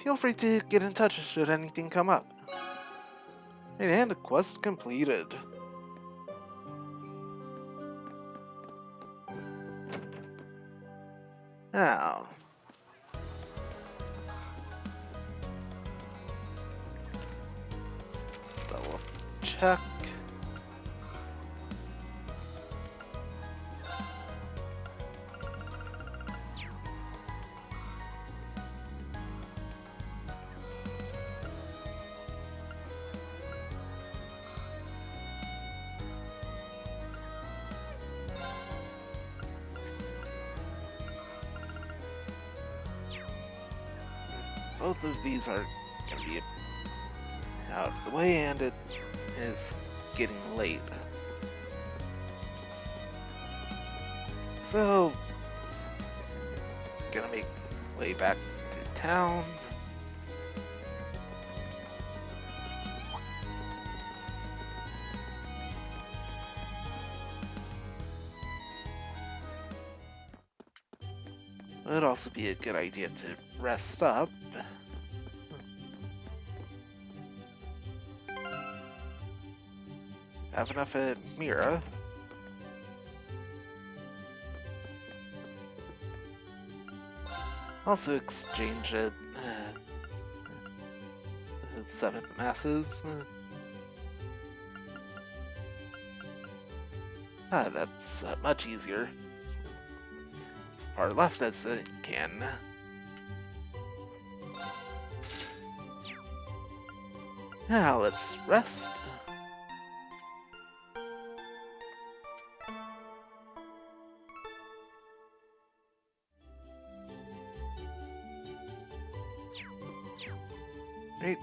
Feel free to get in touch should anything come up. And quest completed. Now, double check. Both of these are going to be out of the way, and it is getting late. So, gonna make way back to town. It'd also be a good idea to rest up. Have enough at Mira. Also exchange it. Seventh masses. That's much easier. As far left as it can. Now let's rest. Right.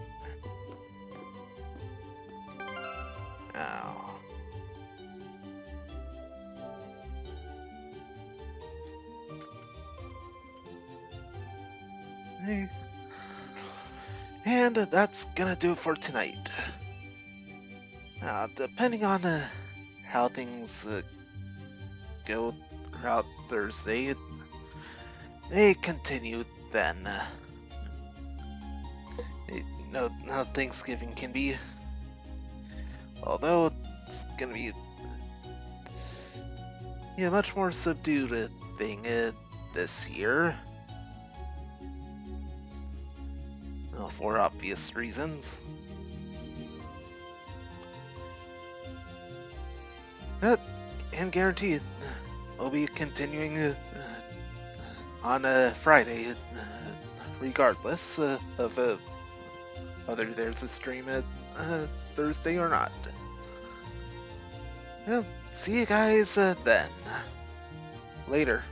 Now. Hey. And that's gonna do it for tonight. Depending on how things go throughout Thursday, it may continue then. You know how Thanksgiving can be. Although it's gonna be a much more subdued thing this year. Well, for obvious reasons. And guaranteed, we'll be continuing on Friday, regardless of whether there's a stream at Thursday or not. Well, see you guys then. Later.